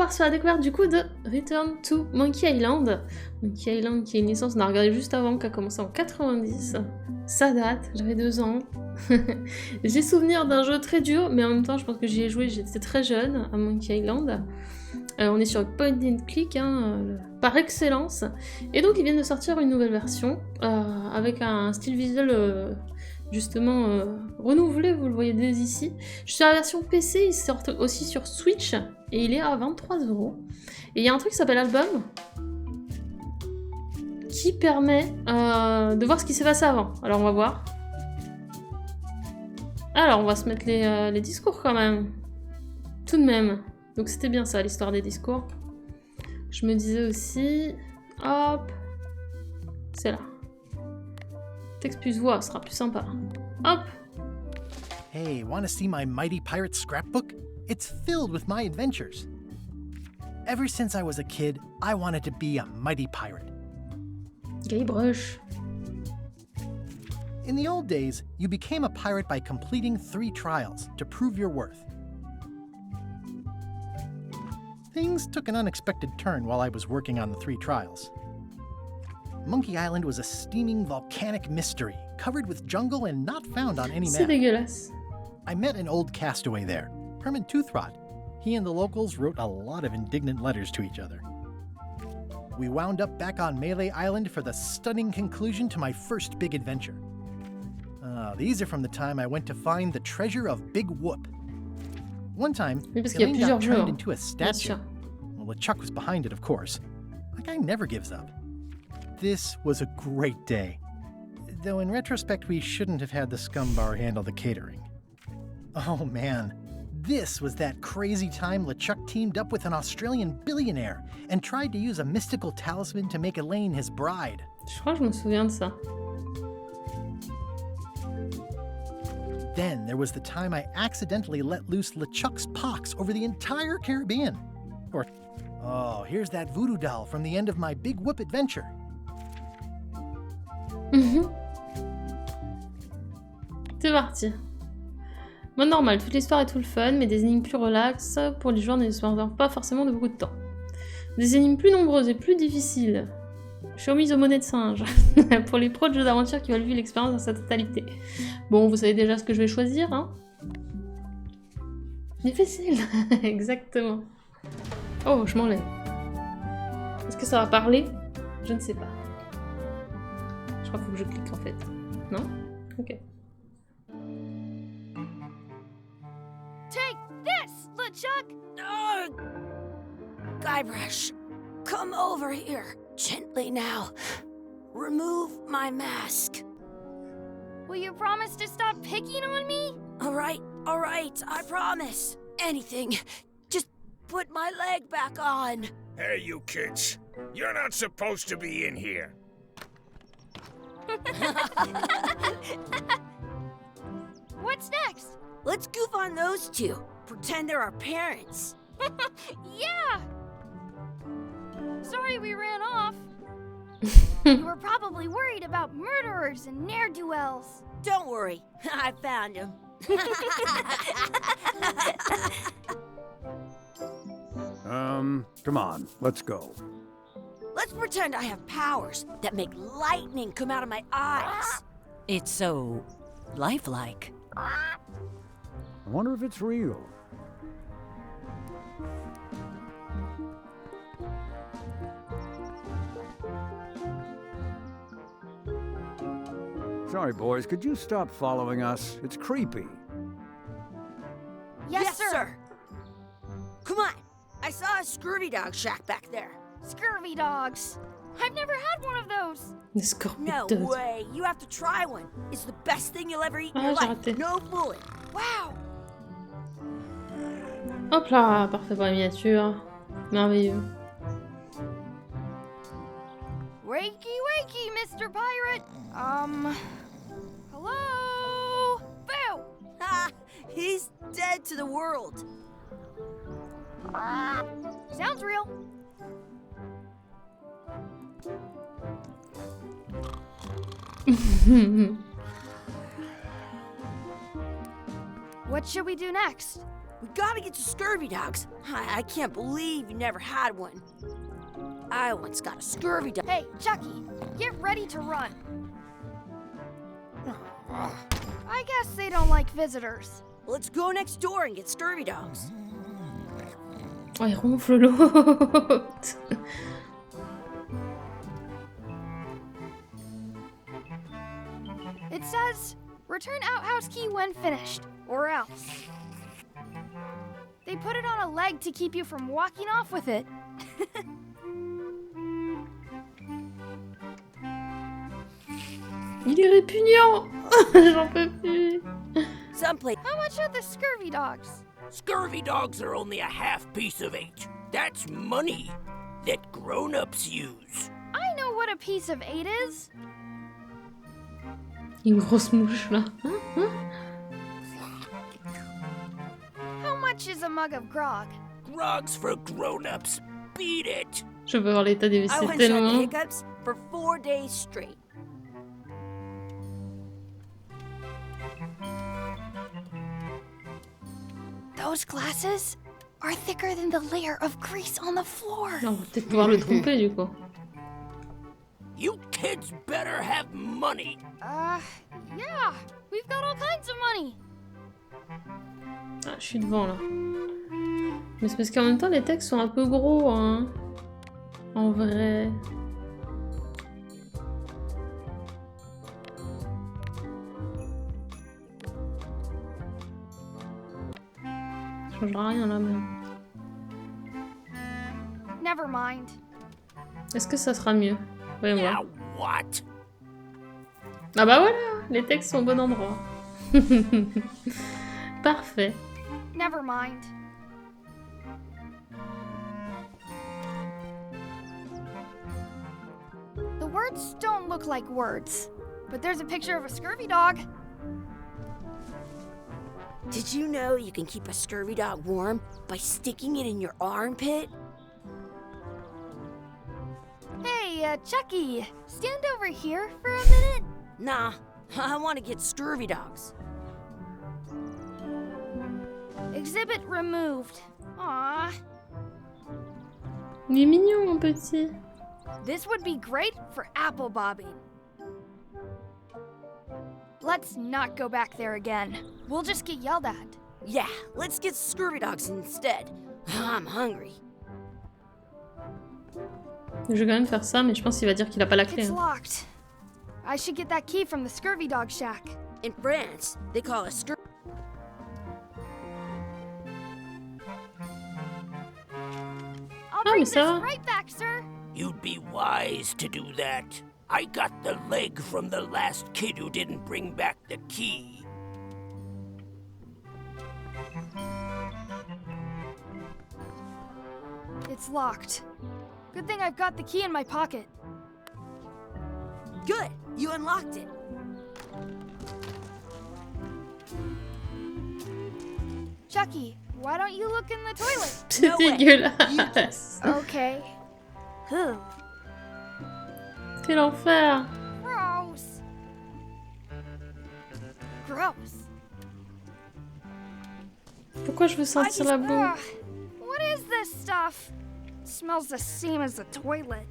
part sur la découverte du coup de Return to Monkey Island. Monkey Island qui est une licence qu'on a regardé juste avant, qui a commencé en 90. Ça date, j'avais 2 ans. J'ai souvenir d'un jeu très dur, mais en même temps je pense que j'y ai joué, j'étais très jeune à Monkey Island. On est sur le point and click, par excellence. Et donc ils viennent de sortir une nouvelle version, avec un style visuel justement renouvelé, vous le voyez dès ici. Je suis sur la version PC, il sort aussi sur Switch, et il est à 23€. Et il y a un truc qui s'appelle Album, qui permet de voir ce qui s'est passé avant. Alors on va voir. Alors on va se mettre les discours quand même. Tout de même. Donc c'était bien ça, l'histoire des discours. Je me disais aussi... Hop. C'est là. Texte plus voix, ce sera plus sympa. Hop. Hey, want to see my Mighty Pirate scrapbook? It's filled with my adventures. Ever since I was a kid, I wanted to be a mighty pirate. Guybrush. In the old days, you became a pirate by completing 3 trials to prove your worth. Things took an unexpected turn while I was working on the 3 trials. Monkey Island was a steaming volcanic mystery, covered with jungle and not found on any C'est map. dégueulasse. I met an old castaway there, Herman Toothrot. He and the locals wrote a lot of indignant letters to each other. We wound up back on Melee Island for the stunning conclusion to my first big adventure. These are from the time I went to find the treasure of Big Whoop. One time, Oui, parce qu'il y a Elaine plusieurs got jeux, turned hein. into a Bien statue. sûr. Well, LeChuck was behind it, of course. The guy never gives up. This was a great day. Though in retrospect, we shouldn't have had the scumbar handle the catering. Oh man, this was that crazy time LeChuck teamed up with an Australian billionaire and tried to use a mystical talisman to make Elaine his bride. Je crois que je me souviens de ça. Then there was the time I accidentally let loose LeChuck's pox over the entire Caribbean. Or, oh, here's that voodoo doll from the end of my Big Whoop adventure. C'est parti. Mode normal, toute l'histoire est tout le fun, mais des énigmes plus relax pour les joueurs ne se pas forcément de beaucoup de temps. Des énigmes plus nombreuses et plus difficiles. Chaumise aux monnaies de singe. Pour les pros de jeux d'aventure qui veulent vivre l'expérience dans sa totalité. Bon, vous savez déjà ce que je vais choisir, hein? Difficile. Exactement. Oh, je m'enlève. Est-ce que ça va parler? Je ne sais pas. Je crois qu'il faut que je clique en fait. Non? Ok. Take this, LeChuck! Guybrush, come over here. Gently now. Remove my mask. Will you promise to stop picking on me? All right, I promise. Anything. Just put my leg back on. Hey, you kids. You're not supposed to be in here. What's next? Let's goof on those 2. Pretend they're our parents. Yeah! Sorry we ran off. You were probably worried about murderers and ne'er-do-wells. Don't worry, I found him. Come on, let's go. Let's pretend I have powers that make lightning come out of my eyes. It's so lifelike. I wonder if it's real. Sorry, boys, could you stop following us? It's creepy. Yes, sir. Come on, I saw a scurvy dog shack back there. Scurvy dogs. I've never had one of those. Des scorpions. No way, you have to try one. It's the best thing you'll ever eat in Ah, your j'ai life. raté. No fooling. Wow. Hop là, parfait pour la miniature. Merveilleux. Wakey, wakey, Mr. Pirate. Hello? Boo! Ha! He's dead to the world. Sounds real. What should we do next? We gotta get to scurvy dogs. I can't believe you never had one. I once got a scurvy dog. Hey, Chucky, get ready to run. I guess they don't like visitors. Let's go next door and get scurvy dogs. Oh, il ronfle l'autre. It says, return outhouse key when finished, or else. They put it on a leg to keep you from walking off with it. Il est répugnant. J'en peux plus. Someplace. How much are the scurvy dogs? Scurvy dogs are only a half piece of 8. That's money that grown-ups use. I know what a piece of 8 is. Une grosse mouche là. How much is a mug of grog? Grog's for grown-ups. Beat it. Je veux voir l'état des I WC once had the tellement. hiccups for 4 days straight. Those glasses are thicker than the layer of grease on the floor. On va peut-être pouvoir le tromper du coup. You kids better have money. Yeah, we've got all kinds of money. Ah, je suis devant là. Mais c'est parce qu'en même temps les textes sont un peu gros, hein. En vrai. Ça changera rien là même. Never mind. Est-ce que ça sera mieux? Voyons voir. Now what? Ah bah voilà, les textes sont au bon endroit. Parfait. Never mind. The words don't look like words, but there's a picture of a scurvy dog. Did you know you can keep a scurvy dog warm by sticking it in your armpit? Hey, Chucky, stand over here for a minute. Nah, I want to get scurvy dogs. Exhibit removed. Aww. Il est mignon mon petit. This would be great for apple bobbing. Let's not go back there again. We'll just get yelled at. Yeah, let's get scurvy dogs instead. I'm hungry. Je vais quand même faire ça, mais je pense qu'il va dire qu'il a pas la clé. It's Hein. locked. I should get that key from the scurvy dog shack. In France, they call a scurvy. I'll Ah, bring mais this ça va. right back, sir. You'd be wise to do that. I got the leg from the last kid who didn't bring back the key. It's locked. Good thing I've got the key in my pocket. Good, you unlocked it. Chucky, why don't you look in the toilet? C'est No way. dégueulasse. Okay. C'est l'enfer. Gross. Gross. Pourquoi je veux sentir la boue? Ugh. What is this stuff? It smells the same as the toilet.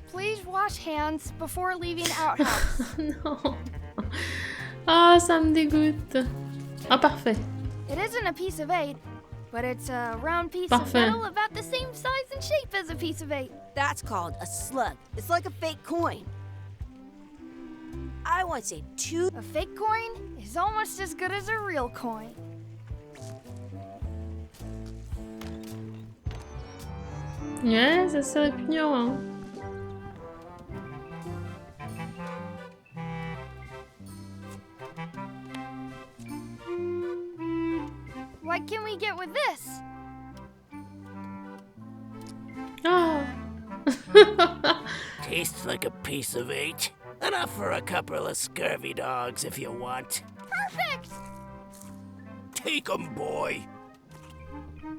Please wash hands before leaving outhouse. Non. Ah, ça me dégoûte. Ah, parfait. It isn't a piece of 8, but it's a round piece Parfait. of metal about the same size and shape as a piece of 8. That's called a slug. It's like a fake coin. I once ate 2. A fake coin is almost as good as a real coin. Ouais, ça c'est répugnant. Hein. What can we get with this? Ah. Tastes like a piece of 8. Enough for a couple of scurvy dogs if you want. Perfect! Take 'em, boy.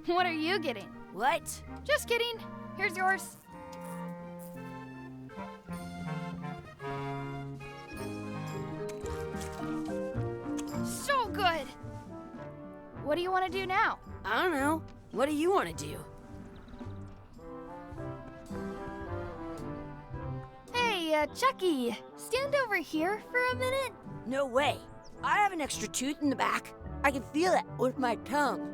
What are you getting? What? Just kidding. Here's yours. So good. What do you want to do now? I don't know. What do you want to do? Hey, Chucky, stand over here for a minute. No way. I have an extra tooth in the back. I can feel it with my tongue.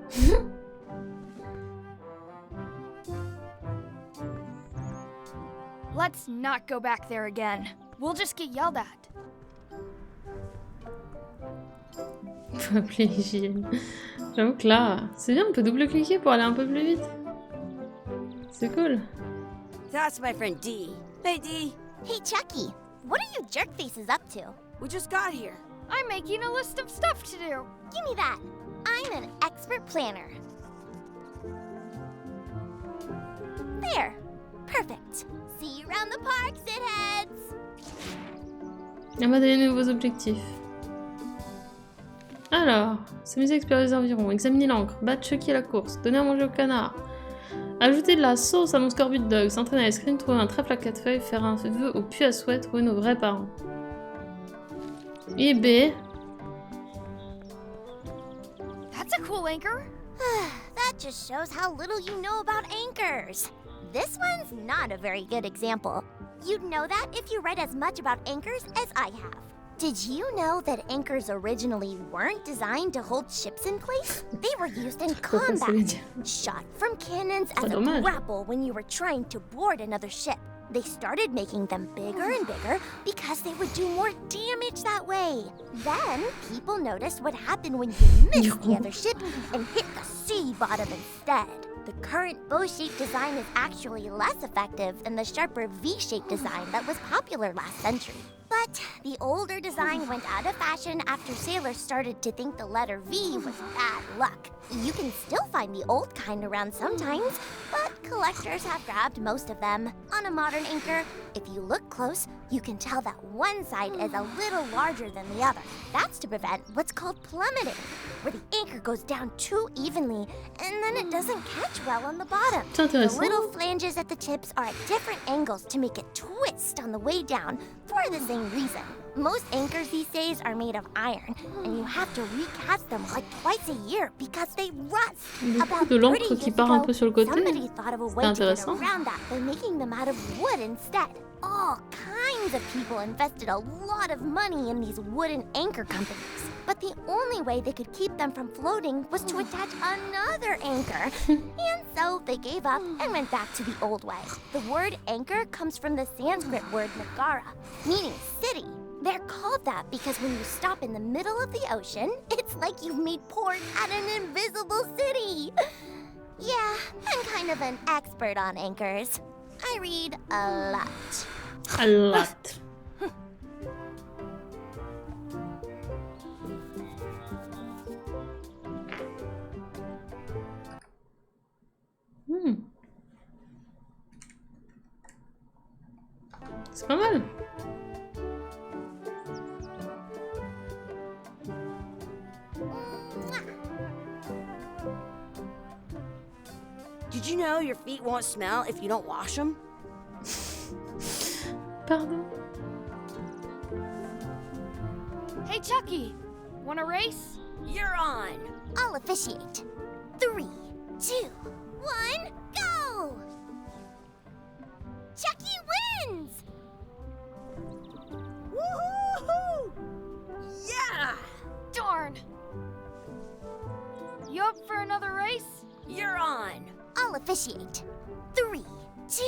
Let's not go back there again. We'll just get yelled at. Faut appeler l'hygiène. J'avoue que là, c'est bien, on peut double-cliquer pour aller un peu plus vite. C'est cool. That's my friend Dee. Hey, Dee. Hey, Chucky, what are you jerk faces up to? We just got here. I'm making a list of stuff to do. Give me that. I'm an expert planner. There. Perfect. See you around the park, shitheads. On va donner de nouveaux objectifs. Alors, s'amuser à explorer les environs, examiner l'encre, battre Chucky à la course, donner à manger au canard, ajouter de la sauce à mon scorbut dog, s'entraîner à l'escrime, trouver un trèfle à 4 feuilles, faire un vœu au puits à souhait, trouver nos vrais parents. Et B. That's a cool anchor. That just shows how little you know about anchors. This one's not a very good example. You'd know that if you read as much about anchors as I have. Did you know that anchors originally weren't designed to hold ships in place? They were used in combat, shot from cannons as a grapple when you were trying to board another ship. They started making them bigger and bigger because they would do more damage that way. Then, people noticed what happened when you missed the other ship and hit the sea bottom instead. The current bow-shaped design is actually less effective than the sharper V-shaped design that was popular last century. But the older design went out of fashion after sailors started to think the letter V was bad luck. You can still find the old kind around sometimes, but collectors have grabbed most of them. On a modern anchor, if you look close, you can tell that one side is a little larger than the other. That's to prevent what's called plummeting, where the anchor goes down too evenly and then it doesn't catch well on the bottom. The little flanges at the tips are at different angles to make it twist on the way down for the same reason. Most anchors these days are made of iron, and you have to recast them like twice a year because they rust. About 30 years ago, somebody thought of a way to get around that by making them out of wood instead. All kinds of people invested a lot of money in these wooden anchor companies. But the only way they could keep them from floating was to attach another anchor. And so they gave up and went back to the old way. The word anchor comes from the Sanskrit word nagara, meaning city. They're called that because when you stop in the middle of the ocean, it's like you've made port at an invisible city. Yeah, I'm kind of an expert on anchors. I read a lot. A lot. C'est pas mal. Did you know your feet won't smell if you don't wash them? Pardon. Hey, Chucky, wanna race? You're on. I'll officiate. 3, 2, 1, go! Chucky wins! Woohoo! Yeah! Darn. You up for another race? You're on. I'll officiate. 3, 2,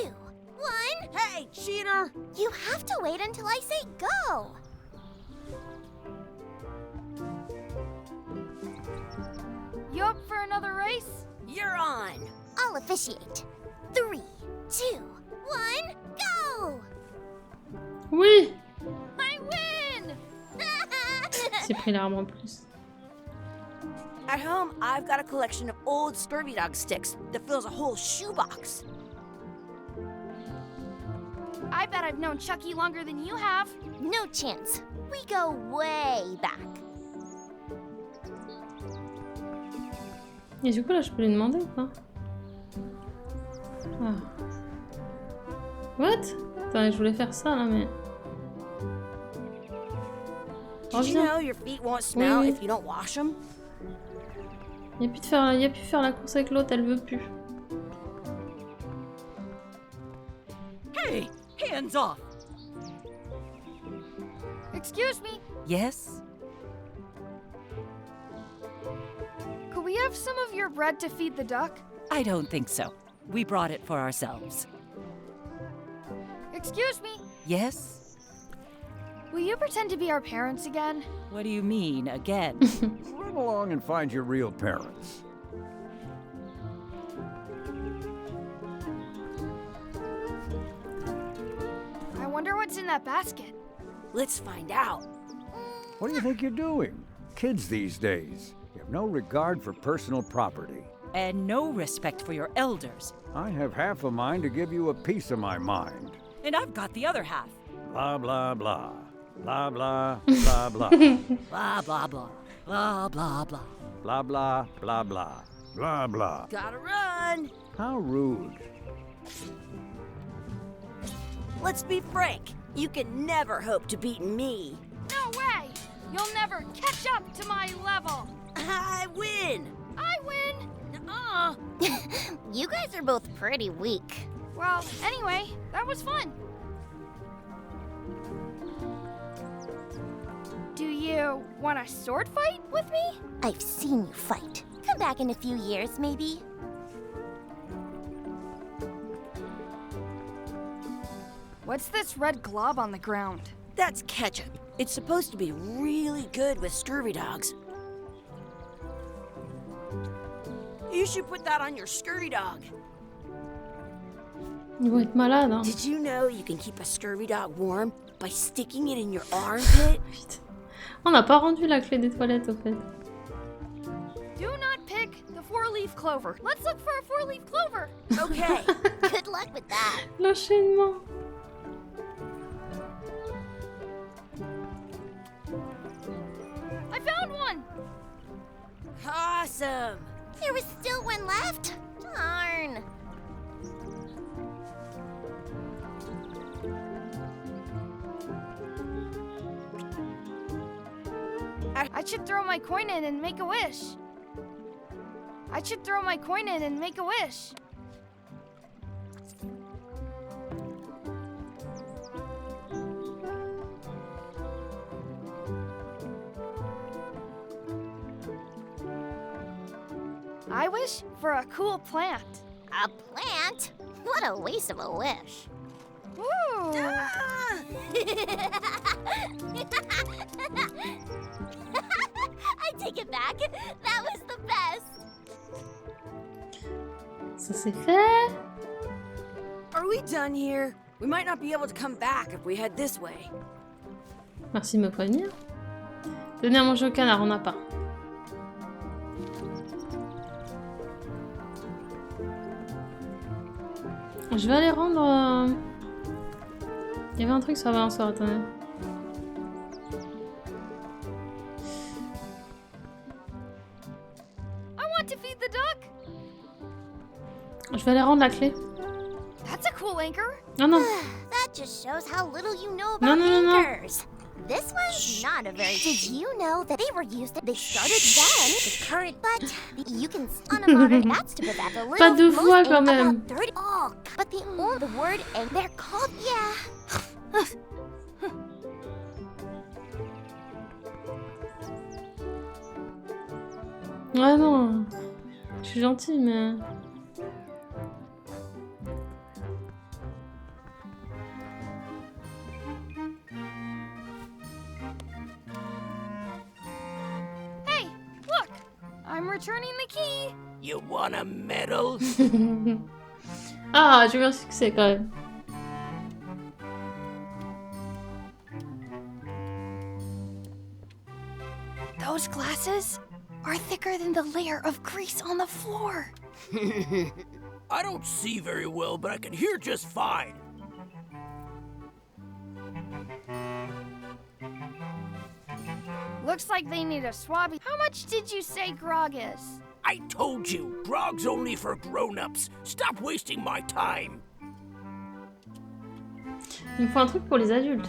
1. Hey, cheater! You have to wait until I say go. You up for another race? You're on. I'll officiate. 3, 2, 1, go! Oui. I win! J'ai pris l'arme en plus. At home, I've got a collection of old scurvy dog sticks that fills a whole shoebox. I bet I've known Chucky longer than you have. No chance. We go way back. Et du coup, là, je peux lui demander ou pas? Ah. What? Attends, je voulais faire ça, là, mais... Did you know your feet won't smell if you don't wash them? Il y a plus de faire la course avec l'autre, elle veut plus. Hey, hands off! Excuse me, Yes? could we have some of your bread to feed the duck? I don't think so. We brought it for ourselves. Excuse me, Yes? will you pretend to be our parents again? What do you mean, again? Run along and find your real parents. I wonder what's in that basket. Let's find out. What do you think you're doing? Kids these days. You have no regard for personal property. And no respect for your elders. I have half a mind to give you a piece of my mind. And I've got the other half. Blah, blah, blah. Blah, blah, blah, blah. Blah, blah, blah. Blah, blah, blah. Blah, blah, blah, blah. Blah, blah. Gotta run. How rude. Let's be frank. You can never hope to beat me. No way! You'll never catch up to my level. I win. I win. Nuh-uh. You guys are both pretty weak. Well, anyway, that was fun. Do you want a sword fight with me? I've seen you fight. Come back in a few years, maybe. What's this red glob on the ground? That's ketchup. It's supposed to be really good with scurvy dogs. You should put that on your scurvy dog. Ils vont être malades, hein. Did you know you can keep a scurvy dog warm by sticking it in your armpit? Putain. On n'a pas rendu la clé des toilettes, au fait. Do not pick the four-leaf clover. Let's look for a four-leaf clover. Okay. Good luck with that. L'enchaînement. I found one. Awesome. There was still one left? Darn. I should throw my coin in and make a wish. I should throw my coin in and make a wish. I wish for a cool plant. A plant? What a waste of a wish. Ooh. I take it back. That was the best. Ça c'est fait. Are we done here? We might not be able to come back if we head this way. Merci de me prévenir. Donnez à manger au canard, on n'a pas. Je vais aller rendre... Il y avait un truc sur la balançoire, attendez. I want to feed the duck. Je vais aller rendre la clé. That's a cool anchor. Non, non. That just shows how little you know No, about no, no, no. anchors. This one's not a very. Did you know that they were used? They started then. The current, but you can on a modern. That's to prevent a little. Pas deux most fois quand about même. 30. Oh, but the word and they're called yeah. Ah non. Je suis gentille, mais... Hey, look! I'm returning the key. You want a medal? Ah, j'ai eu un succès quand même. Those glasses are thicker than the layer of grease on the floor. I don't see very well, but I can hear just fine. Looks like they need a swab. How much did you say grog is? I told you, grog's only for grown-ups. Stop wasting my time. Il me faut un truc pour les adultes.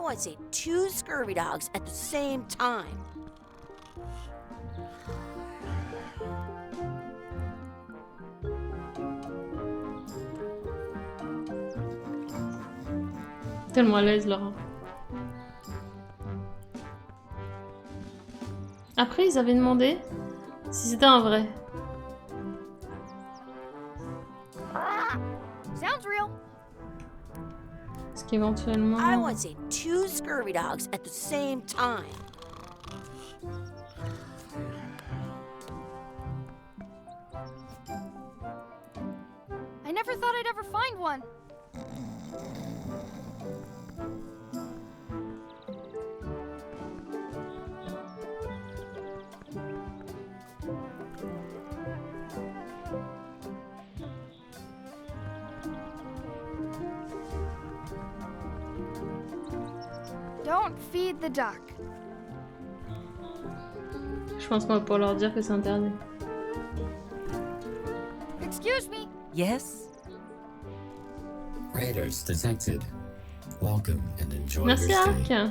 want to say 2 scurvy dogs at the same time. Tellement à l'aise, Laura. Après, ils avaient demandé si c'était un vrai. Sounds real. Parce qu'éventuellement... I want to say 2 scurvy dogs at the same time. I never thought I'd ever find one. Don't feed the duck. Je pense qu'on va pouvoir leur dire que c'est interdit. Excuse me. Yes? Raiders detected. Welcome and enjoy Merci, your Arc. stay.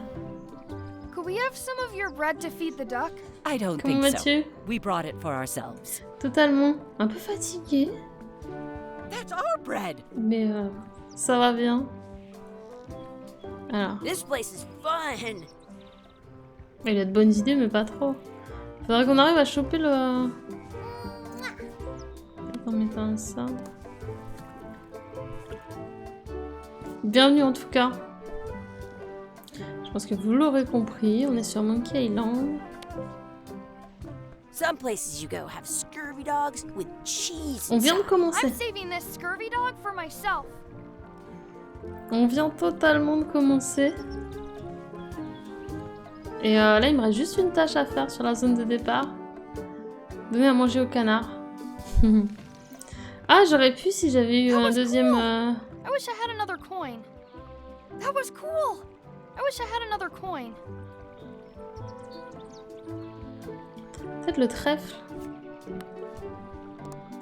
Could we have some of your bread to feed the duck? I don't Comment think so. vas-tu? We brought it for ourselves. Totalement. Un peu fatigué, That's our bread. mais ça va bien. Alors, This place is fun. il a de bonnes idées, mais pas trop. Faudrait qu'on arrive à choper le... En mettant ça. Bienvenue en tout cas. Je pense que vous l'aurez compris, on est sur Monkey Island. Some places you go have scurvy dogs with cheese. On vient de inside. commencer. I'm saving this scurvy dog for myself. On vient totalement de commencer. Et là, il me reste juste une tâche à faire sur la zone de départ. Donner à manger au canard. Ah, j'aurais pu si j'avais eu un deuxième... I wish I had another coin. That was cool. I wish I had another coin. Peut-être le trèfle.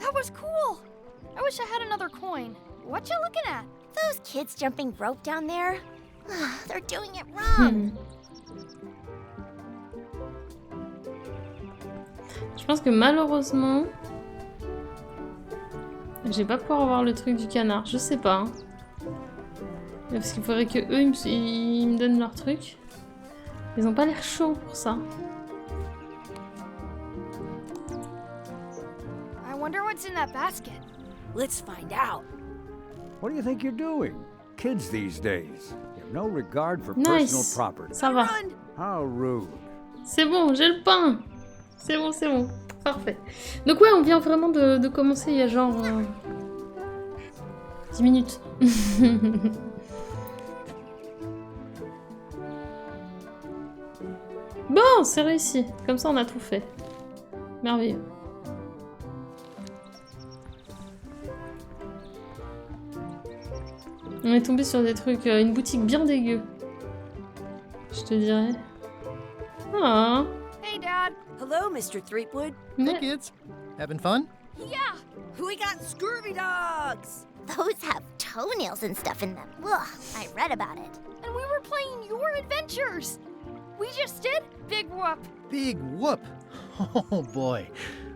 That was cool. I wish I had another coin. What you looking at? Those kids jumping rope down there, they're doing it wrong. Je pense que malheureusement... Je vais pas pouvoir avoir le truc du canard. Je sais pas. Hein. Parce qu'il faudrait que eux ils me donnent leur truc. Ils ont pas l'air chauds pour ça. I wonder what's in that basket. Let's find out. What do you think you're doing? Kids these days, you have no regard for Nice. personal property. Ça va. Run. How rude. C'est bon, j'ai le pain. C'est bon, c'est bon. Parfait. Donc ouais, on vient vraiment de commencer il y a genre... 10 minutes. Bon, c'est réussi. Comme ça, on a tout fait. Merveilleux. On est tombé sur des trucs... une boutique bien dégueu. Je te dirais. Ah. Hey, Dad. Hello, Mr. Threepwood. Hey, Ouais. kids. Having fun? Yeah. We got scurvy dogs. Those have toenails and stuff in them. Ugh, I read about it. And we were playing your adventures. We just did Big Whoop. Big whoop. Oh boy.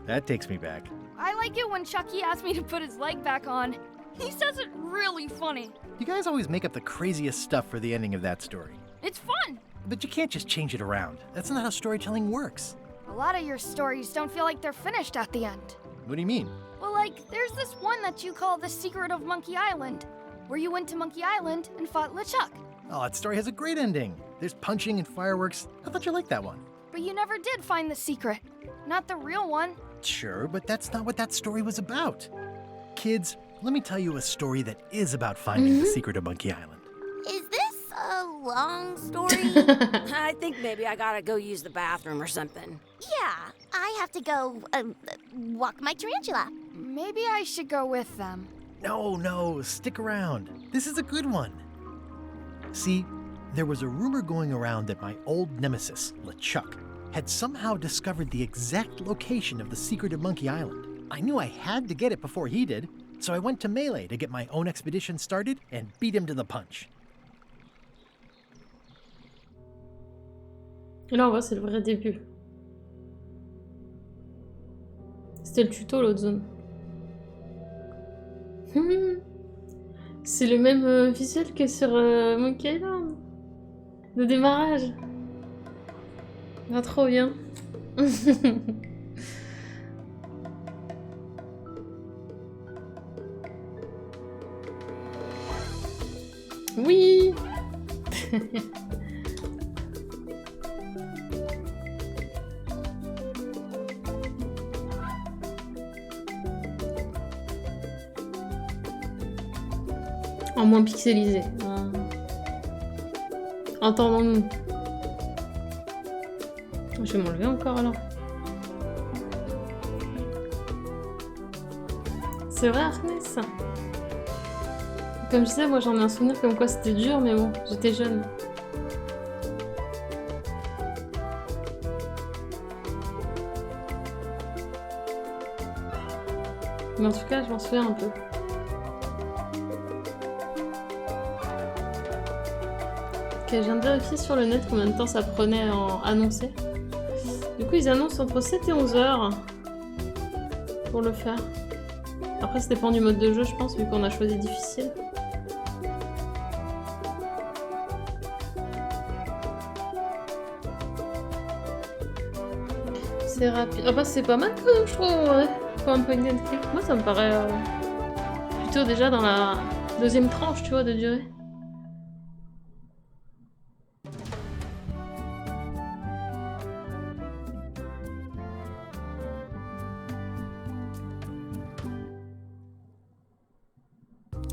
That takes me back. I like it when Chucky asks me to put his leg back on. He says it really funny. You guys always make up the craziest stuff for the ending of that story. It's fun. But you can't just change it around. That's not how storytelling works. A lot of your stories don't feel like they're finished at the end. What do you mean? Well, like, there's this one that you call The Secret of Monkey Island, where you went to Monkey Island and fought LeChuck. Oh, that story has a great ending. There's punching and fireworks. I thought you liked that one. But you never did find the secret. Not the real one. Sure, but that's not what that story was about. Kids, let me tell you a story that is about finding the secret of Monkey Island. Is this a long story? I think maybe I gotta go use the bathroom or something. Yeah, I have to go walk my tarantula. Maybe I should go with them. No, stick around. This is a good one. See, there was a rumor going around that my old nemesis, LeChuck, had somehow discovered the exact location of the secret of Monkey Island. I knew I had to get it before he did, so I went to Melee to get my own expedition started and beat him to the punch. Et là, on voit, c'est le vrai début. C'était le tuto, l'autre zone. C'est le même visuel que sur Monkey Island. Le démarrage. Va trop bien. Oui. En moins pixelisé. Entendons-nous. Je vais m'enlever encore alors. C'est vrai, Arnès. Comme je disais, moi j'en ai un souvenir comme quoi c'était dur, mais bon, j'étais jeune. Mais en tout cas, je m'en souviens un peu. Ok, je viens de vérifier sur le net combien de temps ça prenait à annoncer. Du coup, ils annoncent entre 7 et 11 heures pour le faire. Après, ça dépend du mode de jeu, je pense, vu qu'on a choisi difficile. C'est rapide. Ah bah, c'est pas mal quand même, je trouve, ouais. Pour un point and click. Moi, ça me paraît plutôt déjà dans la deuxième tranche, tu vois, de durée.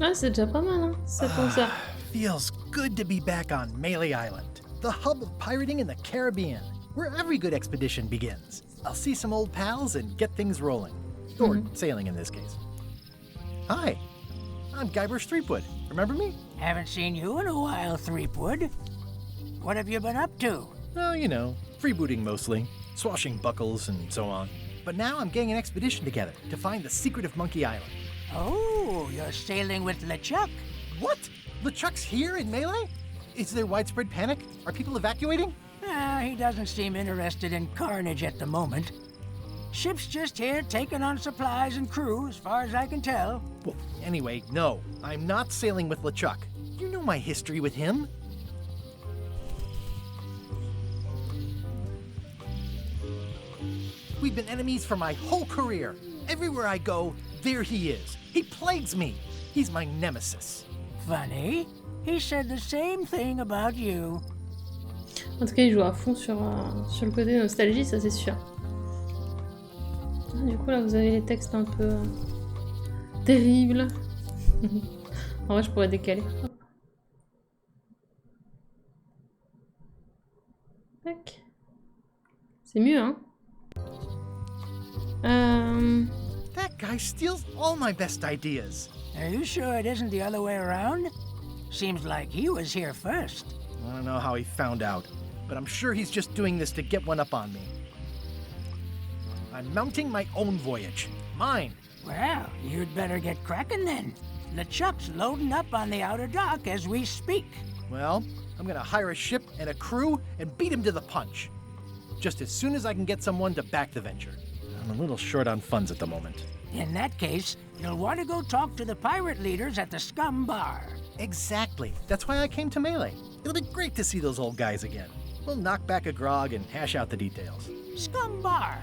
Ah, c'est déjà pas mal, hein, 7 11 heures. Feels good to be back on Melee Island, the hub of pirating in the Caribbean, where every good expedition begins. I'll see some old pals and get things rolling. Or sailing in this case. Hi, I'm Guybrush Threepwood. Remember me? Haven't seen you in a while, Threepwood. What have you been up to? Oh, you know, freebooting mostly, swashing buckles and so on. But now I'm getting an expedition together to find the secret of Monkey Island. Oh, you're sailing with LeChuck. What? LeChuck's here in Melee? Is there widespread panic? Are people evacuating? He doesn't seem interested in carnage at the moment. Ship's just here taking on supplies and crew, as far as I can tell. Well, anyway, no, I'm not sailing with LeChuck. You know my history with him. We've been enemies for my whole career. Everywhere I go, there he is. He plagues me. He's my nemesis. Funny. He said the same thing about you. En tout cas, il joue à fond sur le côté nostalgie, ça c'est sûr. Ah, du coup, là, vous avez les textes un peu terribles. En vrai, je pourrais décaler. Tac. C'est mieux, hein? That guy steals all my best ideas. Are you sure it isn't the other way around? Seems like he was here first. I don't know how he found out, but I'm sure he's just doing this to get one up on me. I'm mounting my own voyage. Mine. Well, you'd better get cracking then. LeChuck's loading up on the outer dock as we speak. Well, I'm gonna hire a ship and a crew and beat him to the punch. Just as soon as I can get someone to back the venture. I'm a little short on funds at the moment. In that case, you'll want to go talk to the pirate leaders at the Scum Bar. Exactly. That's why I came to Melee. It'll be great to see those old guys again. We'll knock back a grog and hash out the details. Scum Bar,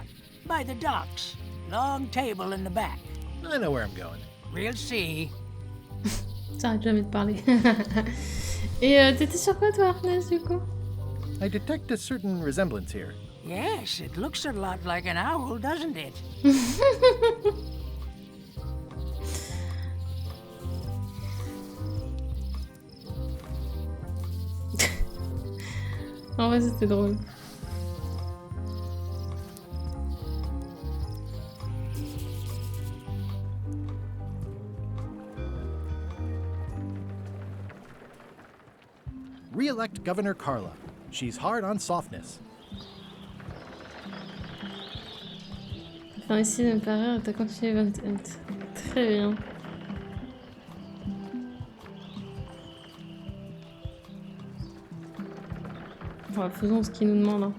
by the docks. Long table in the back. I know where I'm going. We'll see. Ça arrête jamais de parler. Et t'étais sur quoi toi, Arnès, du coup? I detect a certain resemblance here. Yes, it looks a lot like an owl, doesn't it? En vrai, c'était drôle. Re-elect Governor Carla. She's hard on softness. Enfin, ici, de me paraît, t'as continué 20. Très bien. Ouais, faisons ce qu'il nous demande. Hein.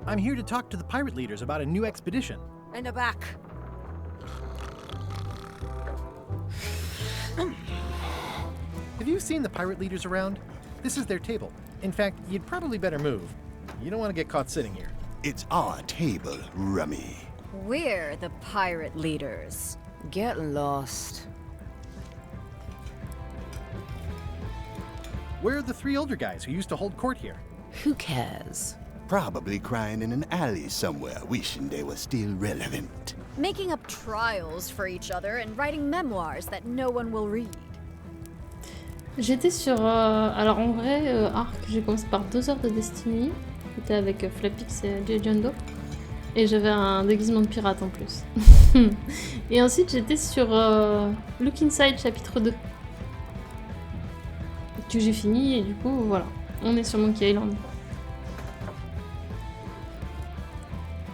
I'm here to talk to the pirate leaders about a new expedition. In the back. Have you seen the pirate leaders around? This is their table. In fact, you'd probably better move. You don't want to get caught sitting here. It's our table, Rummy. We're the pirate leaders. Get lost. Where are the 3 older guys who used to hold court here? Who cares? Probably crying in an alley somewhere, wishing they were still relevant. Making up trials for each other and writing memoirs that no one will read. J'étais sur... alors en vrai, arc, j'ai commencé par 2 heures de Destiny. C'était avec Flapix et J. Et j'avais un déguisement de pirate en plus. Et ensuite j'étais sur Look Inside chapitre 2. Que j'ai fini et du coup voilà. On est sur Monkey Island.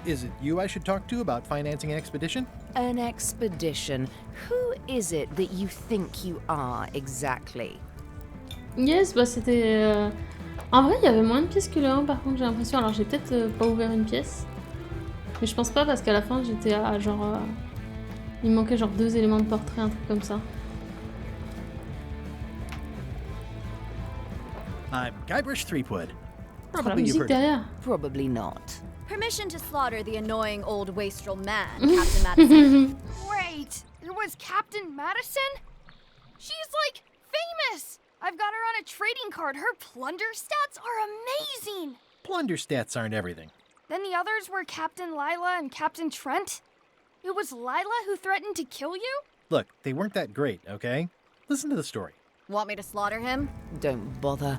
Is it you I should talk to about financing an expedition? An expedition. Who is it that you think you are exactly? Yes, bah c'était... En vrai, il y avait moins de pièces que le 1 par contre, j'ai l'impression. Alors j'ai peut-être pas ouvert une pièce. Mais je pense pas parce qu'à la fin j'étais à genre... Il me manquait genre 2 éléments de portrait, un truc comme ça. I'm Guybrush Threepwood. La Probably you've musique heard of me. derrière. Probably not. Permission to slaughter the annoying old wastrel man, Captain Madison. Wait, it was Captain Madison? She's like famous! I've got her on a trading card. Her plunder stats are amazing! Plunder stats aren't everything. Then the others were Captain Lila and Captain Trent? It was Lila who threatened to kill you? Look, they weren't that great, okay? Listen to the story. Want me to slaughter him? Don't bother.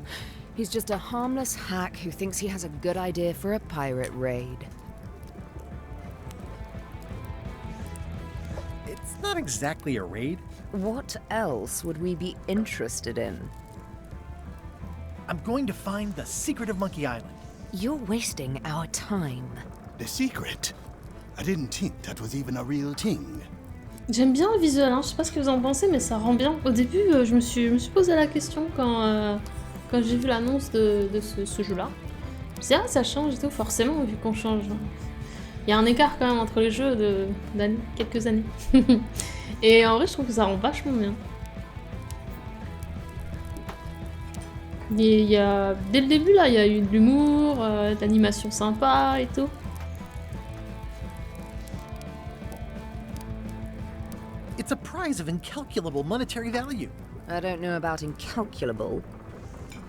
He's just a harmless hack who thinks he has a good idea for a pirate raid. It's not exactly a raid. What else would we be interested in? I'm going to find the secret of Monkey Island. You're wasting our time. The secret? I didn't think that was even a real thing. J'aime bien le visuel, hein. Je sais pas ce que vous en pensez, mais ça rend bien. Au début, je me suis posé la question quand j'ai vu l'annonce de ce jeu-là. Je me suis dit, ah, ça change et tout, forcément, vu qu'on change. Il y a un écart quand même entre les jeux d'années, quelques années. Et en vrai, je trouve que ça rend vachement bien. Il y a, dès le début, là, il y a eu de l'humour, de l'animation sympa et tout. It's a prize of incalculable monetary value. I don't know about incalculable.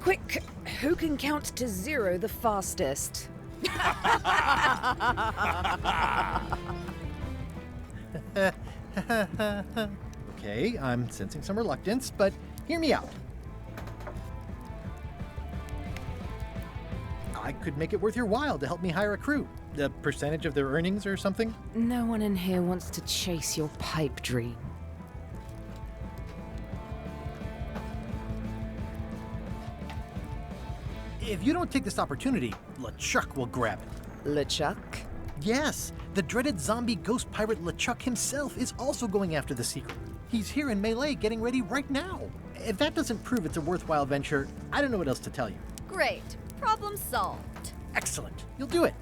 Quick, who can count to 0 the fastest? Okay, I'm sensing some reluctance, but hear me out. I could make it worth your while to help me hire a crew. A percentage of their earnings or something? No one in here wants to chase your pipe dream. If you don't take this opportunity, LeChuck will grab it. LeChuck? Yes, the dreaded zombie ghost pirate LeChuck himself is also going after the secret. He's here in Melee getting ready right now. If that doesn't prove it's a worthwhile venture, I don't know what else to tell you. Great. Problem solved. Excellent. You'll do it.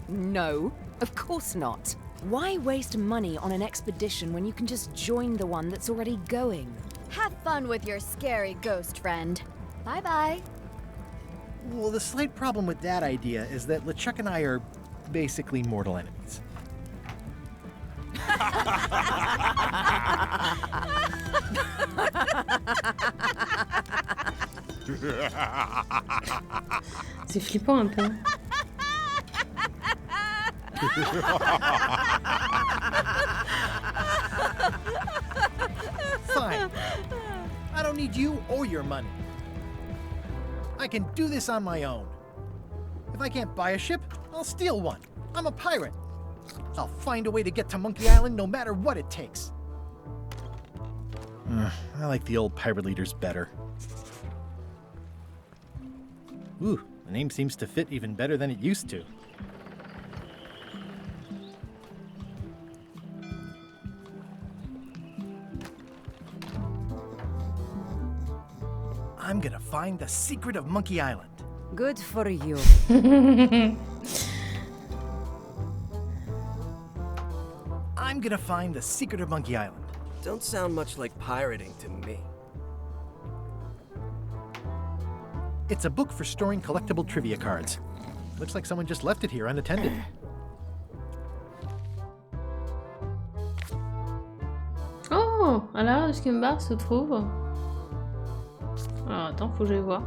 No, of course not. Why waste money on an expedition when you can just join the one that's already going? Have fun with your scary ghost friend. Bye-bye. Well, the slight problem with that idea is that LeChuck and I are basically mortal enemies. C'est flippant un peu. Fine. I don't need you or your money. I can do this on my own. If I can't buy a ship, I'll steal one. I'm a pirate. I'll find a way to get to Monkey Island no matter what it takes. I like the old pirate leaders better. Ooh, the name seems to fit even better than it used to. I'm find the secret of Monkey Island. Good for you. I'm gonna find the secret of Monkey Island. Don't sound much like pirating to me. It's a book for storing collectible trivia cards. Looks like someone just left it here unattended. Oh, à l'arrière du scumbar se trouve... Alors attends, faut que j'aille voir.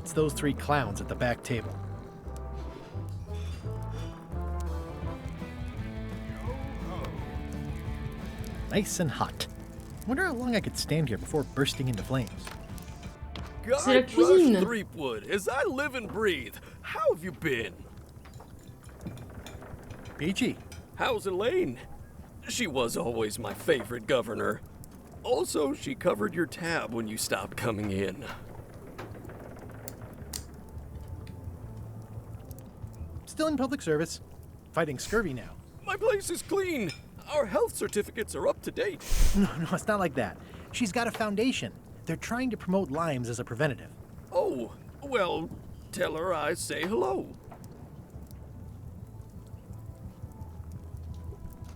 It's those three clowns at the back table. Nice and hot. Wonder how long I could stand here before bursting into flames. C'est la cuisine. Threepwood, as I live and breathe. How have you been? Peachy. How's Elaine? She was always my favorite governor. Also, she covered your tab when you stopped coming in. Still in public service. Fighting scurvy now. My place is clean. Our health certificates are up to date. No, it's not like that. She's got a foundation. They're trying to promote limes as a preventative. Oh, well, tell her I say hello.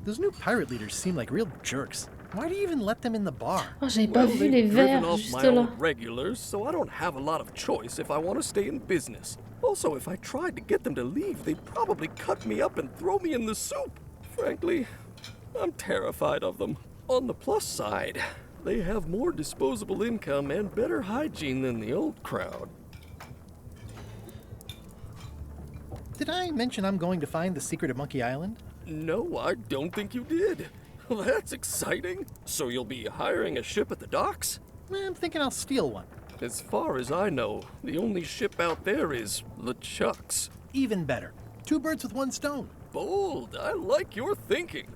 Those new pirate leaders seem like real jerks. Why do you even let them in the bar? Oh, j'avais pas vu les verres off juste my là. old regulars, so I don't have a lot of choice if I want to stay in business. Also, if I tried to get them to leave, they'd probably cut me up and throw me in the soup. Frankly, I'm terrified of them. On the plus side, they have more disposable income and better hygiene than the old crowd. Did I mention I'm going to find the secret of Monkey Island? No, I don't think you did. Well, that's exciting. So you'll be hiring a ship at the docks? I'm thinking I'll steal one. As far as I know, the only ship out there is LeChuck's. Even better. 2 birds with 1 stone. Bold. I like your thinking.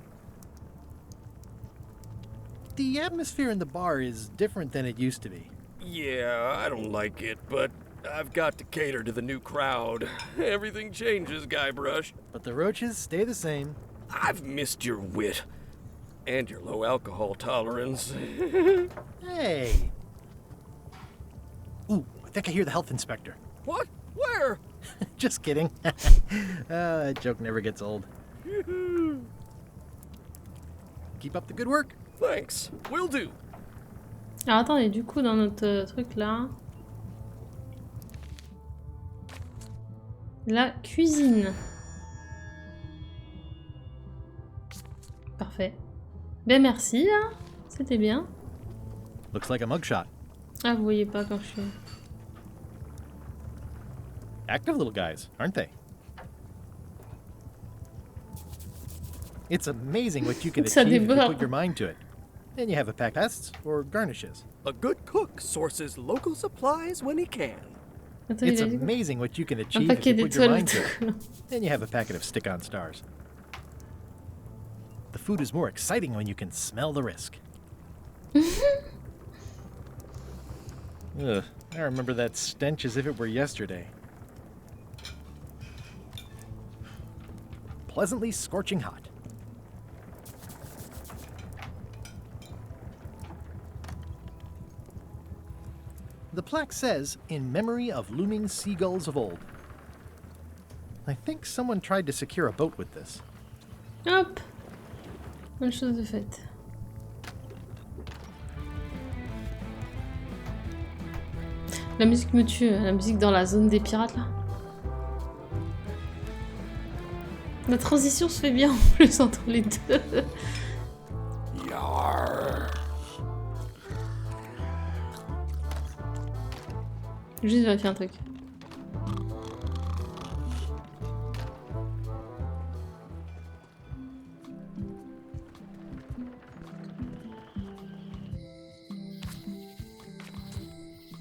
The atmosphere in the bar is different than it used to be. Yeah, I don't like it, but I've got to cater to the new crowd. Everything changes, Guybrush. But the roaches stay the same. I've missed your wit. And your low alcohol tolerance. Hey! Ooh, I think I hear the health inspector. What? Where? Just kidding. That joke never gets old. Keep up the good work. Thanks. Will do. Alors attendez, du coup dans notre truc là... La cuisine. Parfait. Ben merci, hein. C'était bien. Looks like a mugshot. Ah, vous voyez pas quand je suis... Active little guys, aren't they? It's amazing what you can Ça achieve if you déborde. put your mind to it. Then you have a pack pests or garnishes. A good cook sources local supplies when he can. Attends, It's il a dit quoi? amazing what you can Un achieve if paquet you put your mind to d'étoiles. it. Then you have a packet of stick-on stars. The food is more exciting when you can smell the risk. Ugh, I remember that stench as if it were yesterday. Pleasantly scorching hot. The plaque says, in memory of looming seagulls of old. I think someone tried to secure a boat with this. Hop. Bonne chose de faite. La musique me tue, la musique dans la zone des pirates là. La transition se fait bien en plus entre les deux. Juste vérifier un truc.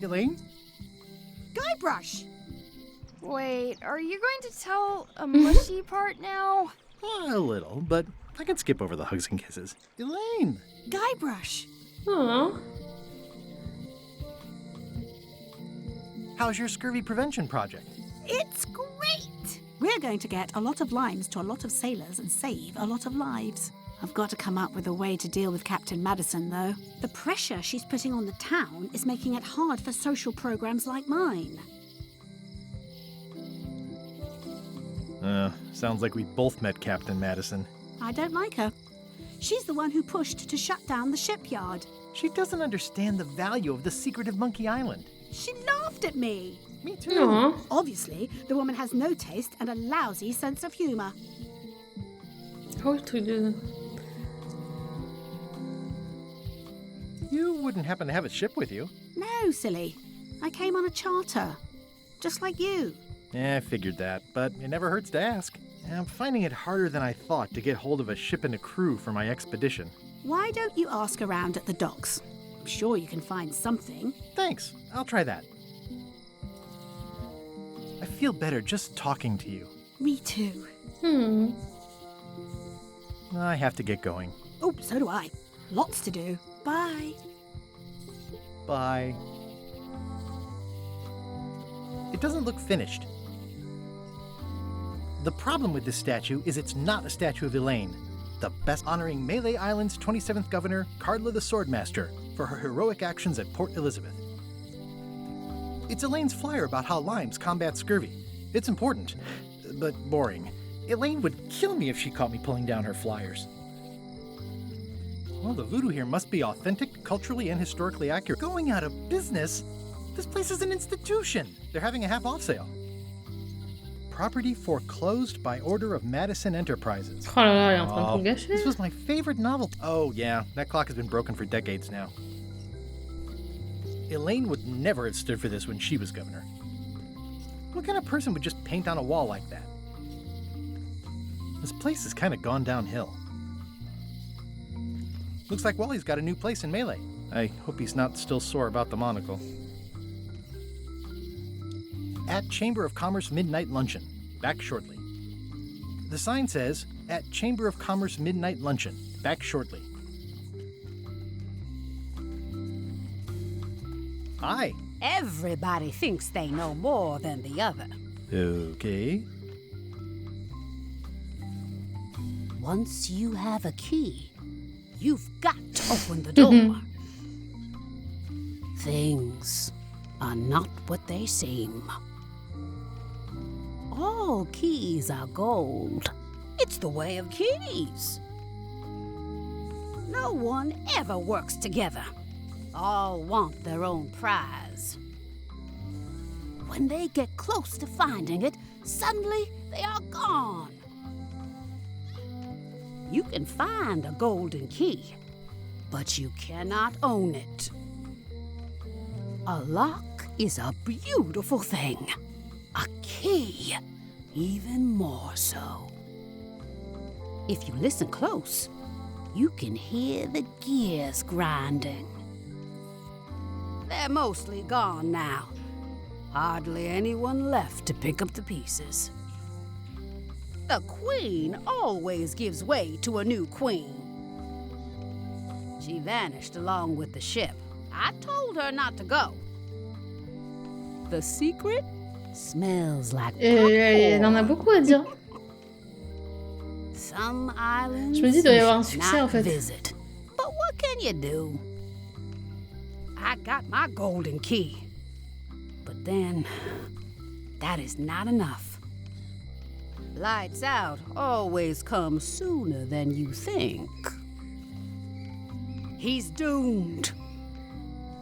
Elaine? Guybrush! Wait, are you going to tell a mushy part now? A little, but I can skip over the hugs and kisses. Elaine! Guybrush! Oh. How's your scurvy prevention project? It's great! We're going to get a lot of limes to a lot of sailors and save a lot of lives. I've got to come up with a way to deal with Captain Madison, though. The pressure she's putting on the town is making it hard for social programs like mine. Sounds like we both met Captain Madison. I don't like her. She's the one who pushed to shut down the shipyard. She doesn't understand the value of the secret of Monkey Island. She laughed at me. Me too. Aww. Obviously, the woman has no taste and a lousy sense of humor. Oh, le truc de... You wouldn't happen to have a ship with you? No, silly. I came on a charter. Just like you. Yeah, I figured that, but it never hurts to ask. I'm finding it harder than I thought to get hold of a ship and a crew for my expedition. Why don't you ask around at the docks? I'm sure you can find something. Thanks. I'll try that. I feel better just talking to you. Me too. I have to get going. Oh, so do I. Lots to do. Bye. Bye. It doesn't look finished. The problem with this statue is it's not a statue of Elaine, the best honoring Melee Island's 27th governor, Cardla the Swordmaster, for her heroic actions at Port Elizabeth. It's Elaine's flyer about how limes combat scurvy. It's important, but boring. Elaine would kill me if she caught me pulling down her flyers. Well, the voodoo here must be authentic, culturally and historically accurate. Going out of business? This place is an institution. They're having a half-off sale. Property foreclosed by order of Madison Enterprises. Oh là là, elle est en train de tout gâcher. This was my favorite novel. Oh yeah, that clock has been broken for decades now. Elaine would never have stood for this when she was governor. What kind of person would just paint on a wall like that? This place has kind of gone downhill. Looks like Wally's got a new place in Melee. I hope he's not still sore about the monocle. At Chamber of Commerce Midnight Luncheon. Back shortly. The sign says, at Chamber of Commerce Midnight Luncheon. Back shortly. Hi. Everybody thinks they know more than the other. Okay. Once you have a key, you've got to open the door. Things are not what they seem. All keys are gold. It's the way of keys. No one ever works together. All want their own prize. When they get close to finding it, suddenly they are gone. You can find a golden key, but you cannot own it. A lock is a beautiful thing. A key, even more so. If you listen close, you can hear the gears grinding. They're mostly gone now. Hardly anyone left to pick up the pieces. The queen always gives way to a new queen. She vanished along with the ship. I told her not to go. The secret smells like Elle en a beaucoup à dire. Some islands Je me dis, il doit y avoir un succès en fait. Visit. But what can you do? I got my golden key. But then, that is not enough. Lights out always comes sooner than you think. He's doomed.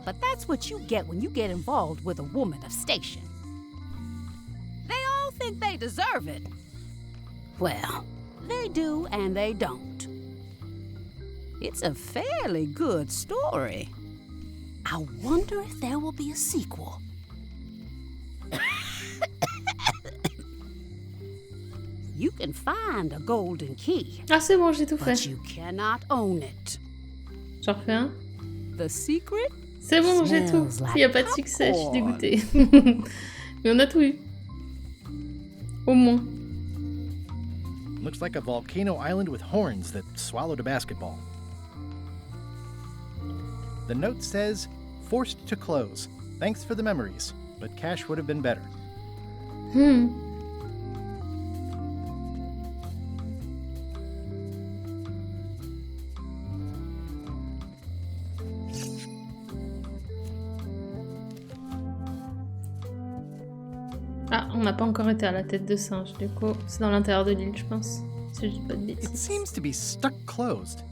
But that's what you get when you get involved with a woman of station. They all think they deserve it. Well, they do and they don't. It's a fairly good story. I wonder if there will be a sequel. You can find a golden key. Ah c'est bon, j'ai tout fait. But you cannot own it. J'en refais un. The secret? C'est bon, j'ai tout. S'il n'y a pas de succès, je suis dégoûtée. Mais on a tout eu. Au moins. Looks like a volcano island with horns that swallowed a basketball. The note says, forced to close. Thanks for the memories, but cash would have been better. Ah, on n'a pas encore été à la tête de singe, du coup. C'est dans l'intérieur de l'île, je pense. Si je dis pas de It bêtises. seems to be stuck closed.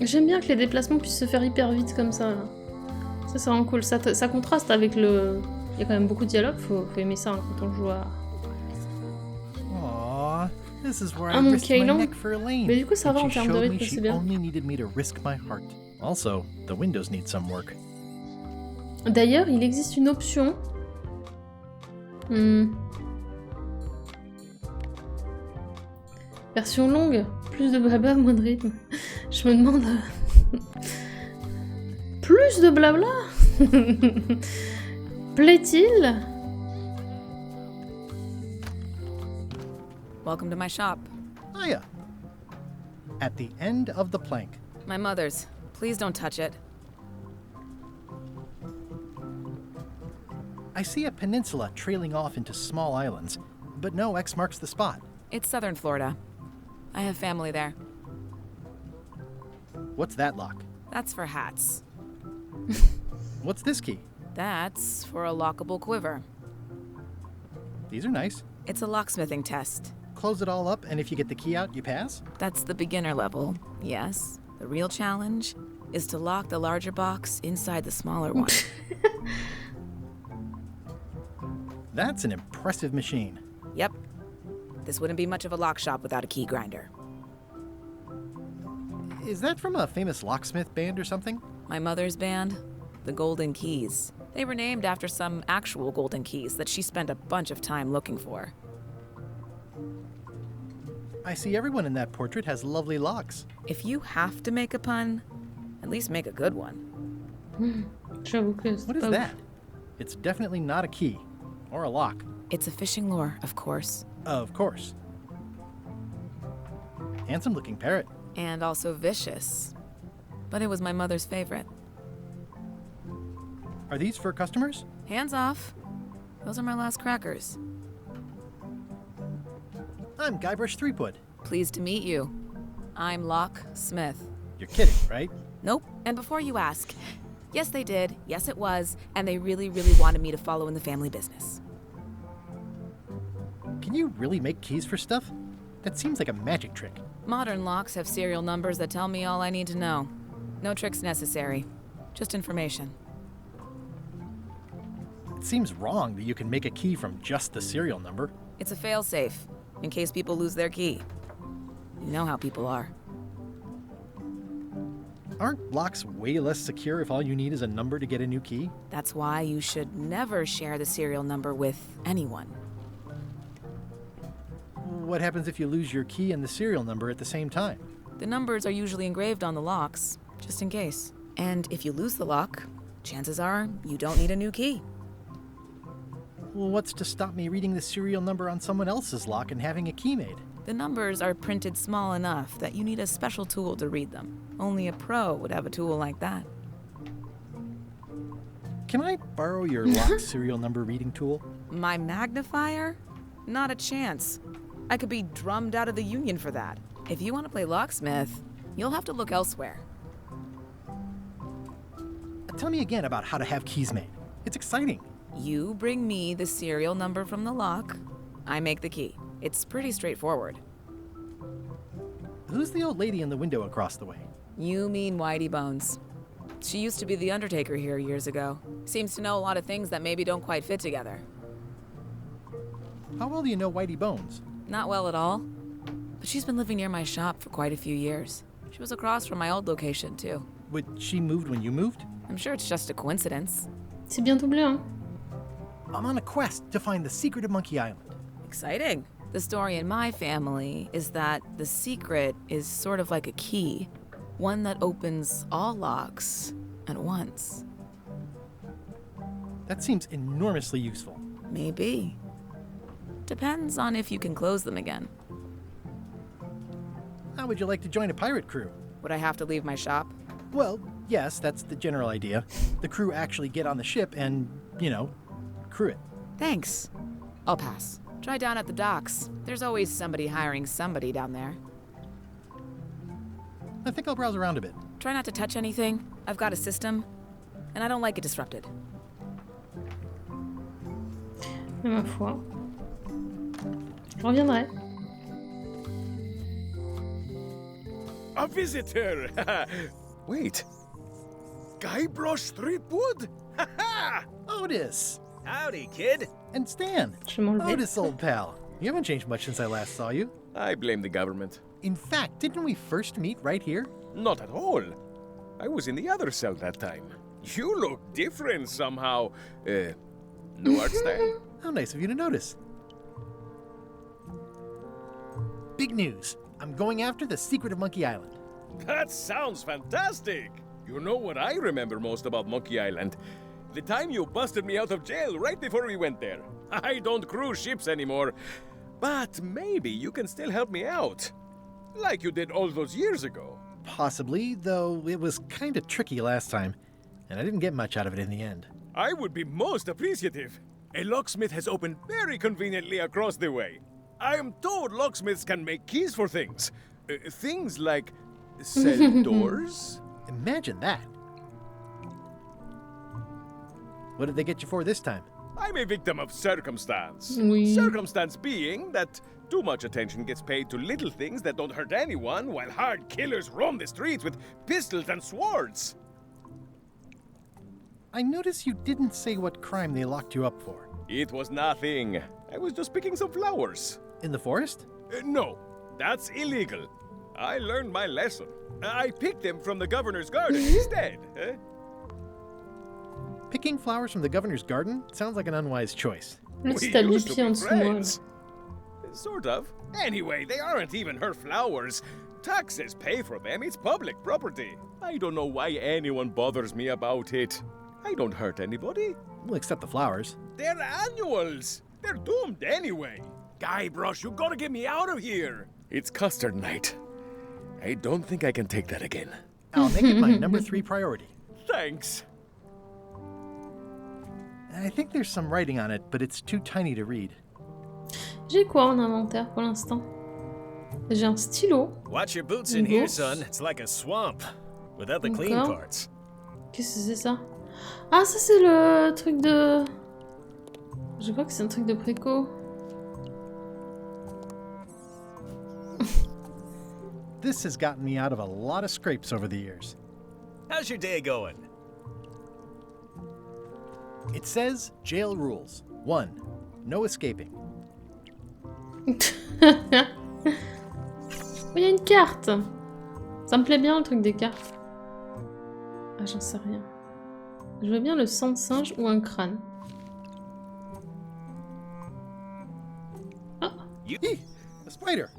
J'aime bien que les déplacements puissent se faire hyper vite comme ça. Là. Ça, c'est vraiment cool. Ça contraste avec le... Il y a quand même beaucoup de dialogue, faut aimer ça hein, quand on joue à... Aww, this is where Ah, I mon risked my Kaylan. neck for Elaine. Mais du coup, ça And va en she termes de showed me rythme, she c'est bien. only needed me to risk my heart. Also, the windows need some work. D'ailleurs, il existe une option. Version longue, plus de blabla, moins de rythme. Je me demande... plus de blabla. Plaît-il? Welcome to my shop. Hiya. At the end of the plank. My mother's. Please don't touch it. I see a peninsula trailing off into small islands, but no X marks the spot. It's southern Florida. I have family there. What's that lock? That's for hats. What's this key? That's for a lockable quiver. These are nice. It's a locksmithing test. Close it all up, and if you get the key out, you pass? That's the beginner level, yes. The real challenge is to lock the larger box inside the smaller one. That's an impressive machine. Yep. This wouldn't be much of a lock shop without a key grinder. Is that from a famous locksmith band or something? My mother's band, the Golden Keys. They were named after some actual golden keys that she spent a bunch of time looking for. I see everyone in that portrait has lovely locks. If you have to make a pun, at least make a good one. What is that? It's definitely not a key. Or a lock. It's a fishing lure, of course. Of course. Handsome looking parrot. And also vicious. But it was my mother's favorite. Are these for customers? Hands off. Those are my last crackers. I'm Guybrush Threepwood. Pleased to meet you. I'm Locke Smith. You're kidding, right? Nope. And before you ask, yes they did, yes it was, and they really, really wanted me to follow in the family business. Can you really make keys for stuff? That seems like a magic trick. Modern locks have serial numbers that tell me all I need to know. No tricks necessary. Just information. It seems wrong that you can make a key from just the serial number. It's a failsafe, in case people lose their key. You know how people are. Aren't locks way less secure if all you need is a number to get a new key? That's why you should never share the serial number with anyone. What happens if you lose your key and the serial number at the same time? The numbers are usually engraved on the locks, just in case. And if you lose the lock, chances are you don't need a new key. Well, what's to stop me reading the serial number on someone else's lock and having a key made? The numbers are printed small enough that you need a special tool to read them. Only a pro would have a tool like that. Can I borrow your lock serial number reading tool? My magnifier? Not a chance. I could be drummed out of the union for that. If you want to play locksmith, you'll have to look elsewhere. Tell me again about how to have keys made. It's exciting. You bring me the serial number from the lock, I make the key. It's pretty straightforward. Who's the old lady in the window across the way? You mean Whitey Bones. She used to be the Undertaker here years ago. Seems to know a lot of things that maybe don't quite fit together. How well do you know Whitey Bones? Not well at all. But she's been living near my shop for quite a few years. She was across from my old location, too. But she moved when you moved? I'm sure it's just a coincidence. C'est bien doublé, hein? I'm on a quest to find the secret of Monkey Island. Exciting. The story in my family is that the secret is sort of like a key. One that opens all locks at once. That seems enormously useful. Maybe. Depends on if you can close them again. How would you like to join a pirate crew? Would I have to leave my shop? Well, yes, that's the general idea. The crew actually get on the ship and, crew it. Thanks. I'll pass. Try down at the docks. There's always somebody hiring somebody down there. I think I'll browse around a bit. Try not to touch anything. I've got a system. and I don't like it disrupted. Et ma foi. Je reviendrai. A visitor! Wait. Guybrush Threepwood? Otis! Howdy, kid. And Stan. Je vais m'enlever. Otis, old pal. You haven't changed much since I last saw you. I blame the government. In fact, didn't we first meet right here? Not at all. I was in the other cell that time. You look different somehow. No art style? How nice of you to notice. Big news. I'm going after the secret of Monkey Island. That sounds fantastic! You know what I remember most about Monkey Island? The time you busted me out of jail right before we went there. I don't cruise ships anymore. But maybe you can still help me out. Like you did all those years ago. Possibly, though it was kinda tricky last time, and I didn't get much out of it in the end. I would be most appreciative. A locksmith has opened very conveniently across the way. I am told locksmiths can make keys for things. Things like cell doors. Imagine that. What did they get you for this time? I'm a victim of circumstance. Oui. Circumstance being that too much attention gets paid to little things that don't hurt anyone, while hard killers roam the streets with pistols and swords. I notice you didn't say what crime they locked you up for. It was nothing. I was just picking some flowers. In the forest? No, that's illegal. I learned my lesson. I picked them from the governor's garden instead. Picking flowers from the governor's garden sounds like an unwise choice. Le We petit t'as le used to pied en be dessous de moi. friends. Sort of. Anyway, they aren't even her flowers. Taxes pay for them. It's public property. I don't know why anyone bothers me about it. I don't hurt anybody. We'll accept the flowers. They're annuals. They're doomed anyway. Guybrush, you gotta get me out of here. It's custard night. I don't think I can take that again. I'll make it my number 3 priority. Thanks. I think there's some writing on it, but it's too tiny to read. J'ai quoi en inventaire pour l'instant? J'ai un stylo. Watch your boots Une in here, bourse. son. It's like a swamp. Without the clean D'accord. parts. Qu'est-ce que c'est ça? Ah, ça c'est le truc de... Je crois que c'est un truc de préco. This has gotten me out of a lot of scrapes over the years. How's your day going? It says jail rules. 1. No escaping. Il y a une carte. Ça me plaît bien le truc des cartes. Ah, j'en sais rien. Je veux bien le sang de singe ou un crâne. Ah. Eee, a spider.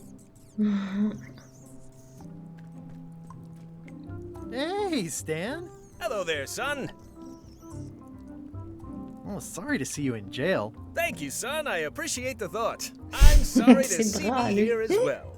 Hey, Stan. Hello there, son. Oh, sorry to see you in jail. Thank you, son. I appreciate the thought. I'm sorry to C'est see drôle. you here as well.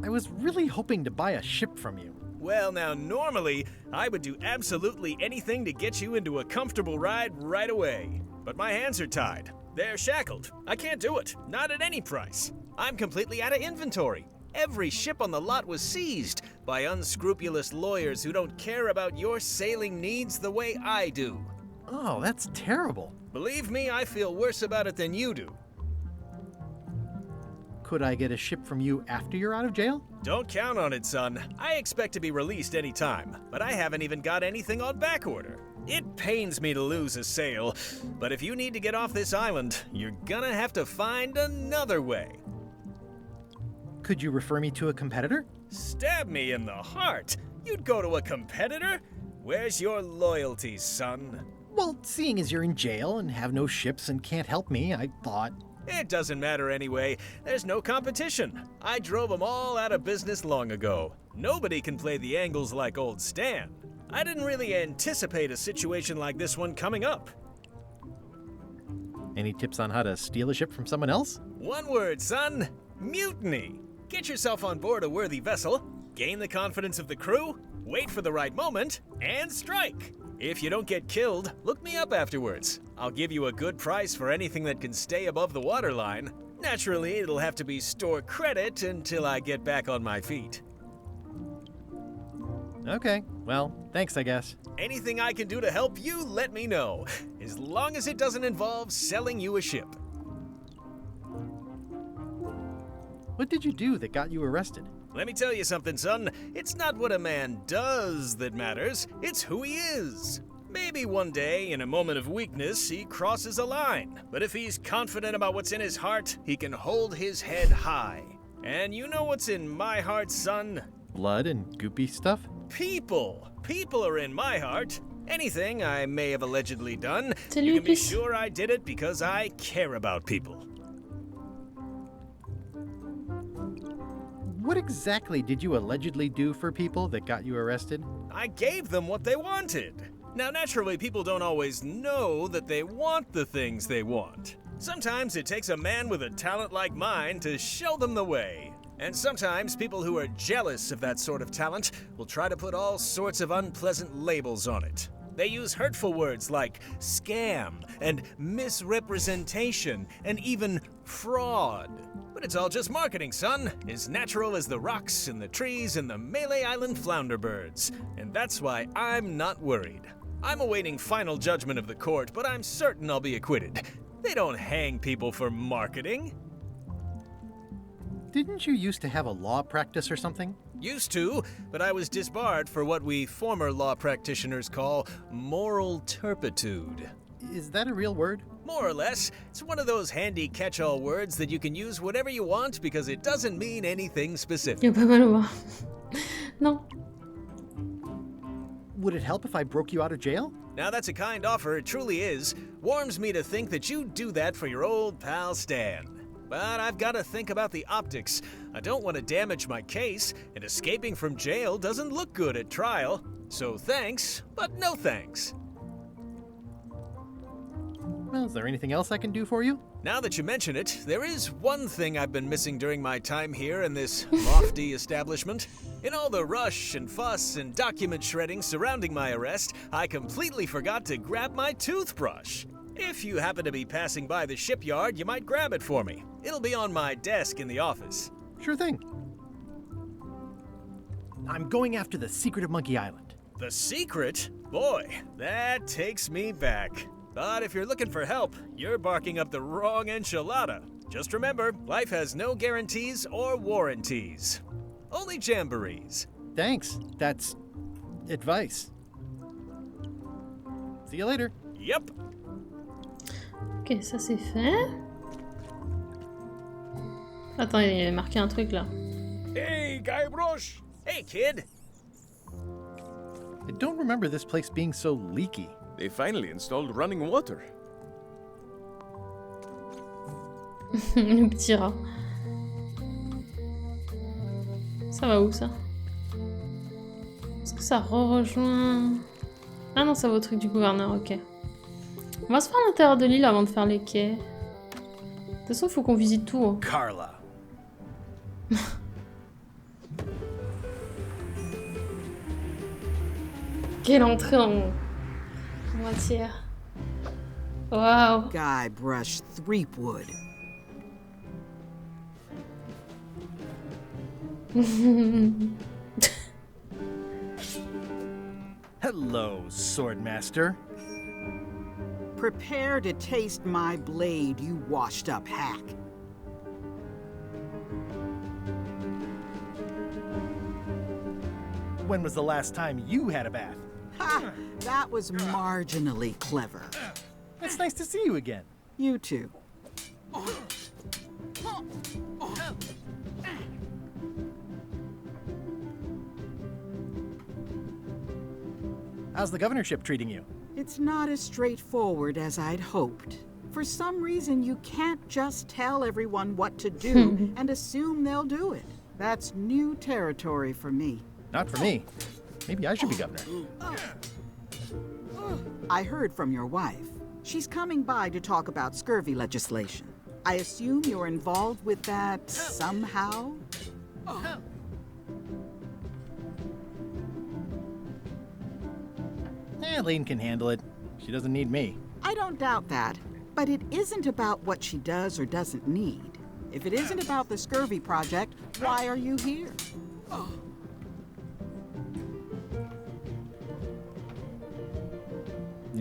I was really hoping to buy a ship from you. Well, now, normally, I would do absolutely anything to get you into a comfortable ride right away. But my hands are tied. They're shackled. I can't do it. Not at any price. I'm completely out of inventory. Every ship on the lot was seized by unscrupulous lawyers who don't care about your sailing needs the way I do. Oh, that's terrible. Believe me, I feel worse about it than you do. Could I get a ship from you after you're out of jail? Don't count on it, son. I expect to be released any time, but I haven't even got anything on back order. It pains me to lose a sale, but if you need to get off this island, you're gonna have to find another way. Could you refer me to a competitor? Stab me in the heart. You'd go to a competitor? Where's your loyalty, son? Well, seeing as you're in jail and have no ships and can't help me, I thought... It doesn't matter anyway. There's no competition. I drove them all out of business long ago. Nobody can play the angles like old Stan. I didn't really anticipate a situation like this one coming up. Any tips on how to steal a ship from someone else? One word, son. Mutiny. Get yourself on board a worthy vessel, gain the confidence of the crew, wait for the right moment, and strike. If you don't get killed, look me up afterwards. I'll give you a good price for anything that can stay above the waterline. Naturally, it'll have to be store credit until I get back on my feet. Okay, well, thanks, I guess. Anything I can do to help you, let me know. As long as it doesn't involve selling you a ship. What did you do that got you arrested? Let me tell you something, son. It's not what a man does that matters, it's who he is. Maybe one day, in a moment of weakness, he crosses a line. But if he's confident about what's in his heart, he can hold his head high. And you know what's in my heart, son? Blood and goopy stuff? People. People are in my heart. Anything I may have allegedly done, Salut, you can be Épice. sure I did it because I care about people. What exactly did you allegedly do for people that got you arrested? I gave them what they wanted. Now, naturally, people don't always know that they want the things they want. Sometimes it takes a man with a talent like mine to show them the way. And sometimes people who are jealous of that sort of talent will try to put all sorts of unpleasant labels on it. They use hurtful words like scam and misrepresentation and even fraud. But it's all just marketing, son. As natural as the rocks and the trees and the Malay Island flounder birds. And that's why I'm not worried. I'm awaiting final judgment of the court, but I'm certain I'll be acquitted. They don't hang people for marketing. Didn't you used to have a law practice or something? Used to, but I was disbarred for what we former law practitioners call moral turpitude. Is that a real word? More or less. It's one of those handy catch-all words that you can use whatever you want because it doesn't mean anything specific. Il y a pas mal au bas. Non. Would it help if I broke you out of jail? Now that's a kind offer, it truly is. Warms me to think that you'd do that for your old pal Stan. But I've got to think about the optics. I don't want to damage my case, and escaping from jail doesn't look good at trial. So thanks, but no thanks. Well, is there anything else I can do for you? Now that you mention it, there is one thing I've been missing during my time here in this lofty establishment. In all the rush and fuss and document shredding surrounding my arrest, I completely forgot to grab my toothbrush. If you happen to be passing by the shipyard, you might grab it for me. It'll be on my desk in the office. Sure thing. I'm going after the secret of Monkey Island. The secret? Boy, that takes me back. But if you're looking for help, you're barking up the wrong enchilada. Just remember, life has no guarantees or warranties. Only jamborees. Thanks. That's advice. See you later. Yep. Ok, ça c'est fait. Attends, il y a marqué un truc là. Hey, Guybrush! Hey, kid! I don't remember this place being so leaky. They finally installed running water. Le petit rat. Ça va où ça? Est-ce que ça rejoint... Ah non, ça va au truc du gouverneur, ok. On va se faire à l'intérieur de l'île avant de faire les quais. De toute façon, il faut qu'on visite tout. Hein. Carla. Quelle entrée en matière. Waouh. Guybrush Threepwood. Hello, Swordmaster. Prepare to taste my blade, you washed-up hack. When was the last time you had a bath? Ha! That was marginally clever. It's nice to see you again. You too. How's the governorship treating you? It's not as straightforward as I'd hoped. For some reason, you can't just tell everyone what to do and assume they'll do it. That's new territory for me. Not for me. Maybe I should be governor. I heard from your wife. She's coming by to talk about scurvy legislation. I assume you're involved with that somehow? Lane can handle it. She doesn't need me. I don't doubt that. But it isn't about what she does or doesn't need. If it isn't about the scurvy project, why are you here?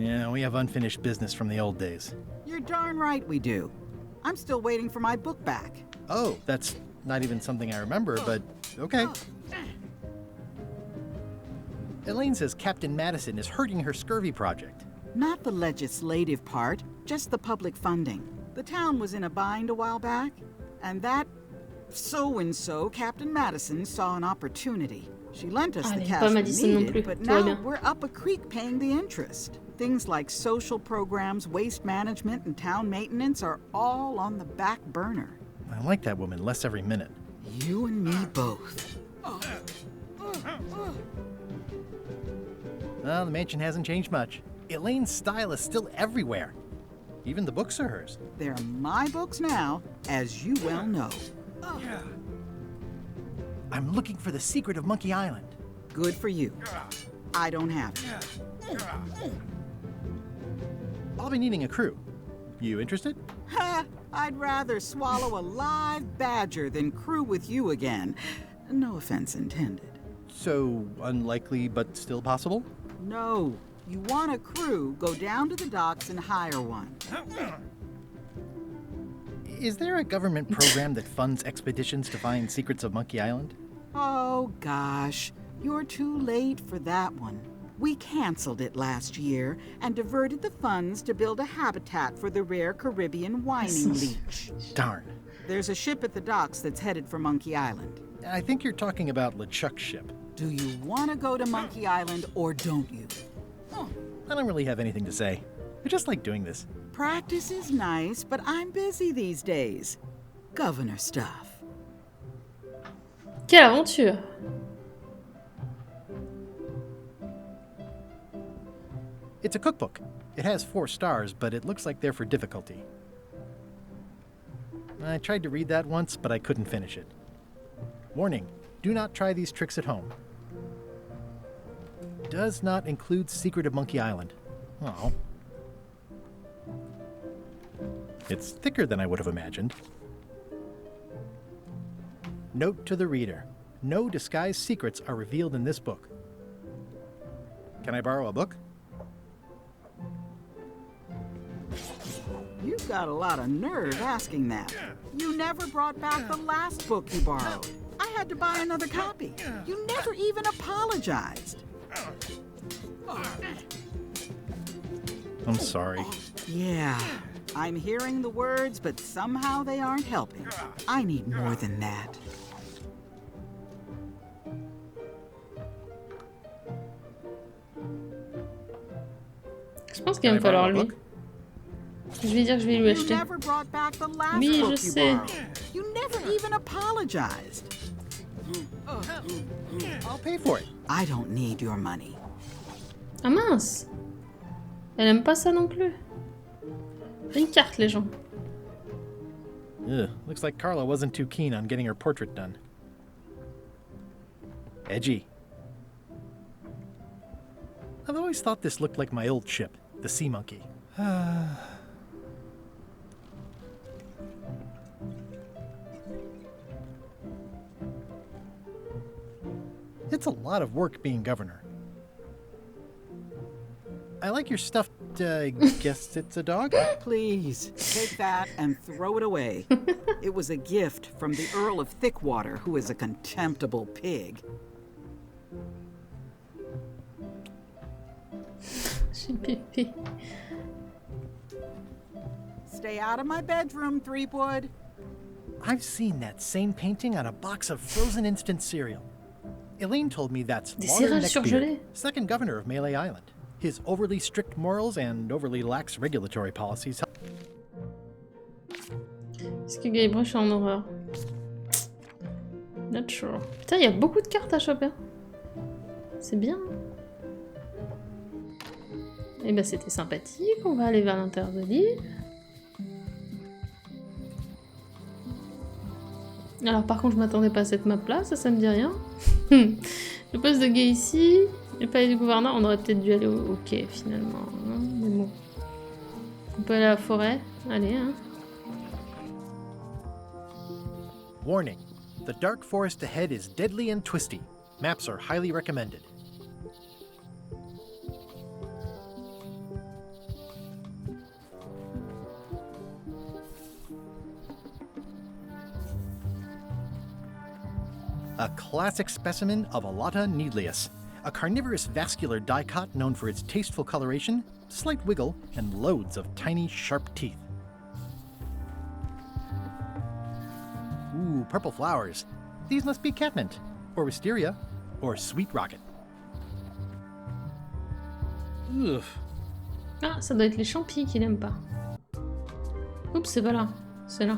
Yeah, we have unfinished business from the old days. You're darn right we do. I'm still waiting for my book back. Oh, that's not even something I remember, but okay. Elaine says Captain Madison is hurting her scurvy project. Not the legislative part, just the public funding. The town was in a bind a while back, and that so-and-so, Captain Madison, saw an opportunity. She lent us the cash we needed, but now we're up a creek paying the interest. Things like social programs, waste management, and town maintenance are all on the back burner. I like that woman less every minute. You and me both. Well, the mansion hasn't changed much. Elaine's style is still everywhere. Even the books are hers. They're my books now, as you well know. I'm looking for the secret of Monkey Island. Good for you. I don't have it. I'll be needing a crew. You interested? Ha! I'd rather swallow a live badger than crew with you again. No offense intended. So, unlikely but still possible? No. You want a crew, go down to the docks and hire one. Is there a government program that funds expeditions to find secrets of Monkey Island? Oh, gosh. You're too late for that one. We canceled it last year and diverted the funds to build a habitat for the rare Caribbean whining leech. Darn. There's a ship at the docks that's headed for Monkey Island. I think you're talking about LeChuck's ship. Do you want to go to Monkey Island or don't you? I don't really have anything to say. I just like doing this. Practice is nice, but I'm busy these days. Governor stuff. Quelle aventure! It's a cookbook. It has 4 stars, but it looks like they're for difficulty. I tried to read that once, but I couldn't finish it. Warning, do not try these tricks at home. Does not include Secret of Monkey Island. Oh. It's thicker than I would have imagined. Note to the reader. No disguised secrets are revealed in this book. Can I borrow a book? You've got a lot of nerve asking that. You never brought back the last book you borrowed. I had to buy another copy. You never even apologized. I'm sorry. Yeah, I'm hearing the words, but somehow they aren't helping. I need more than that. Je pense qu'il va me falloir lui. Je vais dire que je vais lui acheter. Oui, je sais. You never even apologized. I'll pay for it. I don't need your money. Ah mince! Elle aime pas ça non plus. Une carte, les gens. Ugh, looks like Carla wasn't too keen on getting her portrait done. Edgy. I've always thought this looked like my old ship, the Sea Monkey. It's a lot of work being governor. I like your stuffed, guess it's a dog? Please, take that and throw it away. It was a gift from the Earl of Thickwater, who is a contemptible pig. Stay out of my bedroom, Threepwood. I've seen that same painting on a box of frozen instant cereal. Elaine told me that's Lawler Neckbeard, second governor of Melee Island. His overly strict morals and overly lax regulatory policies. Est-ce que Guybrush est en horreur? Not sure. Putain, il y a beaucoup de cartes à choper. C'est bien. Eh ben, c'était sympathique. On va aller vers l'intérieur de l'île. Alors, par contre, je m'attendais pas à cette map-là. Ça me dit rien. Le poste de guet ici. Le palais du gouverneur. On aurait peut-être dû aller au quai, finalement. Hein, mais bon. On peut aller à la forêt. Allez, hein. Warning. The dark forest ahead is deadly and twisty. Maps are highly recommended. A classic specimen of Alata needleus, a carnivorous vascular dicot known for its tasteful coloration, slight wiggle, and loads of tiny, sharp teeth. Ooh, purple flowers. These must be catmint, or wisteria, or sweet rocket. Ugh. Ah, ça doit être les champis qu'il aime pas. Oups, c'est pas là. C'est là.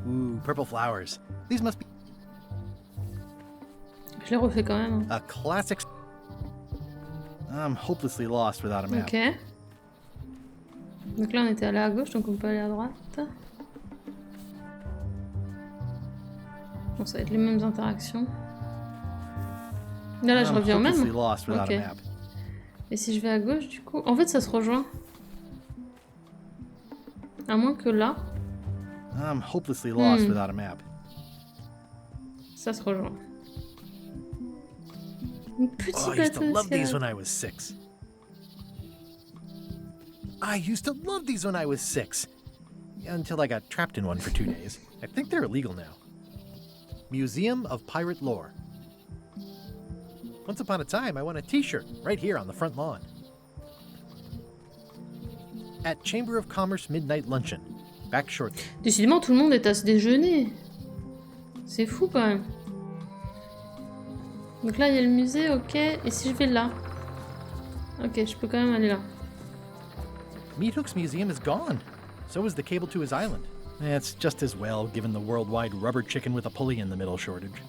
Ooh, purple flowers. These must be... Je l'ai refait quand même. A classic... I'm hopelessly lost without a map. Ok. Donc là on était allé à gauche, donc on peut aller à droite. Bon, ça va être les mêmes interactions. Là je reviens au même. Ok. Et si je vais à gauche du coup... En fait ça se rejoint. À moins que là... I'm hopelessly lost without a map. Ça se rejoint. Une petite I used to love these when I was 6. I used to love these when I was 6. Until I got trapped in one for 2 days. I think they're illegal now. Museum of Pirate Lore. Once upon a time, I won a t-shirt right here on the front lawn. At Chamber of Commerce Midnight Luncheon. Back shortly. Décidément, tout le monde est à se déjeuner. C'est fou quand même. Donc là, il y a le musée, ok. Et si je vais là? Ok, je peux quand même aller là. Meat Hook's museum is gone. So is the cable to his island. It's just as well, given the worldwide rubber chicken with a pulley in the middle shortage.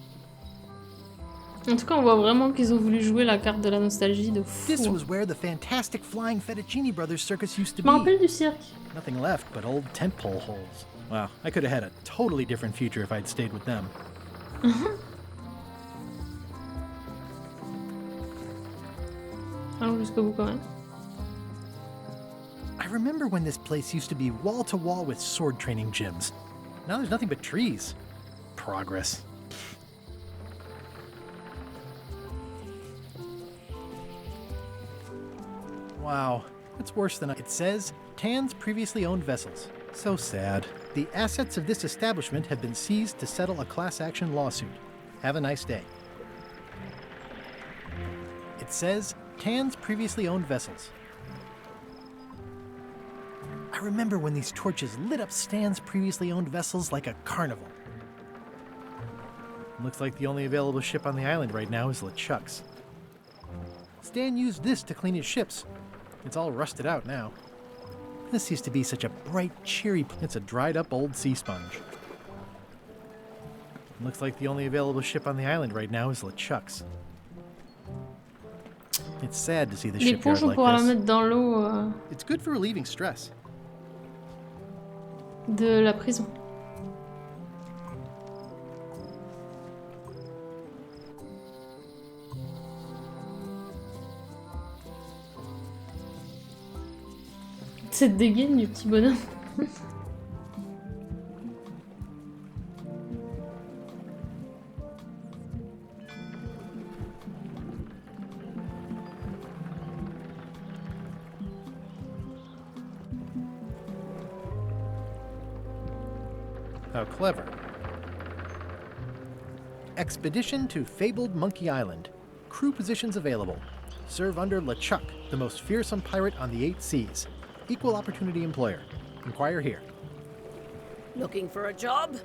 En tout cas, on voit vraiment qu'ils ont voulu jouer la carte de la nostalgie de fou. This was where the fantastic Flying Fettuccine Brothers circus used to Je me be. rappelle du cirque. Nothing left but old tentpole holes. Wow, I could have had a totally different future if I'd stayed with them. Allons jusqu'au bout quand même. I remember when this place used to be wall to wall with sword training gyms. Now there's nothing but trees. Progress. Wow, it's worse than it says. Tan's previously owned vessels. So sad. The assets of this establishment have been seized to settle a class action lawsuit. Have a nice day. It says Tan's previously owned vessels. I remember when these torches lit up Stan's previously owned vessels like a carnival. Looks like the only available ship on the island right now is LeChuck's. Stan used this to clean his ships. It's all rusted out now. This used to be such a bright, cheery... It's a dried-up old sea sponge. Looks like the only available ship on the island right now is LeChuck's. It's sad to see the shipyard like la this. mettre dans l'eau It's good for relieving stress. de la prison. Cette dégaine du petit bonhomme. How clever. Expedition to fabled Monkey Island. Crew positions available. Serve under LeChuck, the most fearsome pirate on the 8 seas. Equal opportunity employer. Inquire here. Looking for a job?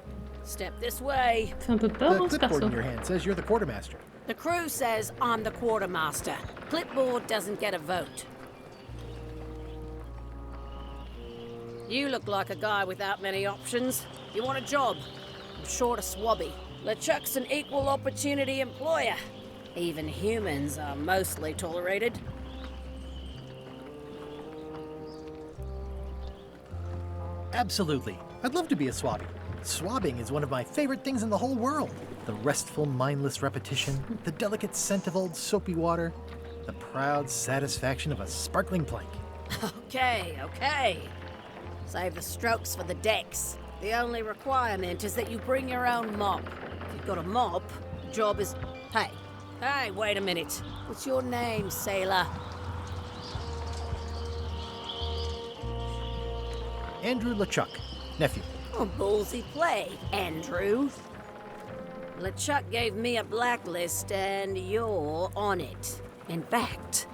Step this way. C'est un peu peur, The hein, ce clipboard perso. in your hand says you're the quartermaster. The crew says I'm the quartermaster. Clipboard doesn't get a vote. You look like a guy without many options. You want a job? I'm short a swabby. LeChuck's an equal opportunity employer. Even humans are mostly tolerated. Absolutely. I'd love to be a swabby. Swabbing is one of my favorite things in the whole world. The restful, mindless repetition, the delicate scent of old soapy water, the proud satisfaction of a sparkling plank. Okay, okay. Save the strokes for the decks. The only requirement is that you bring your own mop. If you've got a mop, the job is... Hey, Hey, wait a minute. What's your name, sailor? Andrew LeChuck, nephew. Oh, ballsy play, Andrew. LeChuck gave me a blacklist, and you're on it. In fact,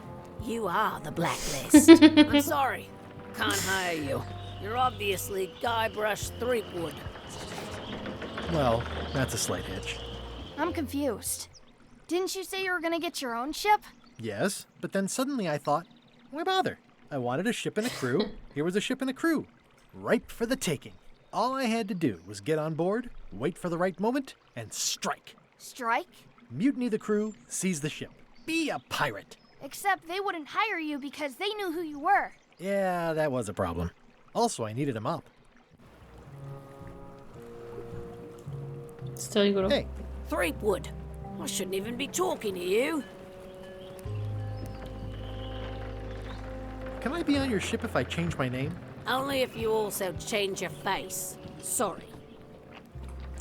you are the blacklist. I'm sorry. Can't hire you. You're obviously Guybrush Threepwood. Well, that's a slight hitch. I'm confused. Didn't you say you were gonna get your own ship? Yes, but then suddenly I thought, why bother? I wanted a ship and a crew. Here was a ship and a crew. Ripe for the taking. All I had to do was get on board, wait for the right moment, and strike. Strike? Mutiny the crew, seize the ship. Be a pirate. Except they wouldn't hire you because they knew who you were. Yeah, that was a problem. Also, I needed him up. C'était rigolo. Hey. Threepwood. I shouldn't even be talking to you. Can I be on your ship if I change my name? Only if you also change your face. Sorry.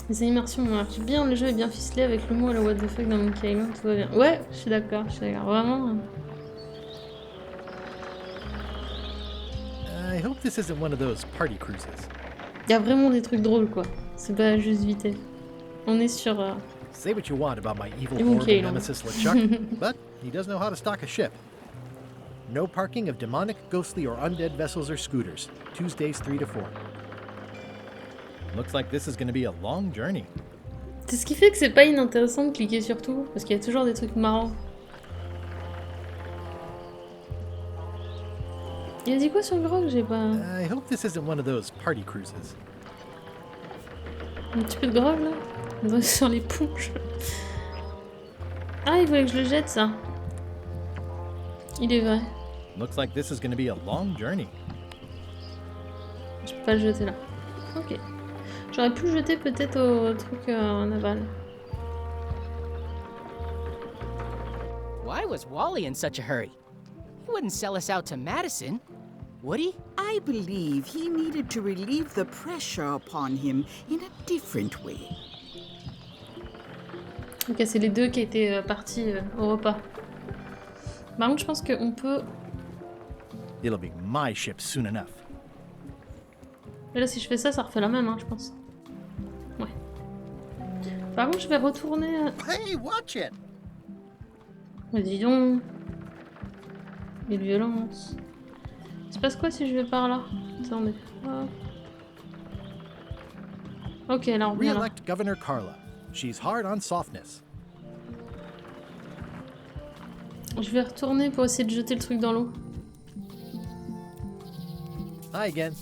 Les immersions marchent bien, le jeu est bien ficelé avec le mot et le what the fuck dans Monkey Island, tout va bien. Ouais, je suis d'accord, vraiment. I hope this isn't one of those party cruises. Il y a vraiment des trucs drôles quoi. C'est pas juste vite. On est sur. Say what you want about my evil Monkey horrible Island. nemesis LeChuck, but he does know how to stock a ship. No parking of demonic, ghostly, or undead vessels or scooters. Tuesdays 3 to 4. Looks like this is going to be a long journey. C'est ce qui fait que c'est pas inintéressant de cliquer sur tout, parce qu'il y a toujours des trucs marrants. Il a dit quoi sur Grog? J'ai pas... I hope this isn't one of those party cruises. Un petit peu de Grog là? Sur les ponches. Ah, il voulait que je le jette ça. Il est vrai. Looks like this is going to be a long journey. Je peux pas le jeter là. Ok. J'aurais pu le jeter peut-être au truc en aval. Why was Wally in such a hurry? He wouldn't sell us out to Madison, would he? I believe he needed to relieve the pressure upon him in a different way. Ok, c'est les deux qui étaient partis au repas. Par contre, je pense qu'on peut... It'll be my ship soon enough. Et là, si je fais ça, ça refait la même, hein, je pense. Ouais. Par contre, je vais retourner... Hey, watch it! Mais dis donc... Les violences... Il se passe quoi si je vais par là? Attendez. Hop. Ok, là, on revient là. Re-elect Governor Carla. She's hard on softness. Je vais retourner pour essayer de jeter le truc dans l'eau. Hi again.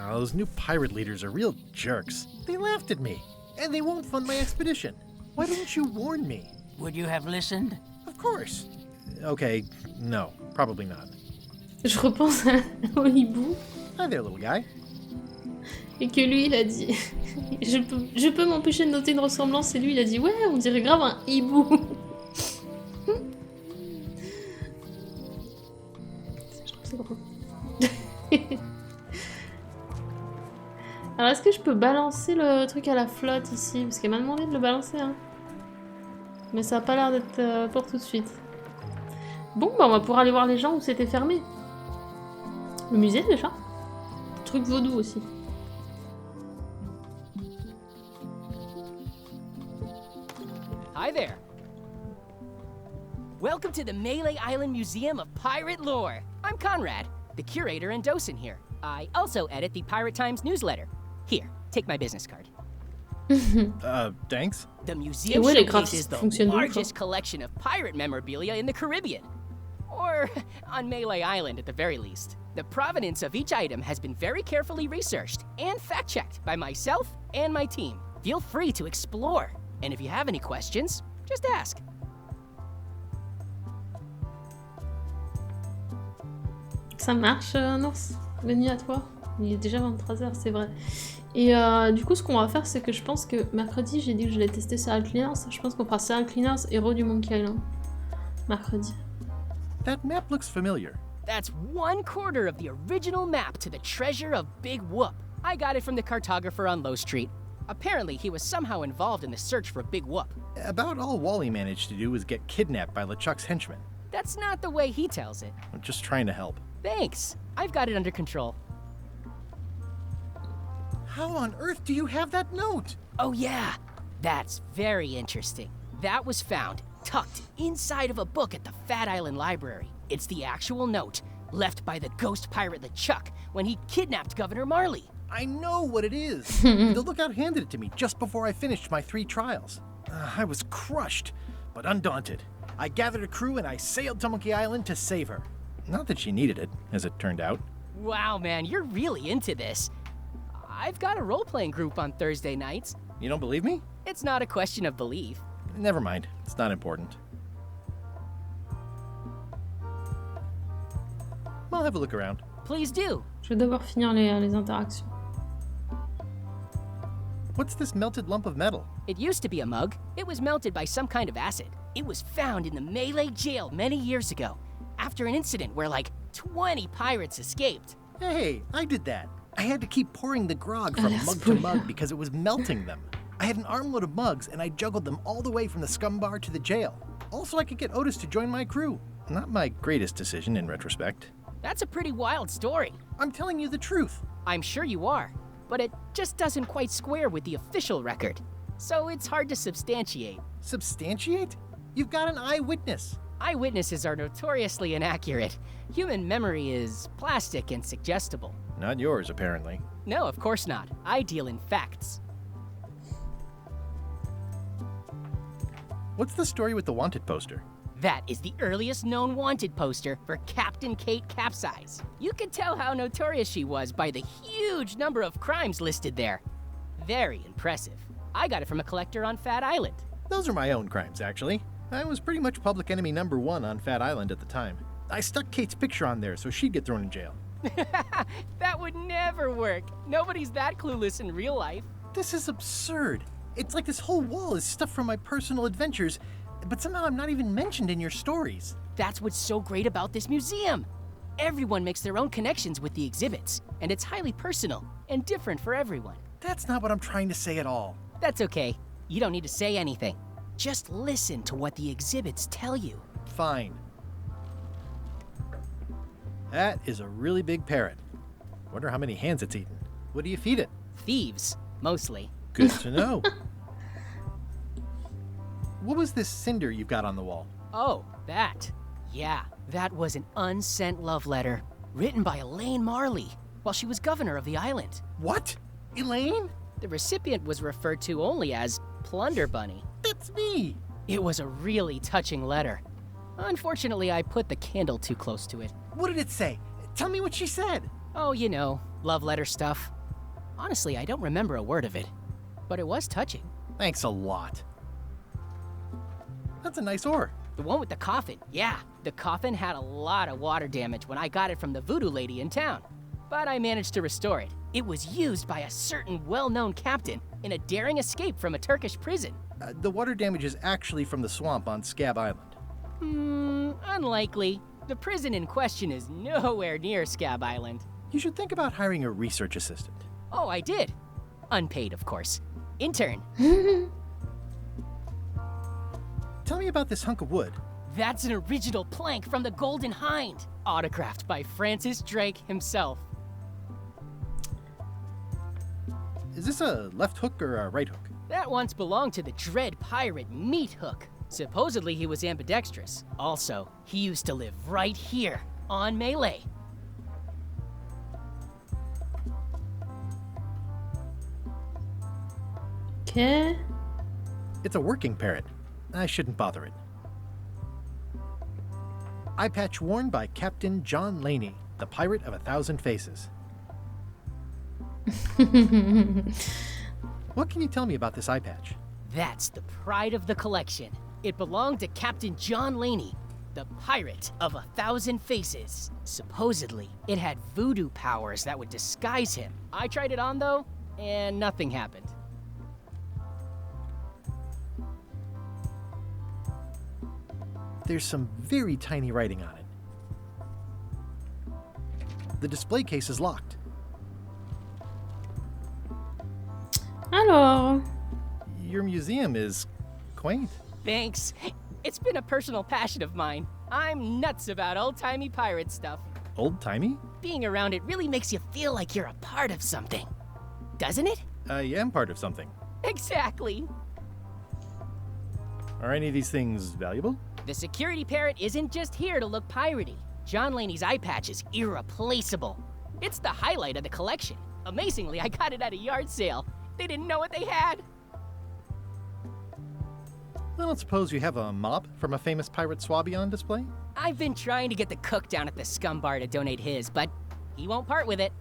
Oh, those new pirate leaders are real jerks. They laughed at me, and they won't fund my expedition. Why didn't you warn me? Would you have listened? Of course. Okay, no, probably not. Je repense au hibou. Hi there, little guy. Et que lui, il a dit... je peux m'empêcher de noter une ressemblance, et lui, il a dit « Ouais, on dirait grave un hibou !» Je trouve ça drôle. Alors, est-ce que je peux balancer le truc à la flotte ici? Parce qu'elle m'a demandé de le balancer, hein. Mais ça a pas l'air d'être pour tout de suite. Bon, bah on va pouvoir aller voir les gens où c'était fermé. Le musée, déjà. Truc vaudou aussi. Hi there. Welcome to the Melee Island Museum of Pirate Lore. I'm Conrad, the curator and docent here. I also edit the Pirate Times newsletter. Here, take my business card. Thanks. The museum showcases the largest collection of pirate memorabilia in the Caribbean. Or on Melee Island at the very least. The provenance of each item has been very carefully researched and fact-checked by myself and my team. Feel free to explore. And if you have any questions, just ask. Ça marche, Nours? Bonne nuit à toi. Il est déjà 23h, c'est vrai. Et du coup, ce qu'on va faire, c'est que je pense que mercredi, j'ai dit que je l'ai testé Serial Cleaners. Je pense qu'on fera Serial Cleaners, héros du Monkey Island. Mercredi. That map looks familiar. That's 1/4 of the original map to the treasure of Big Whoop. I got it from the cartographer on Low Street. Apparently, he was somehow involved in the search for Big Whoop. About all Wally managed to do was get kidnapped by LeChuck's henchmen. That's not the way he tells it. I'm just trying to help. Thanks. I've got it under control. How on earth do you have that note? Oh yeah, that's very interesting. That was found tucked inside of a book at the Fat Island Library. It's the actual note left by the ghost pirate LeChuck when he kidnapped Governor Marley. I know what it is. The lookout handed it to me just before I finished my 3 trials. I was crushed, but undaunted. I gathered a crew and I sailed to Monkey Island to save her. Not that she needed it, as it turned out. Wow, man, you're really into this. I've got a role-playing group on Thursday nights. You don't believe me? It's not a question of belief. Never mind. It's not important. I'll have a look around. Please do. Je vais devoir finir les interactions. What's this melted lump of metal? It used to be a mug. It was melted by some kind of acid. It was found in the Malay jail many years ago, after an incident where like 20 pirates escaped. Hey, I did that. I had to keep pouring the grog from mug to mug because it was melting them. I had an armload of mugs and I juggled them all the way from the scum bar to the jail. Also, I could get Otis to join my crew. Not my greatest decision in retrospect. That's a pretty wild story. I'm telling you the truth. I'm sure you are, but it just doesn't quite square with the official record. So it's hard to substantiate. Substantiate? You've got an eyewitness. Eyewitnesses are notoriously inaccurate. Human memory is plastic and suggestible. Not yours, apparently. No, of course not. I deal in facts. What's the story with the wanted poster? That is the earliest known wanted poster for Captain Kate Capsize. You can tell how notorious she was by the huge number of crimes listed there. Very impressive. I got it from a collector on Fat Island. Those are my own crimes, actually. I was pretty much public enemy #1 on Fat Island at the time. I stuck Kate's picture on there so she'd get thrown in jail. That would never work. Nobody's that clueless in real life. This is absurd. It's like this whole wall is stuff from my personal adventures, but somehow I'm not even mentioned in your stories. That's what's so great about this museum. Everyone makes their own connections with the exhibits, and it's highly personal and different for everyone. That's not what I'm trying to say at all. That's okay. You don't need to say anything. Just listen to what the exhibits tell you. Fine. That is a really big parrot. Wonder how many hands it's eaten. What do you feed it? Thieves, mostly. Good to know. What was this cinder you've got on the wall? Oh, that. Yeah, that was an unsent love letter written by Elaine Marley while she was governor of the island. What? Elaine? The recipient was referred to only as Plunder Bunny. That's me. It was a really touching letter. Unfortunately, I put the candle too close to it. What did it say? Tell me what she said. Oh, you know, love letter stuff. Honestly, I don't remember a word of it, but it was touching. Thanks a lot. That's a nice ore. The one with the coffin, yeah. The coffin had a lot of water damage when I got it from the voodoo lady in town, but I managed to restore it. It was used by a certain well-known captain in a daring escape from a Turkish prison. The water damage is actually from the swamp on Scab Island. Unlikely. The prison in question is nowhere near Scab Island. You should think about hiring a research assistant. Oh, I did. Unpaid, of course. Intern. Tell me about this hunk of wood. That's an original plank from the Golden Hind, autographed by Francis Drake himself. Is this a left hook or a right hook? That once belonged to the dread pirate Meat Hook. Supposedly he was ambidextrous. Also, he used to live right here on Malay. Okay. It's a working parrot. I shouldn't bother it. Eye patch worn by Captain John Laney, the pirate of 1,000 faces. What can you tell me about this eye patch? That's the pride of the collection. It belonged to Captain John Laney, the pirate of 1,000 faces. Supposedly, it had voodoo powers that would disguise him. I tried it on though, and nothing happened. There's some very tiny writing on it. The display case is locked. Alors... Your museum is quaint. Thanks. It's been a personal passion of mine. I'm nuts about old-timey pirate stuff. Old-timey? Being around it really makes you feel like you're a part of something. Doesn't it? I am part of something. Exactly. Are any of these things valuable? The security parrot isn't just here to look piratey. John Laney's eye patch is irreplaceable. It's the highlight of the collection. Amazingly, I got it at a yard sale. They didn't know what they had. I don't suppose you have a mop from a famous pirate swabby on display? I've been trying to get the cook down at the Scum Bar to donate his, but he won't part with it.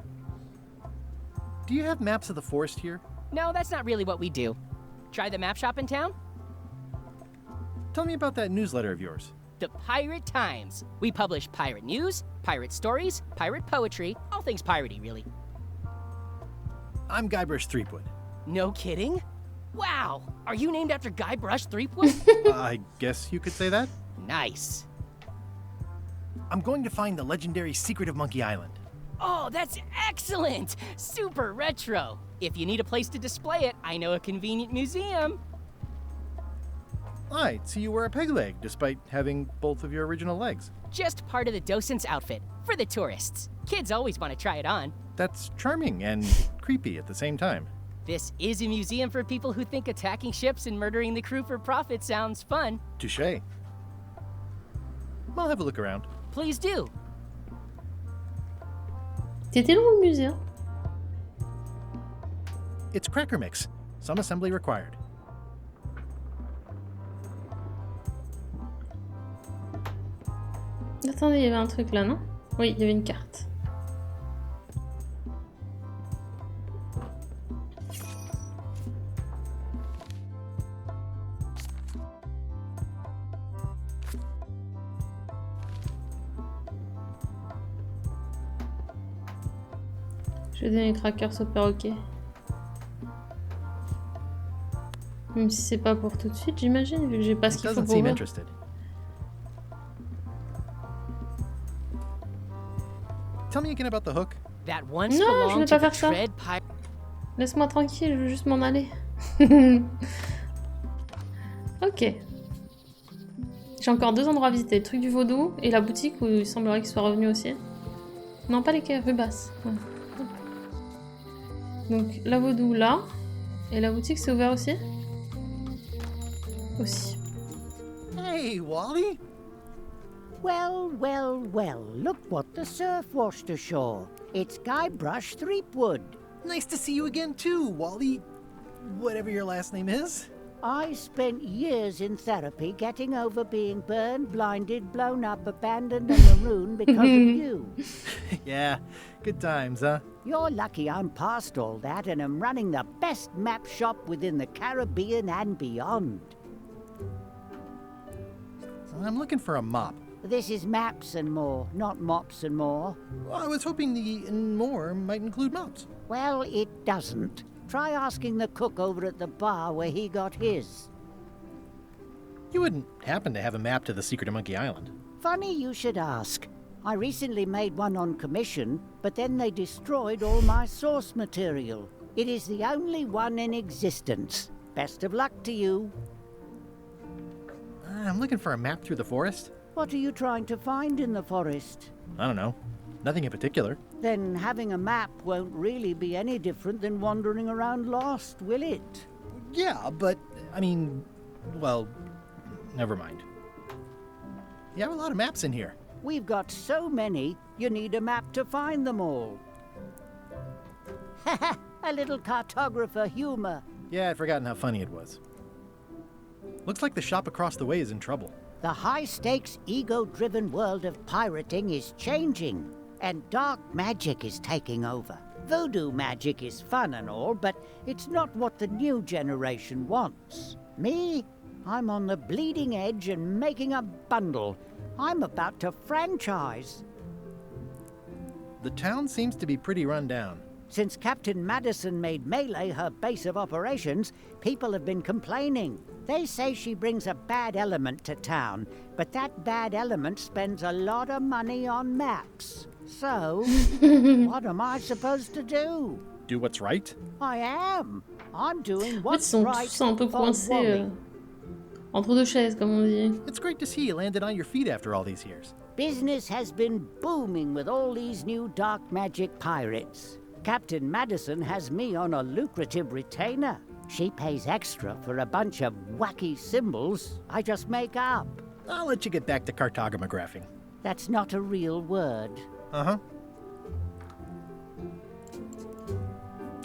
Do you have maps of the forest here? No, that's not really what we do. Try the map shop in town? Tell me about that newsletter of yours. The Pirate Times. We publish pirate news, pirate stories, pirate poetry, all things piratey, really. I'm Guybrush Threepwood. No kidding? Wow! Are you named after Guybrush Threepwood? I guess you could say that. Nice. I'm going to find the legendary secret of Monkey Island. Oh, that's excellent! Super retro. If you need a place to display it, I know a convenient museum. Right, so you wear a peg leg, despite having both of your original legs. Just part of the docent's outfit, for the tourists. Kids always want to try it on. That's charming and creepy at the same time. This is a museum for people who think attacking ships and murdering the crew for profit sounds fun. Touché. I'll have a look around. Please do. T'étais dans le musée? It's cracker mix. Some assembly required. Attendez, il y avait un truc là, non? Oui, il y avait une carte. Je vais donner les crackers au perroquet. Même si c'est pas pour tout de suite, j'imagine, vu que j'ai pas ce qu'il faut pour eux. Tell me again about the hook. That once Non, je vais pas faire ça. Laisse-moi tranquille, je veux juste m'en aller. Ok. J'ai encore 2 endroits à visiter. Le truc du vaudou et la boutique où il semblerait qu'il soit revenu aussi. Non, pas les quais, rue basse. Ouais. Donc la vaudou là. Et la boutique c'est ouvert aussi? Aussi. Hey, Wally! Well, well, well, look what the surf washed ashore. It's Guybrush Threepwood. Nice to see you again too, Wally. Whatever your last name is. I spent years in therapy getting over being burned, blinded, blown up, abandoned, and marooned because of you. Yeah, good times, huh? You're lucky I'm past all that and am running the best map shop within the Caribbean and beyond. I'm looking for a mop. This is maps and more, not mops and more. I was hoping the and more might include mops. Well, it doesn't. Try asking the cook over at the bar where he got his. You wouldn't happen to have a map to the secret of Monkey Island. Funny you should ask. I recently made one on commission, but then they destroyed all my source material. It is the only one in existence. Best of luck to you. I'm looking for a map through the forest. What are you trying to find in the forest? I don't know. Nothing in particular. Then having a map won't really be any different than wandering around lost, will it? Yeah, but, I mean, well, never mind. You have a lot of maps in here. We've got so many, you need a map to find them all. Haha, a little cartographer humor. Yeah, I'd forgotten how funny it was. Looks like the shop across the way is in trouble. The high-stakes, ego-driven world of pirating is changing, and dark magic is taking over. Voodoo magic is fun and all, but it's not what the new generation wants. Me? I'm on the bleeding edge and making a bundle. I'm about to franchise. The town seems to be pretty run down. Since Captain Madison made Melee her base of operations, people have been complaining. They say she brings a bad element to town, but that bad element spends a lot of money on maps. So, what am I supposed to do? Do what's right? I am. I'm doing En fait, ils what's sont right tous un peu for coincés Wally. entre deux chaises, comme on dit. It's great to see you landed on your feet after all these years. Business has been booming with all these new dark magic pirates. Captain Madison has me on a lucrative retainer. She pays extra for a bunch of wacky symbols I just make up. I'll let you get back to cartographing. That's not a real word. Uh-huh.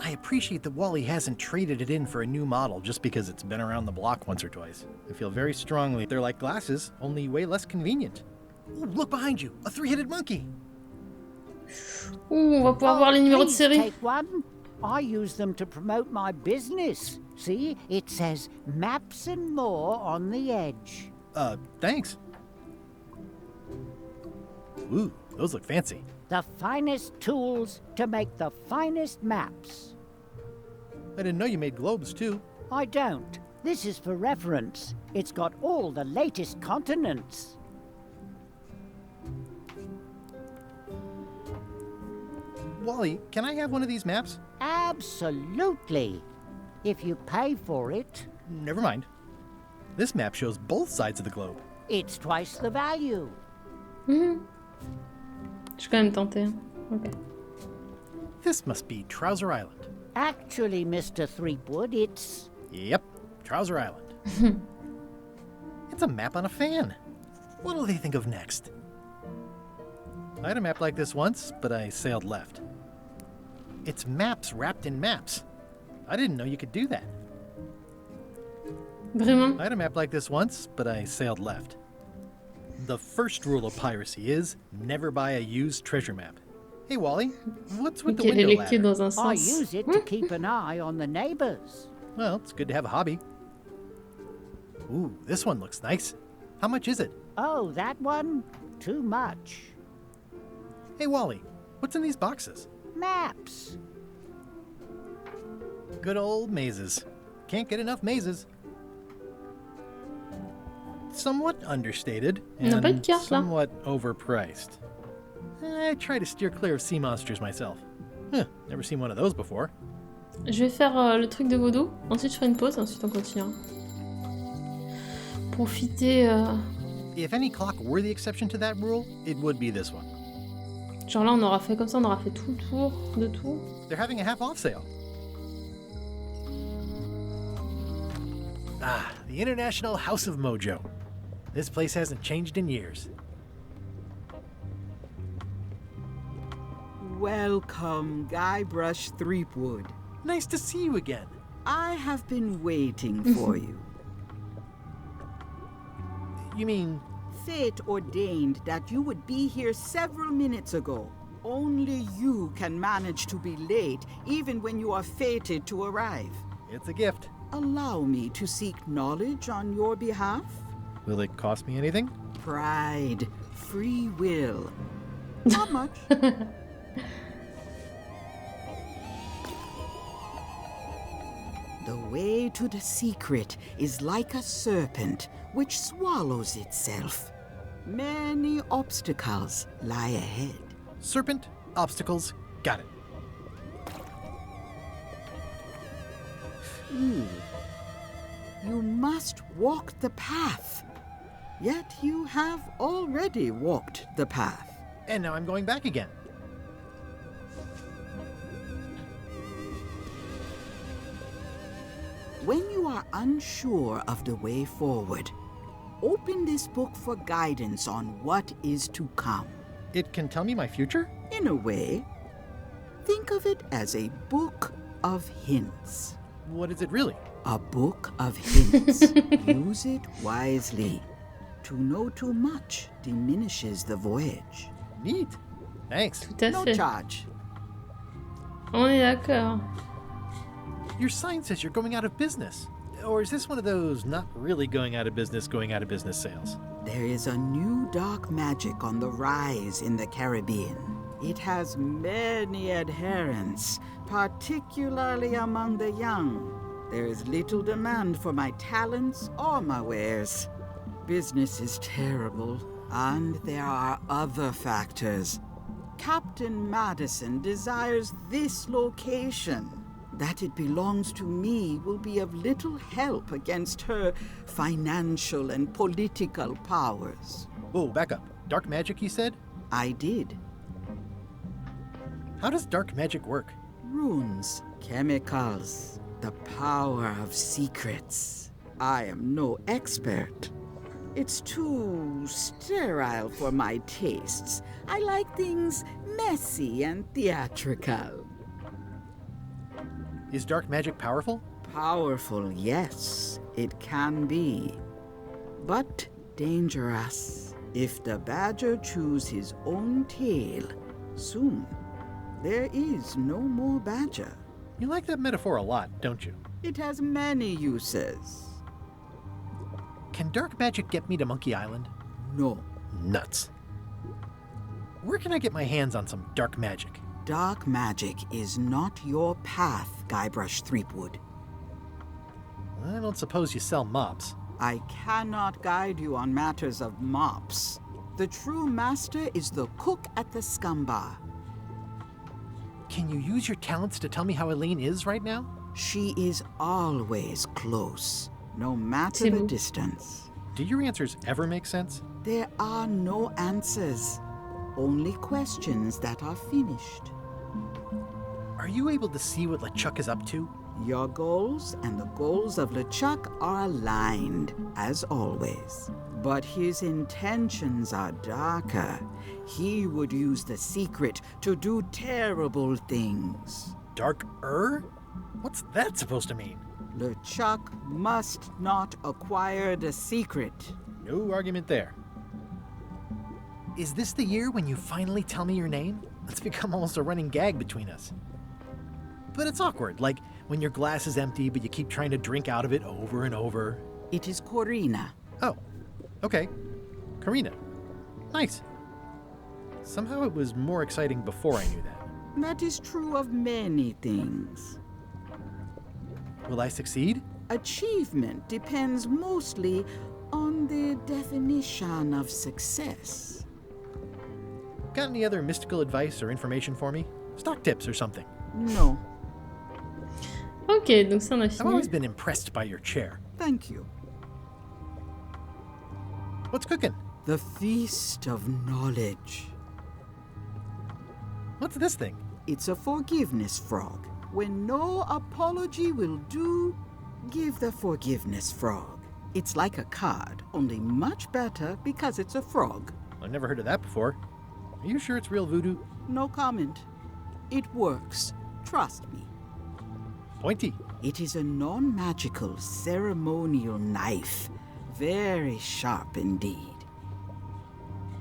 I appreciate that Wally hasn't traded it in for a new model just because it's been around the block once or twice. I feel very strongly they're like glasses, only way less convenient. Ooh, look behind you, a three-headed monkey. Ouh, on va pouvoir voir les numéros de série. Take one. I use them to promote my business. See, it says maps and more on the edge. Thanks. Ooh, those look fancy. The finest tools to make the finest maps. I didn't know you made globes, too. I don't. This is for reference. It's got all the latest continents. Wally, can I have one of these maps? Absolutely. If you pay for it. Never mind. This map shows both sides of the globe. It's twice the value. Je suis quand même tentée. Ok. This must be Trouser Island. Actually, Mr. Threepwood, it's... Yep, Trouser Island. It's a map on a fan. What'll they think of next? I had a map like this once, but I sailed left. It's maps wrapped in maps. I didn't know you could do that. Vraiment? I had a map like this once, but I sailed left. The first rule of piracy is never buy a used treasure map. Hey, Wally, what's with the window ladder? I use it to keep an eye on the neighbors. Well, it's good to have a hobby. Ooh, this one looks nice. How much is it? Oh, that one? Too much. Hey, Wally, what's in these boxes? Maps. Good old mazes. Can't get enough mazes. Somewhat understated and somewhat overpriced. I try to steer clear of sea monsters myself. Never seen one of those before. Je vais faire le truc de vaudou, ensuite je ferai une pause, ensuite on continuera. Profiter... If any clock were the exception to that rule, it would be this one. Genre là on aura fait comme ça, on aura fait tout le tour de tout. They're having a half-off sale. Ah, the International House of Mojo. This place hasn't changed in years. Welcome, Guybrush Threepwood. Nice to see you again. I have been waiting for you. You mean... Fate ordained that you would be here several minutes ago. Only you can manage to be late, even when you are fated to arrive. It's a gift. Allow me to seek knowledge on your behalf. Will it cost me anything? Pride, free will. How much? The way to the secret is like a serpent which swallows itself. Many obstacles lie ahead. Serpent, obstacles, got it. You must walk the path. Yet you have already walked the path. And now I'm going back again. When you are unsure of the way forward, open this book for guidance on what is to come. It can tell me my future? In a way. Think of it as a book of hints. What is it really? A book of hints. Use it wisely. To know too much diminishes the voyage. Neat. Thanks. Tout à No fait. charge. On est d'accord. Your sign says you're going out of business. Or is this one of those not really going out of business sales? There is a new dark magic on the rise in the Caribbean. It has many adherents, particularly among the young. There is little demand for my talents or my wares. Business is terrible, and there are other factors. Captain Madison desires this location. That it belongs to me will be of little help against her financial and political powers. Whoa, back up. Dark magic, you said? I did. How does dark magic work? Runes, chemicals, the power of secrets. I am no expert. It's too sterile for my tastes. I like things messy and theatrical. Is dark magic powerful? Powerful, yes, it can be. But dangerous. If the badger chews his own tail, soon there is no more badger. You like that metaphor a lot, don't you? It has many uses. Can dark magic get me to Monkey Island? No. Nuts. Where can I get my hands on some dark magic? Dark magic is not your path, Guybrush Threepwood. I don't suppose you sell mops. I cannot guide you on matters of mops. The true master is the cook at the Scum Bar. Can you use your talents to tell me how Elaine is right now? She is always close, no matter the distance. Do your answers ever make sense? There are no answers, only questions that are finished. Are you able to see what LeChuck is up to? Your goals and the goals of LeChuck are aligned, as always. But his intentions are darker. He would use the secret to do terrible things. Dark-er? What's that supposed to mean? LeChuck must not acquire the secret. No argument there. Is this the year when you finally tell me your name? It's become almost a running gag between us. But it's awkward, like when your glass is empty but you keep trying to drink out of it over and over. It is Corina. Oh, okay. Karina. Nice. Somehow it was more exciting before I knew that. That is true of many things. Will I succeed? Achievement depends mostly on the definition of success. Got any other mystical advice or information for me? Stock tips or something? No. Ok, donc ça on a I've fini. always been impressed by your chair. Thank you. What's cooking? The Feast of Knowledge. What's this thing? It's a forgiveness frog. When no apology will do, give the forgiveness frog. It's like a card, only much better because it's a frog. I've never heard of that before. Are you sure it's real voodoo? No comment. It works. Trust me. Pointy. It is a non-magical ceremonial knife. Very sharp indeed.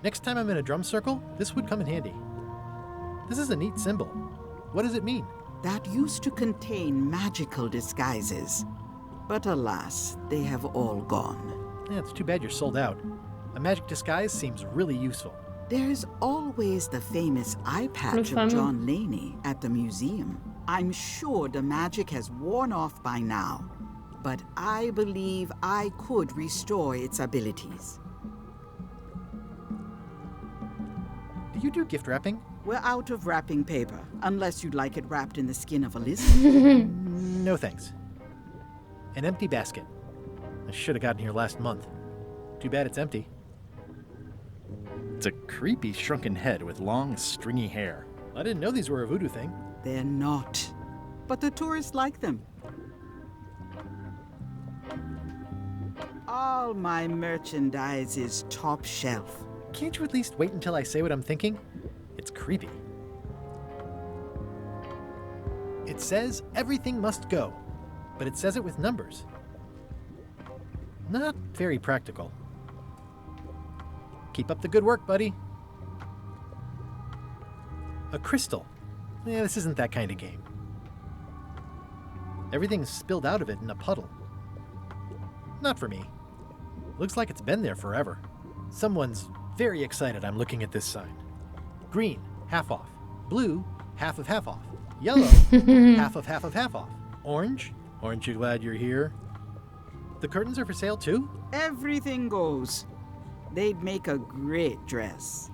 Next time I'm in a drum circle, this would come in handy. This is a neat symbol. What does it mean? That used to contain magical disguises. But alas, they have all gone. Yeah, it's too bad you're sold out. A magic disguise seems really useful. There's always the famous eye patch of John Laney at the museum. I'm sure the magic has worn off by now, but I believe I could restore its abilities. Do you do gift wrapping? We're out of wrapping paper, unless you'd like it wrapped in the skin of a lizard. No thanks. An empty basket. I should have gotten here last month. Too bad it's empty. It's a creepy shrunken head with long, stringy hair. I didn't know these were a voodoo thing. They're not. But the tourists like them. All my merchandise is top shelf. Can't you at least wait until I say what I'm thinking? It's creepy. It says everything must go, but it says it with numbers. Not very practical. Keep up the good work, buddy. A crystal. Yeah, this isn't that kind of game. Everything's spilled out of it in a puddle. Not for me. Looks like it's been there forever. Someone's very excited I'm looking at this sign. Green, half off. Blue, half of half off. Yellow, half of half of half off. Orange, aren't you glad you're here? The curtains are for sale too? Everything goes. They'd make a great dress.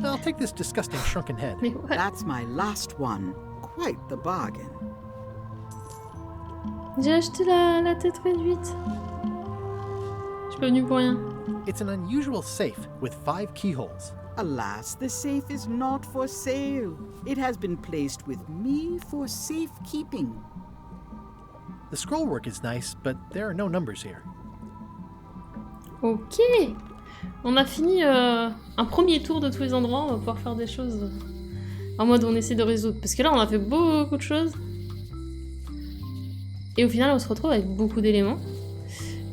I'll take this disgusting shrunken head. That's my last one. Quite the bargain. J'ai acheté la tête réduite. Je suis pas venue pour rien. It's an unusual safe with 5 keyholes. Alas, the safe is not for sale. It has been placed with me for safekeeping. The scrollwork is nice, but there are no numbers here. Ok. On a fini un premier tour de tous les endroits. On va pouvoir faire des choses en mode on essaie de résoudre. Parce que là, on a fait beaucoup de choses. Et au final, on se retrouve avec beaucoup d'éléments.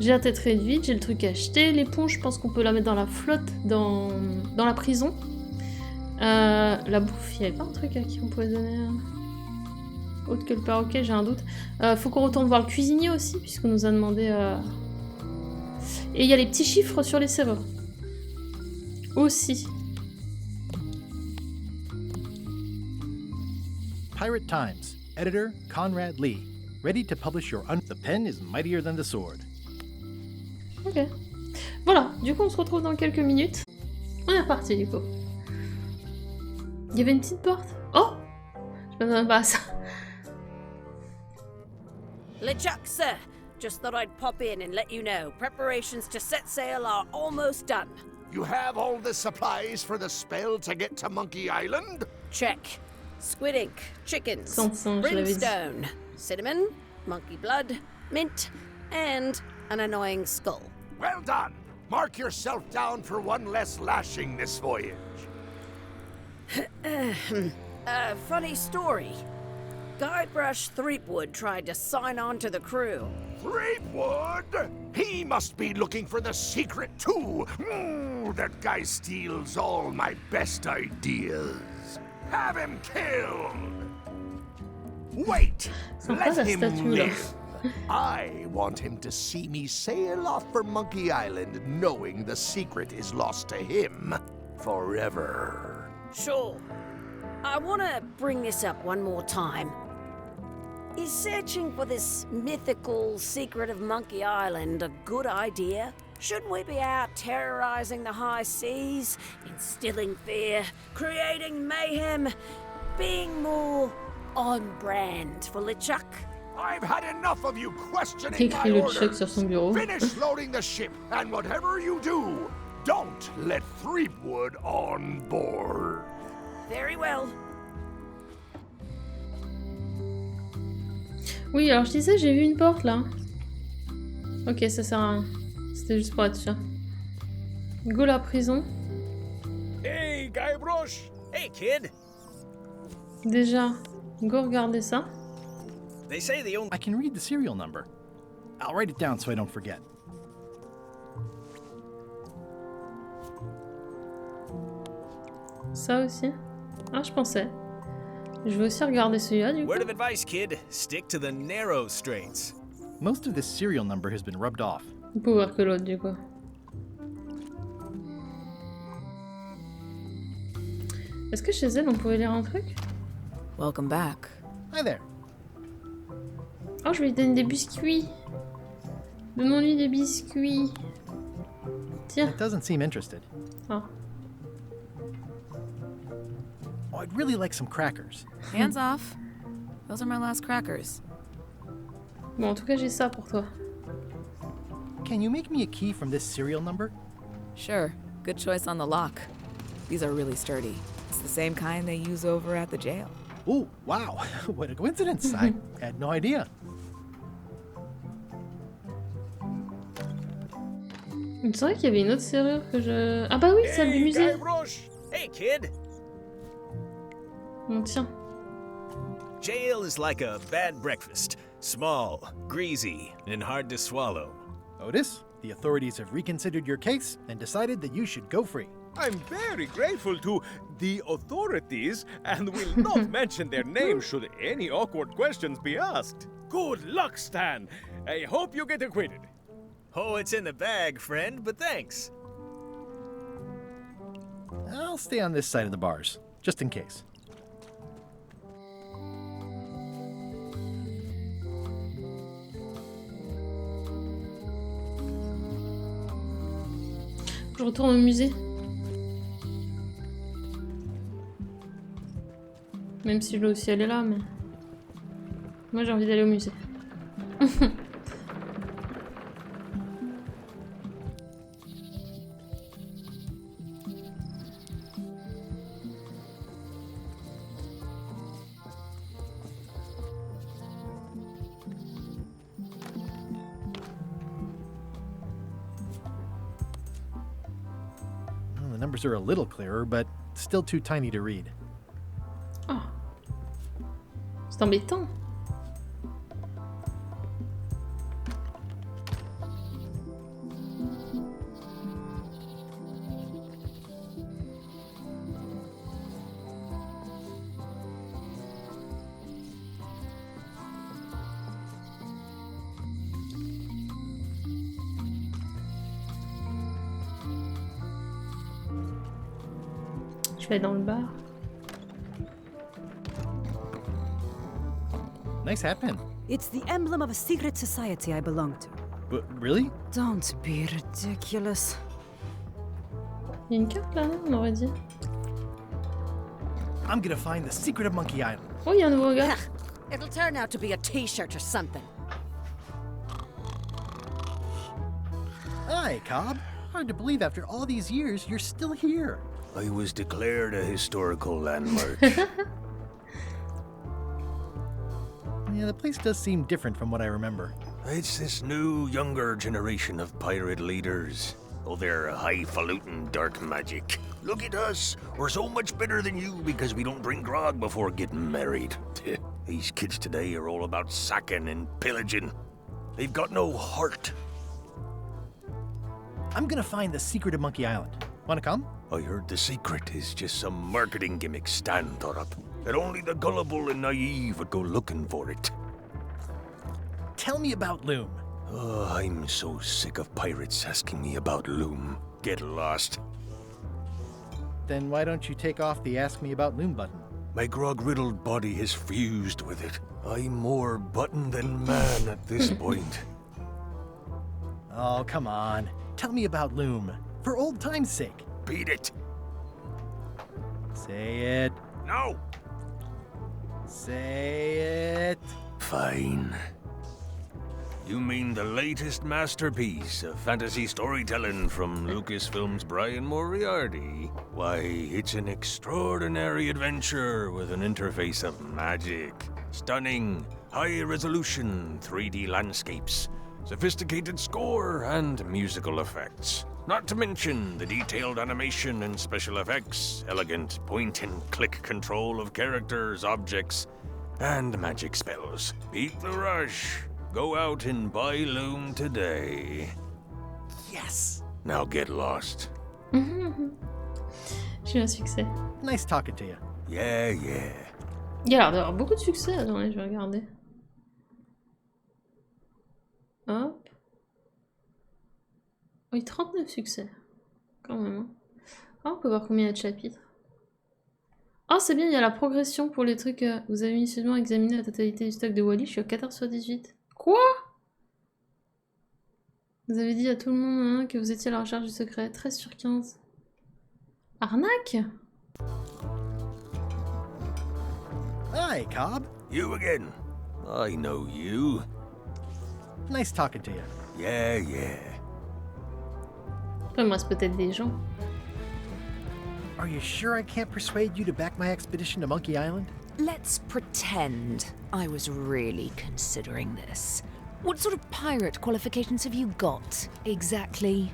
J'ai la tête réduite, j'ai le truc à acheter. L'éponge, je pense qu'on peut la mettre dans la flotte, dans la prison. La bouffe, il n'y avait pas un truc à qui on pouvait donner autre que le perroquet, j'ai un doute. Faut qu'on retourne voir le cuisinier aussi, puisqu'on nous a demandé... Et il y a les petits chiffres sur les serrures. Aussi. Pirate Times, editor Conrad Lee. Ready to publish your The pen is mightier than the sword. Ok. Voilà, du coup on se retrouve dans quelques minutes. On est reparti du coup. Il y avait une petite porte. Oh! Je m'attendais pas à ça. LeChuck, sir. Just thought I'd pop in and let you know. Preparations to set sail are almost done. You have all the supplies for the spell to get to Monkey Island? Check. Squid ink, chickens, Sanson, je l'avais dit. brimstone, cinnamon, monkey blood, mint, and an annoying skull. Well done! Mark yourself down for one less lashing this voyage. Funny story. Guybrush Threepwood tried to sign on to the crew. Threepwood? He must be looking for the secret too. That guy steals all my best ideas. Have him killed! Wait! Let him live! I want him to see me sail off for Monkey Island knowing the secret is lost to him forever. Sure. I want to bring this up one more time. Is searching for this mythical secret of Monkey Island a good idea? Shouldn't we be out terrorizing the high seas, instilling fear, creating mayhem, being more on brand for LeChuck? I've had enough of you questioning my orders. Sur son bureau. Finish loading the ship, and whatever you do, don't let Threepwood on board. Very well. Oui, alors je disais, j'ai vu une porte là. Ok, ça sert à rien. C'était juste pour être sûr. Go la prison. Hey, Guybrush! Hey, kid! Déjà, go regarder ça. They say the only... I can read the serial number. I'll write it down so I don't forget. Ça aussi. Ah, je pensais. Je vais aussi regarder celui-là, du coup. Word of advice, kid. Stick to the narrow straits. Most of this serial number has been rubbed off. On peut voir que l'autre, du coup. Est-ce que chez elle, on pouvait lire un truc? Welcome back. Hi there. Oh, je vais lui donner des biscuits. Donnons-lui des biscuits. Tiens. It doesn't seem interested. Oh. Oh, I'd really like some crackers. Hands off. Those are my last crackers. Bon, en tout cas, j'ai ça pour toi. Can you make me a key from this serial number? Sure. Good choice on the lock. These are really sturdy. It's the same kind they use over at the jail. Oh, wow. What a coincidence. I had no idea. Il me semblait qu'il y avait une autre serrure que je... Ah bah oui, celle du musée. Hey, kid! Bon, tiens. Jail is like a bad breakfast. Small, greasy, and hard to swallow. Otis, the authorities have reconsidered your case and decided that you should go free. I'm very grateful to the authorities and will not mention their name should any awkward questions be asked. Good luck, Stan. I hope you get acquitted. Oh, it's in the bag, friend, but thanks. I'll stay on this side of the bars, just in case. Je retourne au musée. Même si l'eau aussi elle est là, mais... Moi j'ai envie d'aller au musée. Well, the numbers are a little clearer, but still too tiny to read. Oh. C'est embêtant. Je vais dans le bar. Nice hat pin. It's the emblem of a secret society I belong to. But really? Don't be ridiculous. Il y a une carte là, on aurait dit. I'm gonna find the secret of Monkey Island. Oh, il y a un nouveau gars. It'll turn out to be a t-shirt or something. Hi, Cobb. Hard to believe after all these years you're still here. I was declared a historical landmark. Yeah, the place does seem different from what I remember. It's this new, younger generation of pirate leaders. Oh, they're highfalutin dark magic. Look at us. We're so much better than you because we don't drink grog before getting married. These kids today are all about sacking and pillaging. They've got no heart. I'm gonna find the secret of Monkey Island. Wanna come? I heard the secret is just some marketing gimmick Stan thought up. That only the gullible and naive would go looking for it. Tell me about Loom. Oh, I'm so sick of pirates asking me about Loom. Get lost. Then why don't you take off the Ask Me About Loom button? My grog-riddled body has fused with it. I'm more button than man at this point. Oh, come on. Tell me about Loom. For old time's sake. Beat it. Say it. No. Say it. Fine. You mean the latest masterpiece of fantasy storytelling from Lucasfilm's Brian Moriarty? Why, it's an extraordinary adventure with an interface of magic. Stunning, high-resolution 3D landscapes, sophisticated score, and musical effects. Not to mention the detailed animation and special effects, elegant point-and-click control of characters, objects, and magic spells. Beat the rush. Go out and buy Loom today. Yes! Now get lost. J'ai eu un succès. Nice talking to you. Yeah, yeah. Il y a l'air d'avoir beaucoup de succès. Attendez, je vais regarder. Hop. Oui, 39 succès. Quand même. Ah, on peut voir combien il y a de chapitres. Ah, c'est bien, il y a la progression pour les trucs. Vous avez initialement examiné la totalité du stock de Wally. Je suis à 14 sur 18. Quoi? Vous avez dit à tout le monde que vous étiez à la recherche du secret. 13 sur 15. Arnaque? Hi, Cobb. You again. I know you. Nice talking to you. Yeah, yeah. Il me reste peut-être des gens. Are you sure I can't persuade you to back my expedition to Monkey Island? Let's pretend I was really considering this. What sort of pirate qualifications have you got, exactly?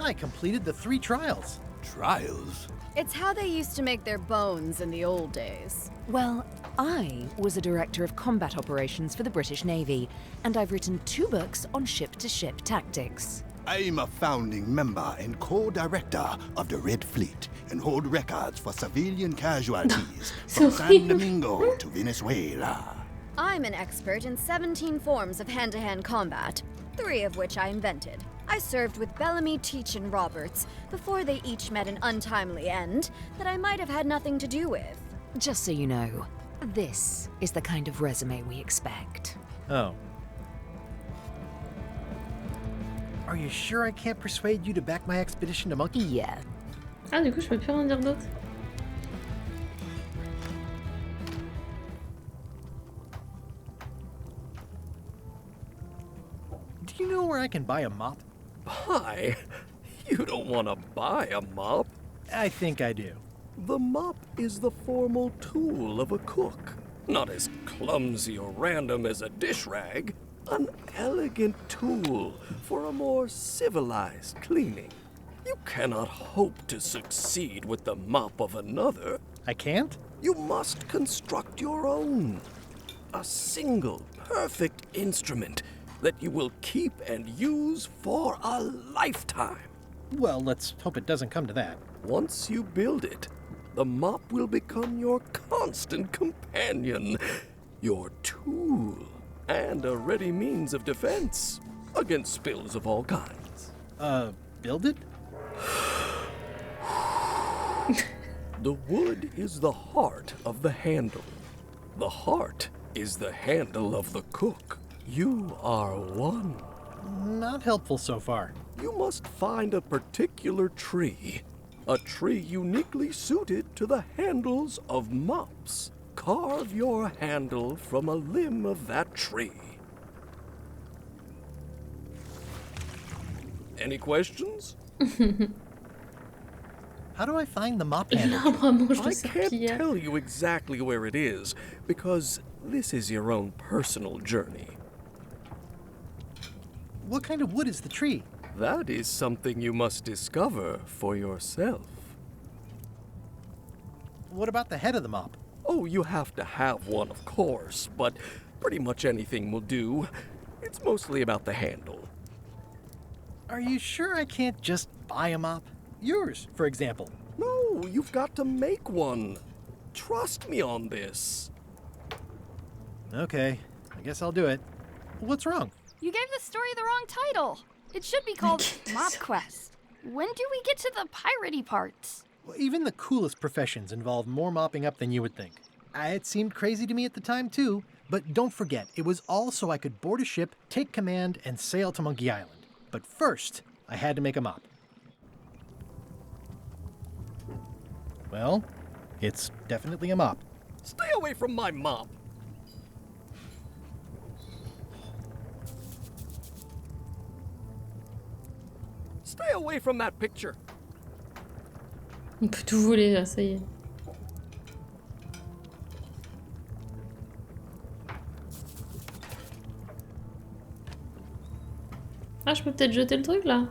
I completed the 3 trials. Trials? It's how they used to make their bones in the old days. Well, I was a director of combat operations for the British Navy, and I've written 2 books on ship-to-ship tactics. I'm a founding member and co-director of the Red Fleet and hold records for civilian casualties from San Domingo to Venezuela. I'm an expert in 17 forms of hand-to-hand combat, 3 of which I invented. I served with Bellamy, Teach, and Roberts before they each met an untimely end that I might have had nothing to do with. Just so you know, this is the kind of resume we expect. Oh. Are you sure I can't persuade you to back my expedition to Monkey? Yeah. Ah, du coup, je peux plus rien dire d'autre. you know where I can buy a mop? Buy? You don't want to buy a mop. I think I do. The mop is the formal tool of a cook. Not as clumsy or random as a dish rag. An elegant tool for a more civilized cleaning. You cannot hope to succeed with the mop of another. I can't? You must construct your own. A single, perfect instrument that you will keep and use for a lifetime. Well, let's hope it doesn't come to that. Once you build it, the mop will become your constant companion, your tool, and a ready means of defense against spills of all kinds. Build it? The wood is the heart of the handle. The heart is the handle of the cook. You are one. Not helpful so far. You must find a particular tree. A tree uniquely suited to the handles of mops. Carve your handle from a limb of that tree. Any questions? How do I find the mop handle? I can't tell you exactly where it is, because this is your own personal journey. What kind of wood is the tree? That is something you must discover for yourself. What about the head of the mop? Oh, you have to have one, of course, but pretty much anything will do. It's mostly about the handle. Are you sure I can't just buy a mop? Yours, for example. No, you've got to make one. Trust me on this. Okay, I guess I'll do it. What's wrong? You gave the story the wrong title. It should be called Mop Quest. When do we get to the piratey parts? Well, even the coolest professions involve more mopping up than you would think. It seemed crazy to me at the time, too. But don't forget, it was all so I could board a ship, take command, and sail to Monkey Island. But first, I had to make a mop. Well, it's definitely a mop. Stay away from my mop. Stay away from that picture. On peut tout voler là, ça y est. Ah, je peux peut-être jeter le truc là.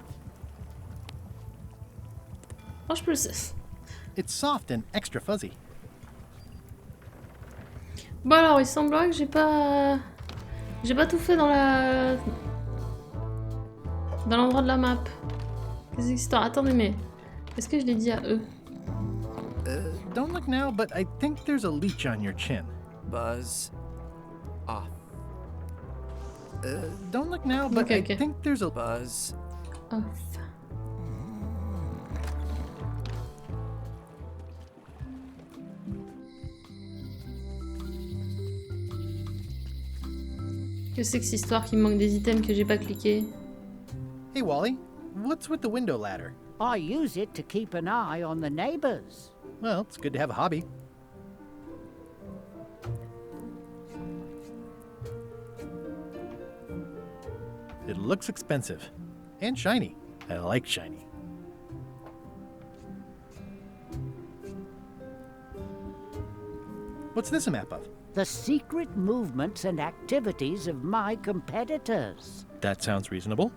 Oh, je peux le... It's soft and extra fuzzy. Bon alors, il semblerait que j'ai pas tout fait dans la... dans l'endroit de la map. Qu'est-ce que c'est? Attendez, mais... Est-ce que je l'ai dit à eux? Don't look now, but I think there's a leech on your chin. Buzz off. Don't look now, but I think there's a... Buzz off. Que c'est que cette histoire qui me manque des items que j'ai pas cliqué? Hey Wally, what's with the window ladder? I use it to keep an eye on the neighbors. Well, it's good to have a hobby. It looks expensive. And shiny. I like shiny. What's this a map of? The secret movements and activities of my competitors. That sounds reasonable.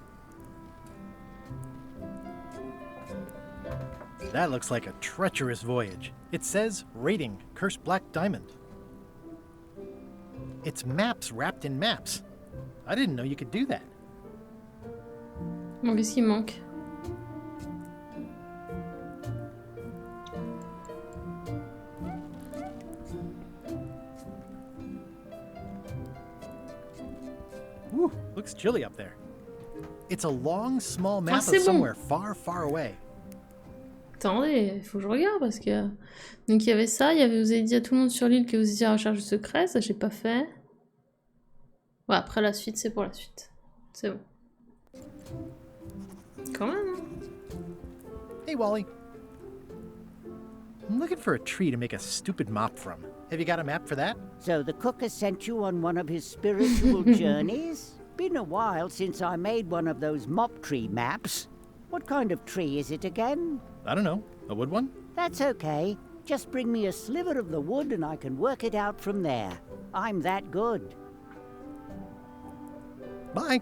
That looks like a treacherous voyage. It says, rating, Cursed Black Diamond. It's maps wrapped in maps. I didn't know you could do that. Bon, qu'est-ce qui manque? Ooh, looks chilly up there. It's a long, small map of bon. somewhere far, far away. Attendez, il faut que je regarde parce que... Donc il y avait ça, il y avait vous avez dit à tout le monde sur l'île que vous étiez à la recherche de secrets, ça j'ai pas fait. Ouais, après la suite, c'est pour la suite. C'est bon. Quand même, hein. Hey Wally. I'm looking for a tree to make a stupid mop from. Have you got a map for that? So the cook has sent you on one of his spiritual journeys? Been a while since I made one of those mop tree maps. What kind of tree is it again? I don't know. A wood one? That's okay. Just bring me a sliver of the wood and I can work it out from there. I'm that good. Bye.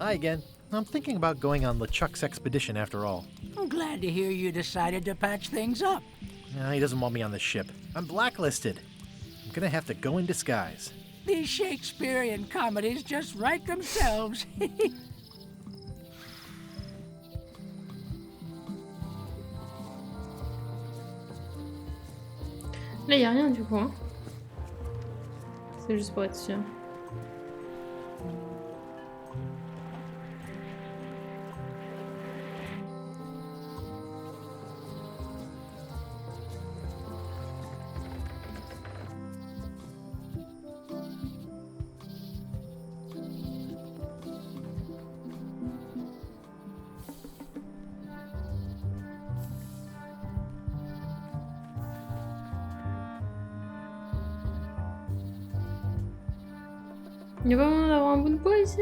Hi again. I'm thinking about going on LeChuck's expedition after all. I'm glad to hear you decided to patch things up. He doesn't want me on the ship. I'm blacklisted. I'm gonna have to go in disguise. These Shakespearean comedies just write themselves. Là, y a rien du coup. Hein. C'est juste pour être sûr. Il y a pas moyen d'avoir un bout de bois ici?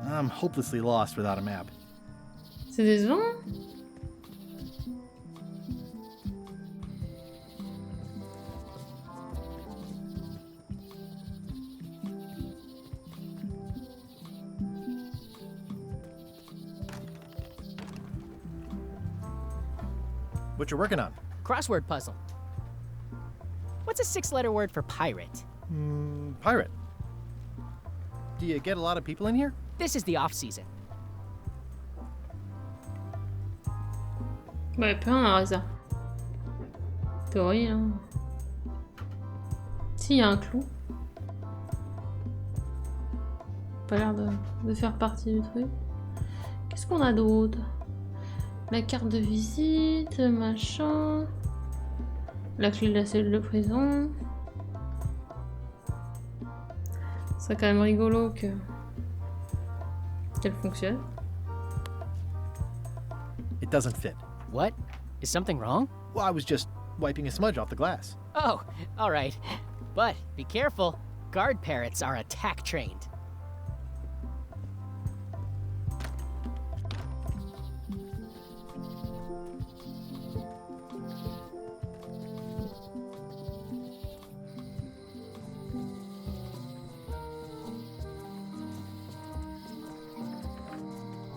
I'm hopelessly lost without a map. C'est décevant. What you working on? Crossword puzzle. What's a 6-letter word for pirate? Pirate. Do you get a lot of people in here? This is the off-season. Bah, y'a pas un hasard. Théorie, hein. Si, y a un clou. Pas l'air de faire partie du truc. Qu'est-ce qu'on a d'autre? La carte de visite, machin. La clé de la cellule de prison. C'est quand même rigolo qu'elle fonctionne. It doesn't fit. What? Is something wrong? Well, I was just wiping a smudge off the glass. Oh, all right. But be careful. Guard parrots are attack trained.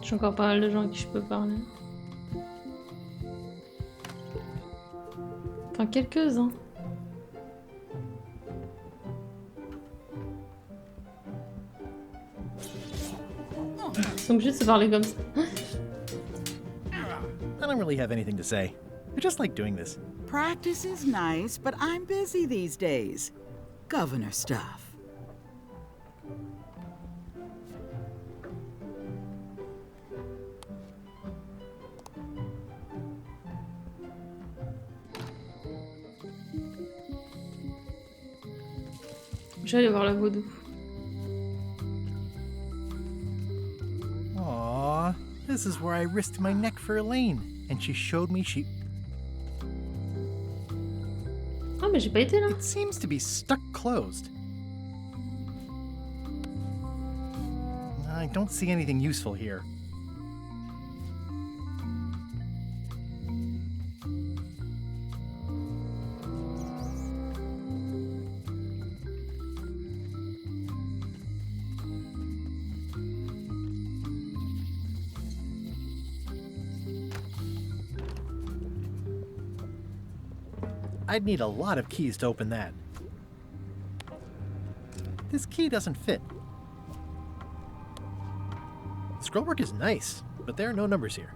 J'ai encore pas mal de gens à qui je peux parler. Enfin, quelques-uns. Ils sont obligés de se parler comme ça. I don't really have anything to say. I just like doing this. Practice is nice, but I'm busy these days. Governor stuff. J'allais voir la vaudou. Aww, this is where I risked my neck for Elaine, and she showed me she... Ah, mais j'ai pas été là. It seems to be stuck closed. I don't see anything useful here. I'd need a lot of keys to open that. This key doesn't fit. Scrollwork is nice, but there are no numbers here.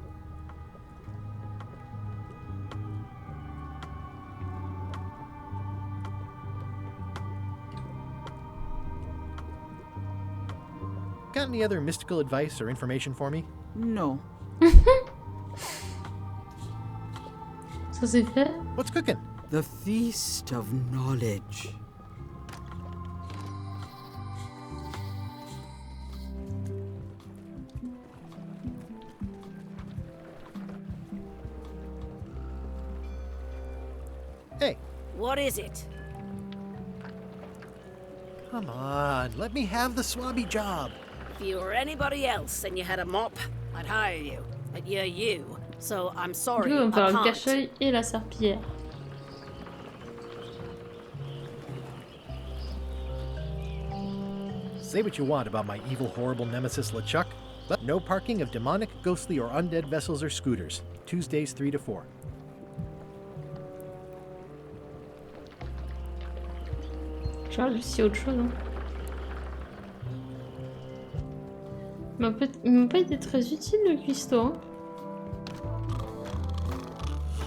Got any other mystical advice or information for me? No. Ça c'est fait. What's cooking? The feast of knowledge. Hey. What is it? Come on, let me have the swabby job. If you were anybody else and you had a mop, I'd hire you. But you're you. So I'm sorry, On peut I avoir le can't. cache-œil et la serpillière. Say what you want about my evil, horrible nemesis LeChuck, but no parking of demonic, ghostly, or undead vessels or scooters. Tuesdays 3 to 4. Je regarde juste s'il y a autre chose. Hein. Il m'a pas été très utile le cuistot. Hein.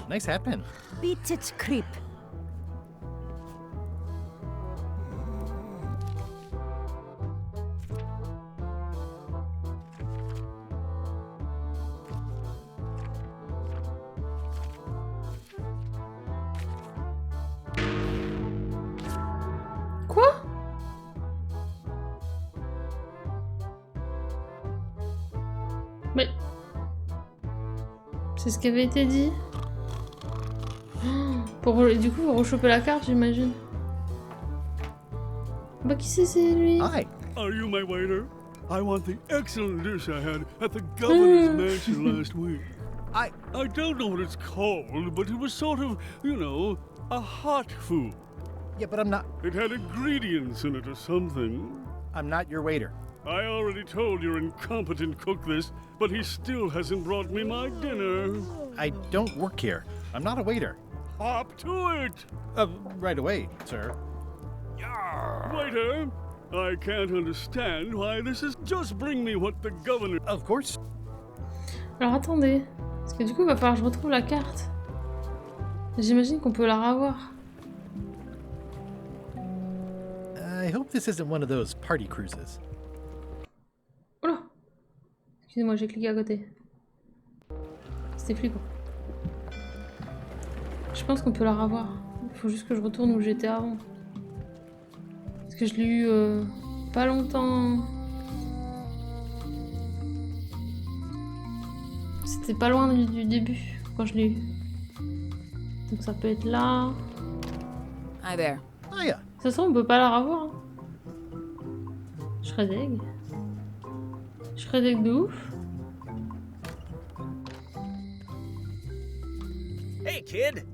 Nice hat pin. Beat it, creep. Quoi? Mais... C'est ce qui avait été dit. Du coup, pour rechoper la carte, j'imagine. Bah, qui c'est lui? Hi. Are you my waiter? I want the excellent dish I had at the governor's mansion last week. I don't know what it's called, but it was sort of, you know, a hot food. Yeah, but I'm not... It had ingredients in it or something. I'm not your waiter. I already told your incompetent cook this, but he still hasn't brought me my dinner. I don't work here. I'm not a waiter. Hop to it! Right away, sir. Waiter, I can't understand why this is just bring me what the governor... Of course. Alors attendez, parce que du coup il va falloir que je retrouve la carte. J'imagine qu'on peut la revoir. I hope this isn't one of those party cruises. Oula! Excusez-moi, j'ai cliqué à côté. C'était flippant. Je pense qu'on peut la revoir. Il faut juste que je retourne où j'étais avant. Parce que je l'ai eu pas longtemps. C'était pas loin du début quand je l'ai eu. Donc ça peut être là. Hi there. Oh yeah. De toute façon, on peut pas la revoir. Hein. Je serais deg. Je serais deg de ouf. Hey, kid!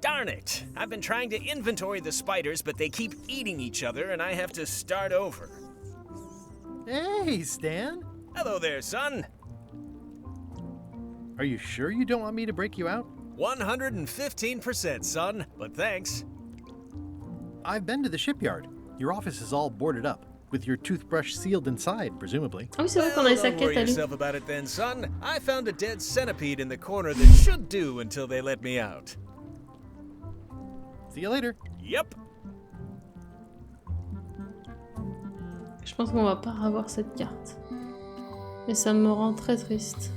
Darn it! I've been trying to inventory the spiders, but they keep eating each other, and I have to start over. Hey, Stan! Hello there, son! Are you sure you don't want me to break you out? 115%, son, but thanks. I've been to the shipyard. Your office is all boarded up, with your toothbrush sealed inside, presumably. Ah oui, c'est vrai qu'on a sa Don't quête worry à lui. yourself about it then, son. I found a dead centipede in the corner that should do until they let me out. See you later. Yep. Je pense qu'on va pas avoir cette carte. Et ça me rend très triste.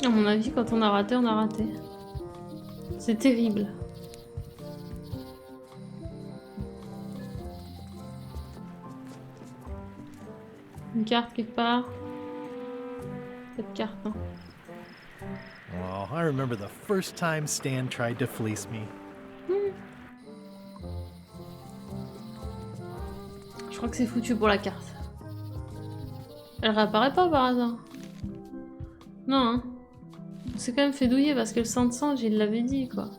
À mon avis, quand on a raté, on a raté. C'est terrible. Une carte quelque part. Pas de carte, hein. Oh, I remember the first time Stan tried to fleece me. Je crois que c'est foutu pour la carte. Elle réapparaît pas par hasard. Non, hein. On s'est quand même fait douiller parce que le sang de singe, il l'avait dit, quoi.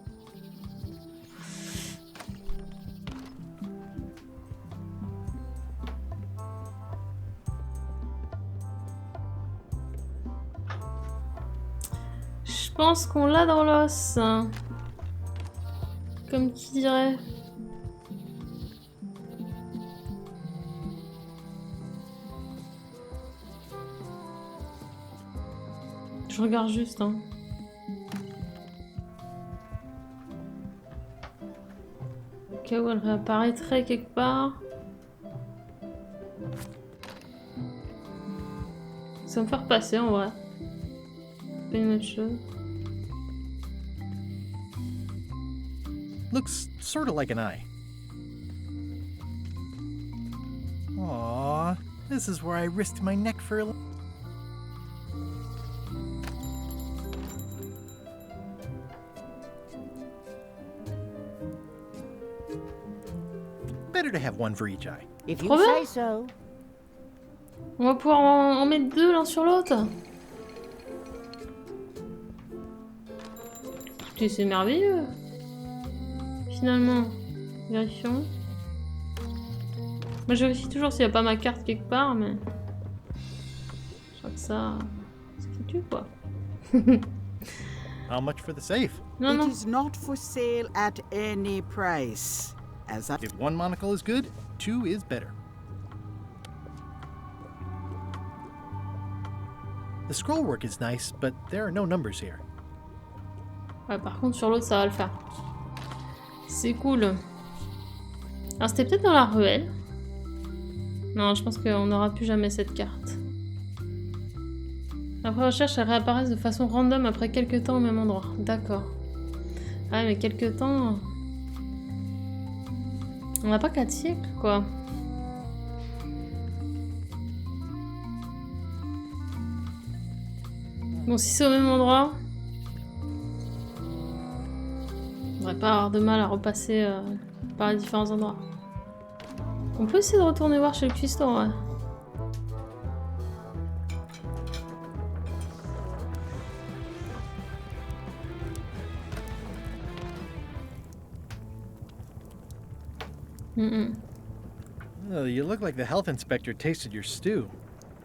Je pense qu'on l'a dans l'os. Comme qui dirait. Je regarde juste, hein. Au cas où elle réapparaîtrait quelque part. Ça va me faire passer en vrai. C'est une autre chose. Looks sort of like an eye. Aww, this is where I risked my neck for a... Better to have one for each eye. If you Trop bien. say so. On va pouvoir en mettre deux l'un sur l'autre. Écoutez, c'est merveilleux. Finalement, vérifions. Moi je vérifie toujours s'il n'y a pas ma carte quelque part, mais... Je crois que ça... C'est tout quoi. How much for the safe? Non, non. It is not for sale at any price. As I... If one monocle is good, two is better. The scroll work is nice, but there are no numbers here. Ouais, par contre sur l'autre ça va le faire. C'est cool. Alors c'était peut-être dans la ruelle. Non, je pense qu'on n'aura plus jamais cette carte. Après recherche, elles réapparaissent de façon random après quelques temps au même endroit. D'accord. Ah mais quelques temps... On n'a pas 4 siècles, quoi. Bon, si c'est au même endroit... On devrait pas avoir de mal à repasser par les différents endroits. On peut essayer de retourner voir chez le cuistot, ouais. Oh, you look like the health inspector tasted your stew.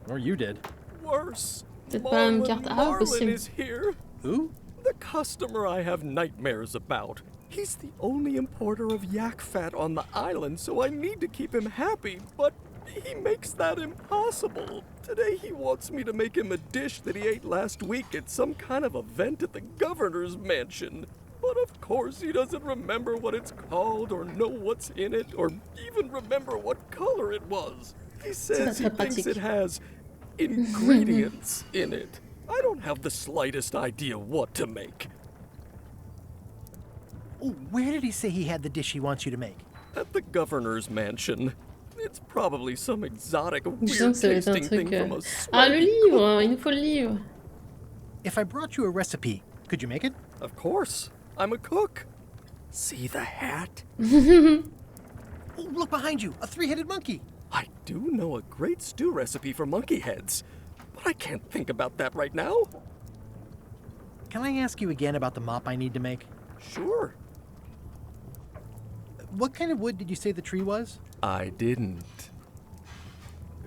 Or you did. Worse. Peut-être pas la même carte. Ah, possible. Is here. Who? The customer I have nightmares about. He's the only importer of yak fat on the island, so I need to keep him happy, but he makes that impossible. Today he wants me to make him a dish that he ate last week at some kind of event at the governor's mansion. But of course he doesn't remember what it's called or know what's in it or even remember what color it was. He says he thinks it has ingredients in it. I don't have the slightest idea what to make. Oh, where did he say he had the dish he wants you to make? At the governor's mansion. It's probably some exotic, weird-tasting thing from a Ah, le livre! Il nous faut le livre. If I brought you a recipe, could you make it? Of course. I'm a cook. See the hat? Oh, look behind you! A three-headed monkey! I do know a great stew recipe for monkey heads, but I can't think about that right now. Can I ask you again about the mop I need to make? Sure. What kind of wood did you say the tree was? I didn't.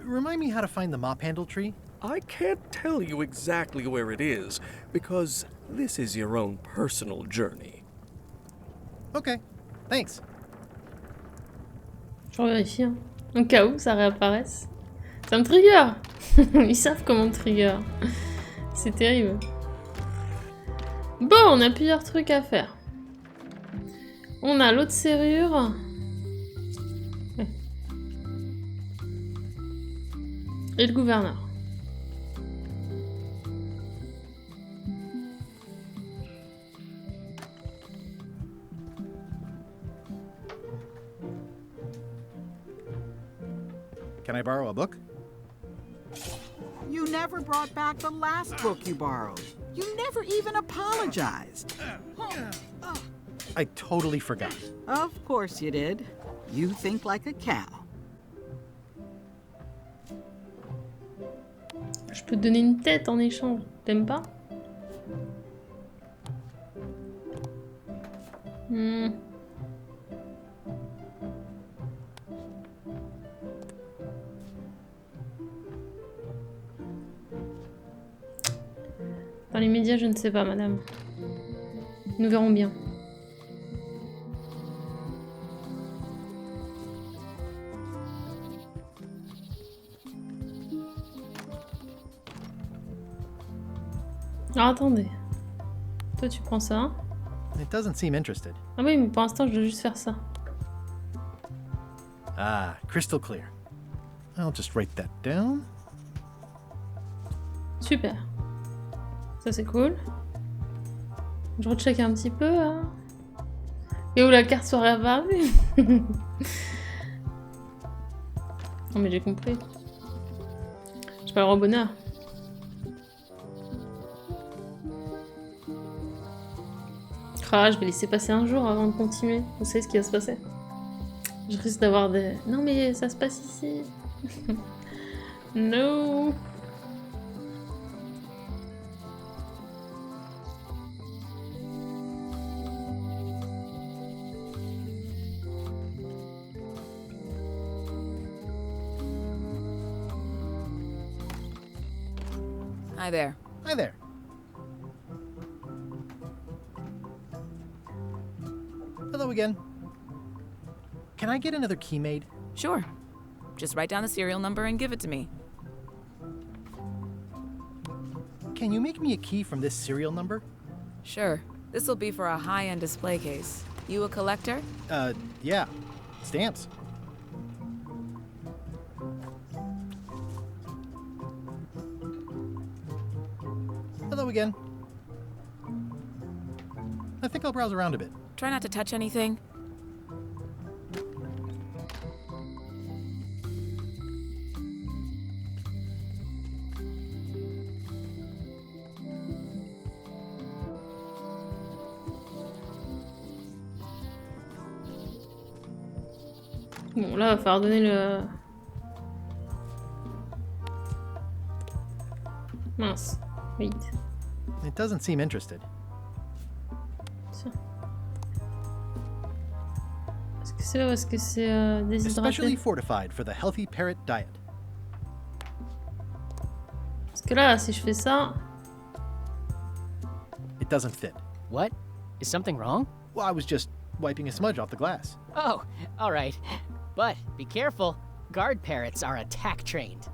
Remind me how to find the mop handle tree? I can't tell you exactly where it is, because this is your own personal journey. Okay, thanks. Je vérifie, hein. Au cas où ça réapparaisse. Ça me trigger. Ils savent comment me trigger. C'est terrible. Bon, on a plusieurs trucs à faire. On a l'autre serrure. Ouais. Et le gouverneur. Can I borrow a book? You never brought back the last book you borrowed. You never even apologized. I totally forgot. Of course you did. You think like a cow. Je peux te donner une tête en échange. T'aimes pas? Dans les médias, je ne sais pas, madame. Nous verrons bien. Alors attendez. Toi tu prends ça. It doesn't seem interested. Ah oui, mais pour l'instant je dois juste faire ça. Ah, crystal clear. I'll just write that down. Super. Ça c'est cool. Je recheck un petit peu. Hein. Et où la carte soit réapparue. Non mais j'ai compris. J'ai pas le bonheur. Ah, je vais laisser passer un jour avant de continuer. Vous savez ce qui va se passer. Je risque d'avoir des... Non mais ça se passe ici. No. Hi there. Hi there. Hello again. Can I get another key made? Sure. Just write down the serial number and give it to me. Can you make me a key from this serial number? Sure. This will be for a high-end display case. You a collector? Yeah. Stamps. Hello again. I think I'll browse around a bit. Try not to touch anything. Bon, là, il va falloir donner le... Mince. Vite. It doesn't seem interested. Tiens. Est-ce que c'est là ou est-ce que c'est déshydraté? Especially fortified for the healthy parrot diet. Parce que là, si je fais ça... It doesn't fit. What? Is something wrong? Well, I was just wiping a smudge off the glass. Oh, all right. But be careful. Guard parrots are attack trained.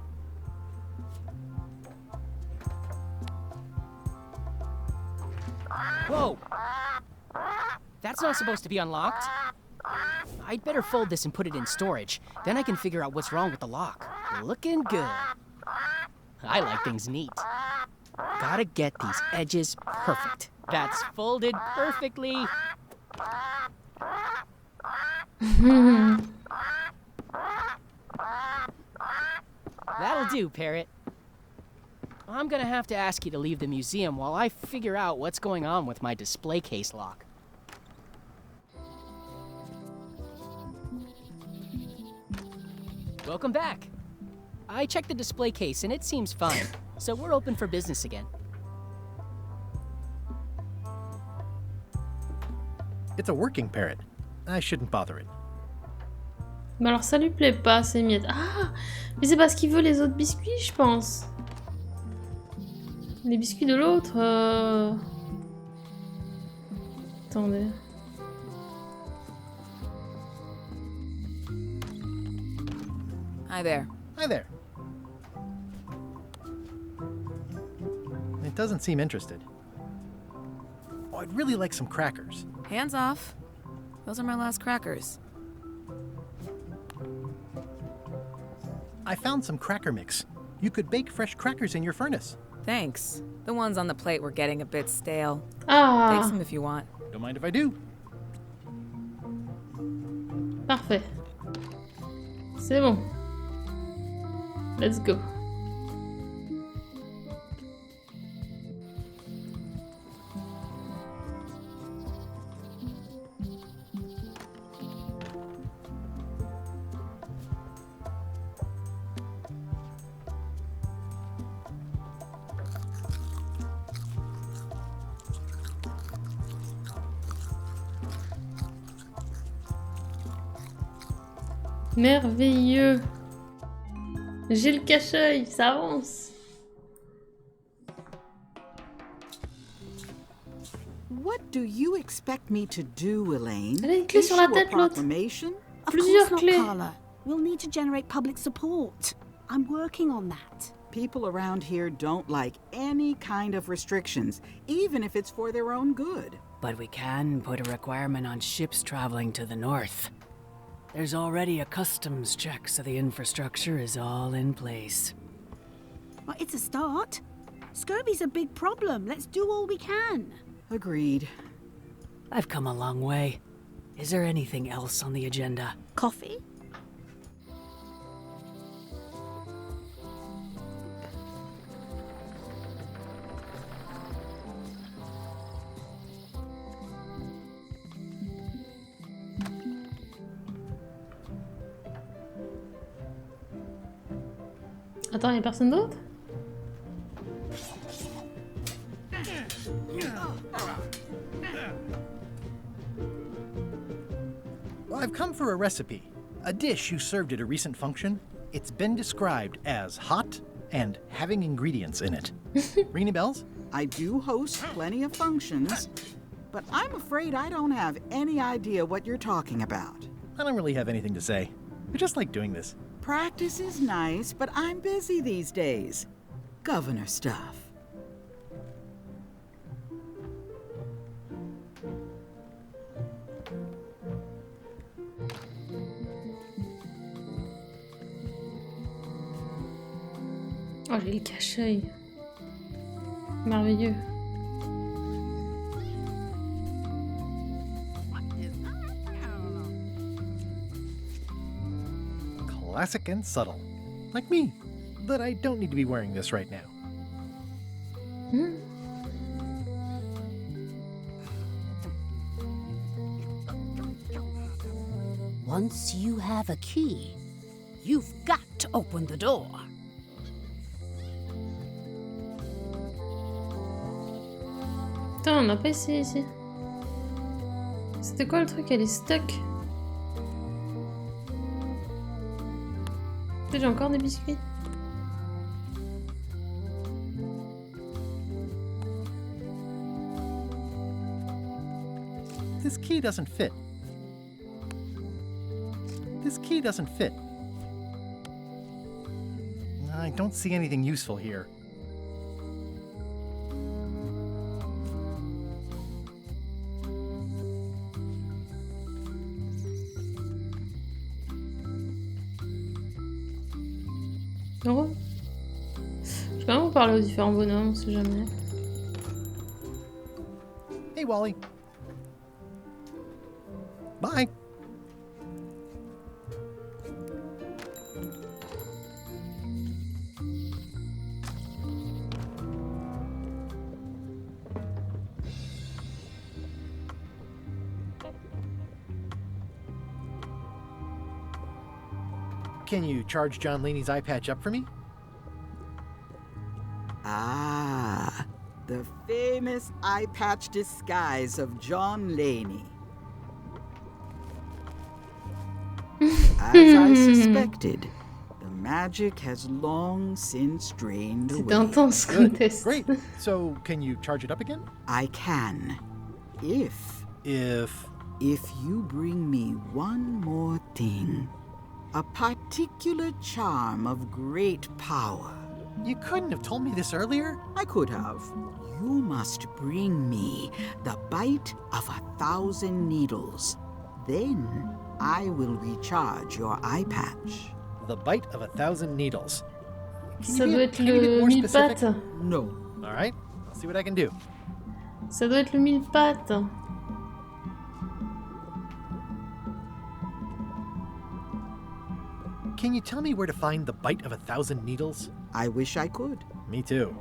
Whoa! That's not supposed to be unlocked. I'd better fold this and put it in storage. Then I can figure out what's wrong with the lock. Looking good. I like things neat. Gotta get these edges perfect. That's folded perfectly. That'll do, Parrot. I'm gonna have to ask you to leave the museum while I figure out what's going on with my display case lock. Welcome back. I checked the display case and it seems fine, so we're open for business again. It's a working parrot. I shouldn't bother it. Mais alors ça lui plaît pas ces miettes. Ah, mais c'est parce qu'il veut les autres biscuits, je pense. Les biscuits de l'autre. Attendez. Hi there. Hi there. It doesn't seem interested. Oh, I'd really like some crackers. Hands off. Those are my last crackers. I found some cracker mix. You could bake fresh crackers in your furnace. Thanks. The ones on the plate were getting a bit stale. Ah. Take some if you want. Don't mind if I do. Parfait. C'est bon. Let's go. Merveilleux. J'ai le cache-œil, ça avance. What do you expect me to do, Elaine? Elle a une clé sur la tête, l'autre. Plusieurs clés. Carla. We'll need to generate public support. I'm working on that. People around here don't like any kind of restrictions, even if it's for their own good. But we can put a requirement on ships traveling to the north. There's already a customs check, so the infrastructure is all in place. Well, it's a start. Scurvy's a big problem. Let's do all we can. Agreed. I've come a long way. Is there anything else on the agenda? Coffee? Attends, y'a personne d'autre? Well, I've come for a recipe. A dish you served at a recent function. It's been described as hot and having ingredients in it. Ring any bells? I do host plenty of functions, but I'm afraid I don't have any idea what you're talking about. I don't really have anything to say. I just like doing this. Practice is nice, but I'm busy these days. Governor stuff. Oh, j'ai le cache-œil. Merveilleux. Classic and subtle. Like me. But I don't need to be wearing this right now. Once you have a key, you've got to open the door. Putain, on n'a pas essayé ici. C'était quoi le truc? Elle est stuck. J'ai encore des biscuits. This key doesn't fit. This key doesn't fit. I don't see anything useful here. Heureux. Je vais quand même vous parler aux différents bonhommes, on sait jamais. Hey, Wally. Bye. Can you charge John Laney's eye patch up for me? Ah, the famous eye patch disguise of John Laney. As I suspected, the magic has long since drained away. C'était intense comme test. Great. So, can you charge it up again? I can. If you bring me one more thing. A particular charm of great power. You couldn't have told me this earlier? I could have. You must bring me the bite of 1,000 needles. Then I will recharge your eye patch. The bite of 1,000 needles. Ça doit être le mille pattes. No. All right, I'll see what I can do. Ça doit être le mille pattes. Can you tell me where to find the bite of 1,000 needles? I wish I could. Me too.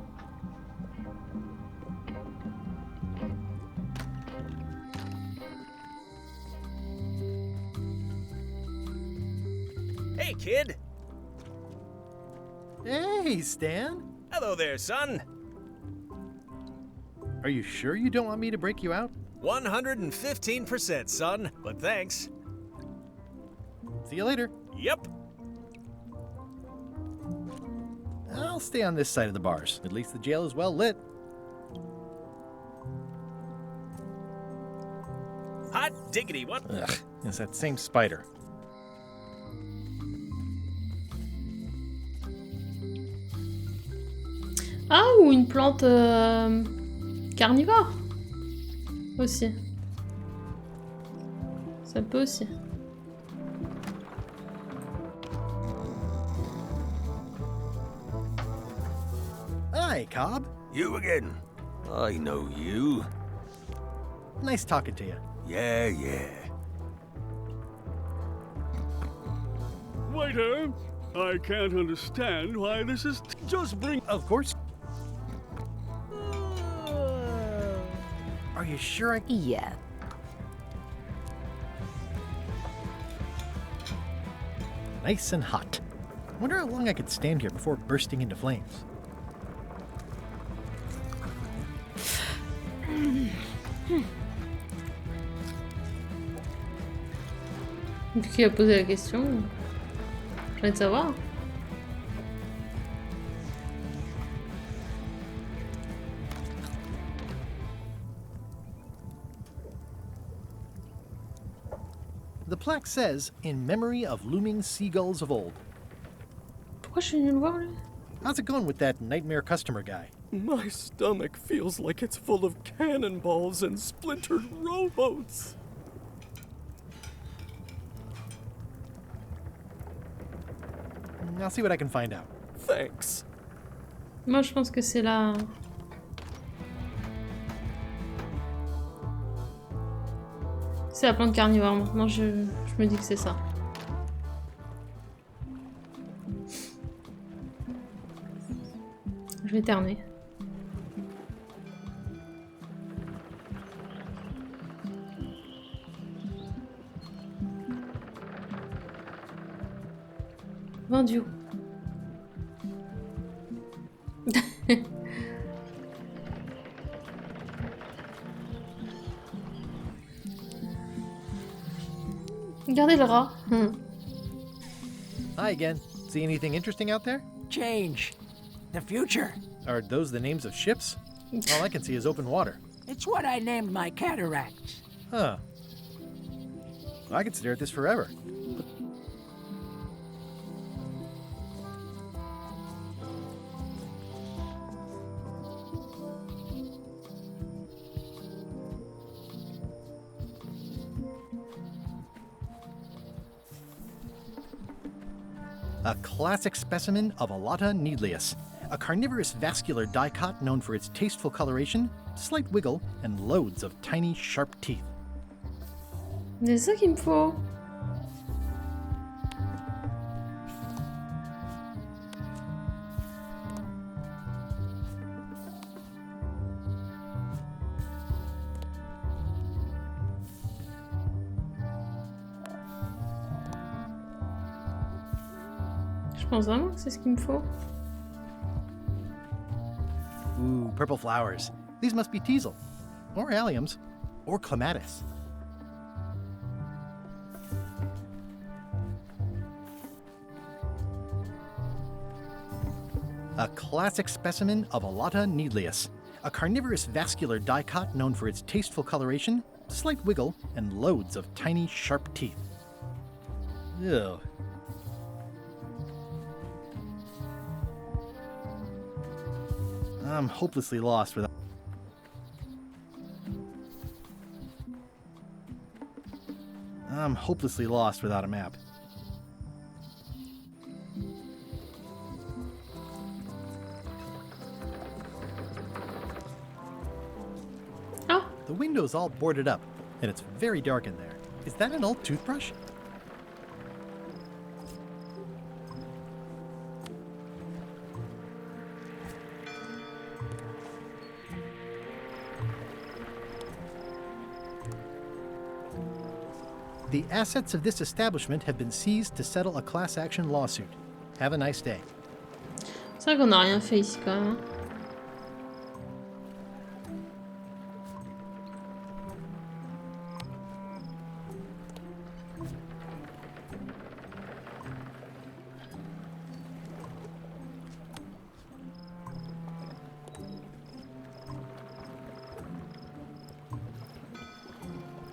Hey, kid! Hey, Stan! Hello there, son! Are you sure you don't want me to break you out? 115%, son, but thanks. See you later. Yep. I'll stay on this side of the bars. At least the jail is well lit. Hot diggity, what? Ugh, it's that same spider. Ah, ou une plante carnivore aussi. Ça peut aussi. Hi, Cobb. You again. I know you. Nice talking to you. Yeah. Waiter, I can't understand why this is just bring. Of course. Are you sure I... Yeah. Nice and hot. Wonder how long I could stand here before bursting into flames. Qui a posé la question? J'ai envie de savoir. The plaque says, in memory of looming seagulls of old. Pourquoi je suis venue le voir, lui? How's it going with that nightmare customer guy? My stomach feels like it's full of cannonballs and splintered rowboats. I'll see what I can find out. Thanks. Moi, je pense que c'est la... C'est la plante carnivore. Maintenant, je me dis que c'est ça. Je vais terner. Vendu. Regardez le rat. Hi again. See anything interesting out there? Change. The future. Are those the names of ships? All I can see is open water. It's what I named my cataracts. Huh. I could stare at this forever. A classic specimen of Alata needleus, a carnivorous vascular dicot known for its tasteful coloration, slight wiggle, and loads of tiny, sharp teeth. C'est ça qu'il me faut. Je pense vraiment que c'est ce qu'il me faut. Ooh, purple flowers. These must be teasel, or alliums, or clematis. A classic specimen of Alata needleus, a carnivorous vascular dicot known for its tasteful coloration, slight wiggle, and loads of tiny, sharp teeth. Ew. I'm hopelessly lost without... a map. Oh. The window's all boarded up, and it's very dark in there. Is that an old toothbrush? The assets of this establishment have been seized to settle a class action lawsuit. Have a nice day. C'est vrai qu'on n'a rien fait ici quand même.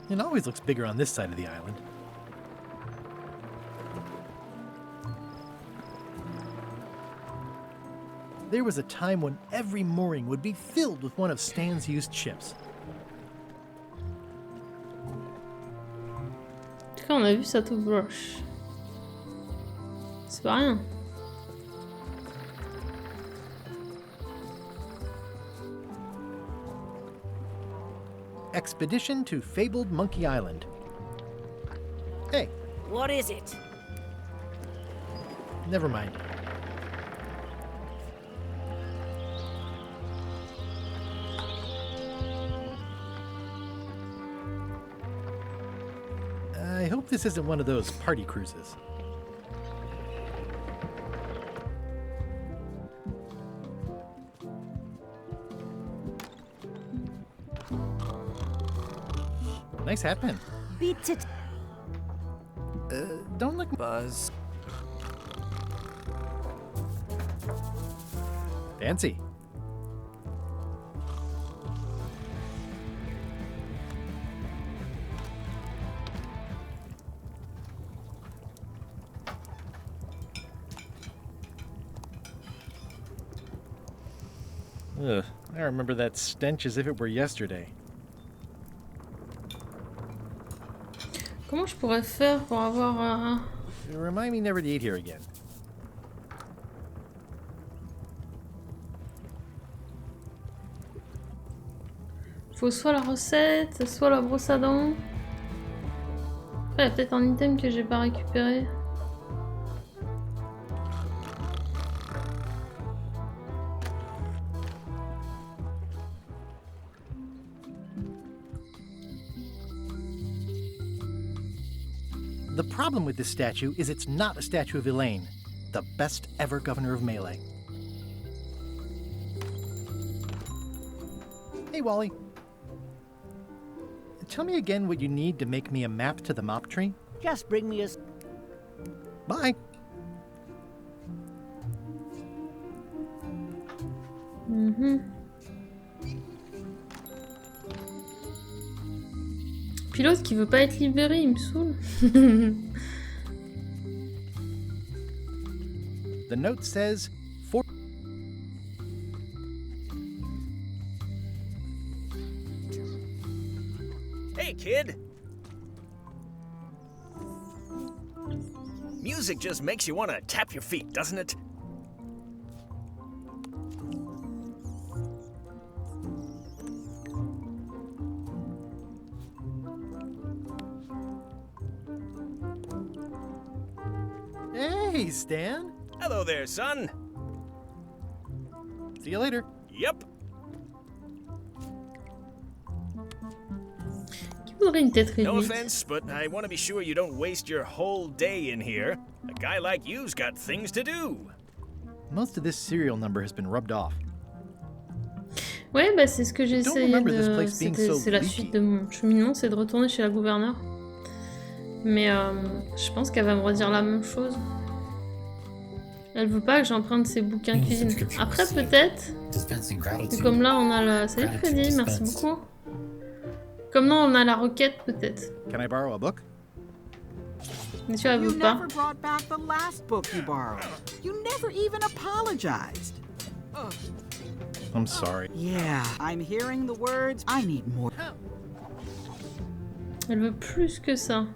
It always looks bigger on this side of the island. There was a time when every mooring would be filled with one of Stan's used ships. En tout cas, on a vu sa toothbrush. C'est pas rien. Expedition to fabled Monkey Island. Hey. What is it? Never mind. I hope this isn't one of those party cruises. Nice hat pin. Beat it. Don't look... Buzz. Fancy. Ugh, I remember that stench as if it were yesterday. Comment je pourrais faire pour avoir... Remind me never to eat here again. Faut soit la recette, soit la brosse à dents. Après, il y a peut-être un item que j'ai pas récupéré. The problem with this statue is it's not a statue of Elaine, the best ever governor of Melee. Hey, Wally. Tell me again what you need to make me a map to the mop tree. Just bring me a... Bye. Pilote qui veut pas être libéré, il me saoule. The note says... Hey, kid! Music just makes you want to tap your feet, doesn't it? Hey, Stan! Hello there, son! See you later. Yep. No offense, but I want to be sure you don't waste your whole day in here. A guy like you's got things to do. Most of this serial number has been rubbed off. Ouais, bah c'est ce que j'ai essayé de... C'est la suite de mon cheminement, c'est de retourner chez la gouverneure. Mais je pense qu'elle va me redire la même chose. Elle veut pas que j'emprunte ses bouquins cuisine. Après, peut-être. Comme là, on a la... Salut Freddy, merci beaucoup. Comme non, on a la requête, peut-être. Can I borrow a book? Mais tu elle veut pas. You never brought back the last book you borrowed. You never even apologized. I'm sorry. Yeah, I'm hearing the words. I need more. Elle veut plus que ça.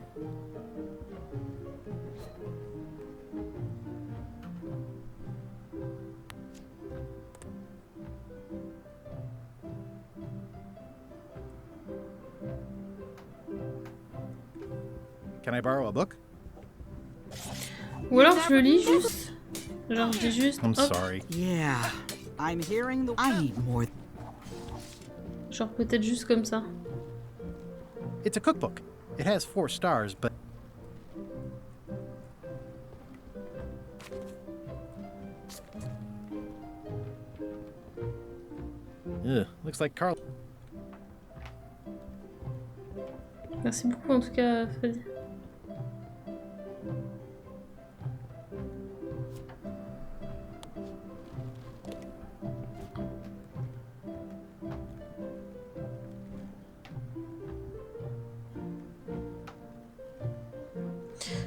Can I borrow a book? Ou alors je le lis juste. Genre je lis juste. I'm hop. sorry. Yeah, I'm hearing the... I need more. Genre peut-être juste comme ça. It's a cookbook. It has 4 stars, but... Ugh, looks like Carl... Merci beaucoup en tout cas, Freddy.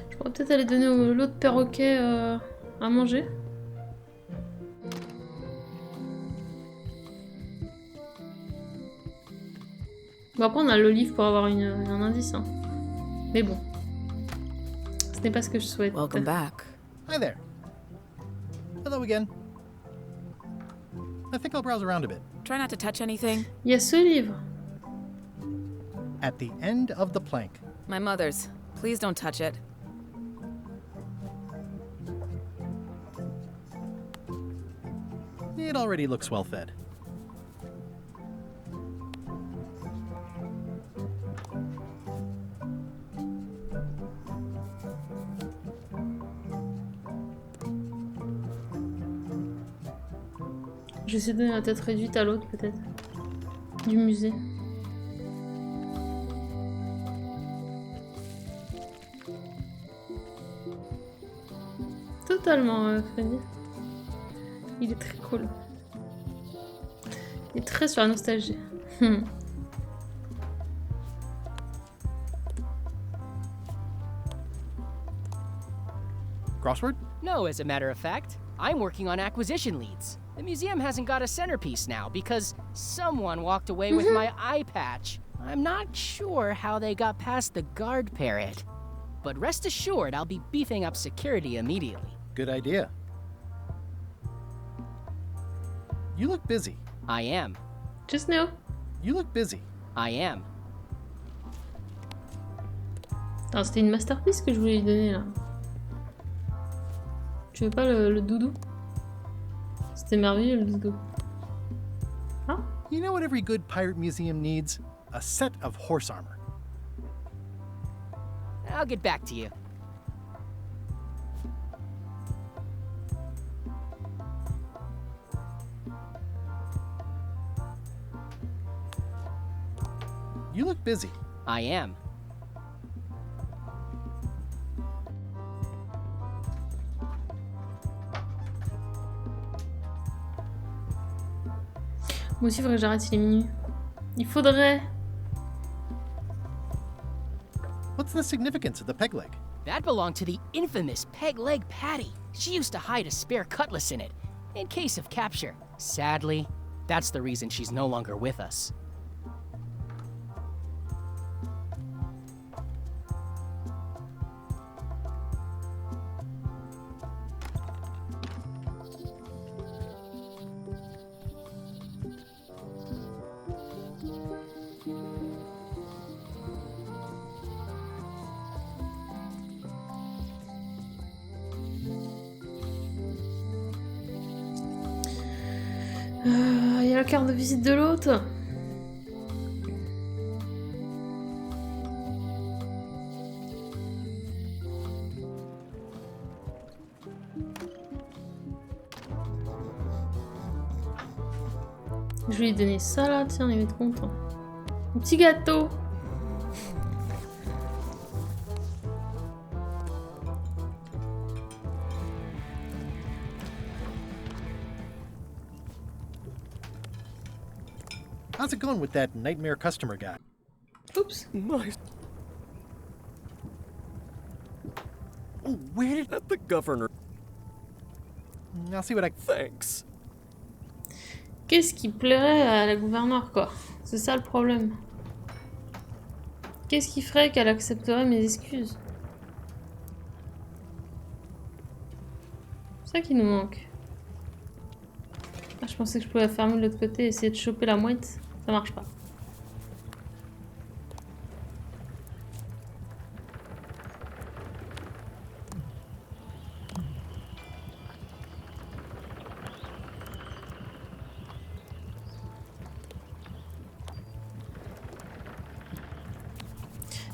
Je pourrais peut-être aller donner l'autre perroquet à manger. Bon, après, on a le livre pour avoir un indice. Hein. Mais bon. Ce n'est pas ce que je souhaite. Welcome back. Hi there. Hello again. I think I'll browse around a bit. Try not to touch anything. Il y a ce livre. At the end of the plank. My mother's. Please don't touch it. It already looks well fed. Je vais essayer de donner la tête réduite à l'autre, peut-être. Du musée. Totalement, Freddy. Il est très cool. Il est très sur la nostalgie. Crossword? No, as a matter of fact. I'm working on acquisition leads. The museum hasn't got a centerpiece now because someone walked away with my eye patch. I'm not sure how they got past the guard parrot. But rest assured, I'll be beefing up security immediately. Good idea. You look busy. I am. Just now. You look busy. I am. C'était une masterpiece que je voulais lui donner là. Tu veux pas le doudou? C'était merveilleux le doudou. Ah? You know what every good pirate museum needs? A set of horse armor. I'll get back to you. You look busy. I am. Moi aussi, il faudrait que j'arrête, il est minuit. Il faudrait. What's the significance of the peg leg? That belonged to the infamous peg leg Patty. She used to hide a spare cutlass in it, in case of capture. Sadly, that's the reason she's no longer with us. Il y a la carte de visite de l'autre. Je vais lui donner ça là, tiens, il va être content. Un petit gâteau. How's it going with that nightmare customer guy? Oops. Nice. Oh, where did... At the governor. I'll see what I... Thanks. Qu'est-ce qui plairait à la gouverneure, quoi? C'est ça le problème. Qu'est-ce qui ferait qu'elle accepterait mes excuses? C'est ça qui nous manque. Ah, je pensais que je pouvais la fermer de l'autre côté et essayer de choper la mouette. Ça marche pas.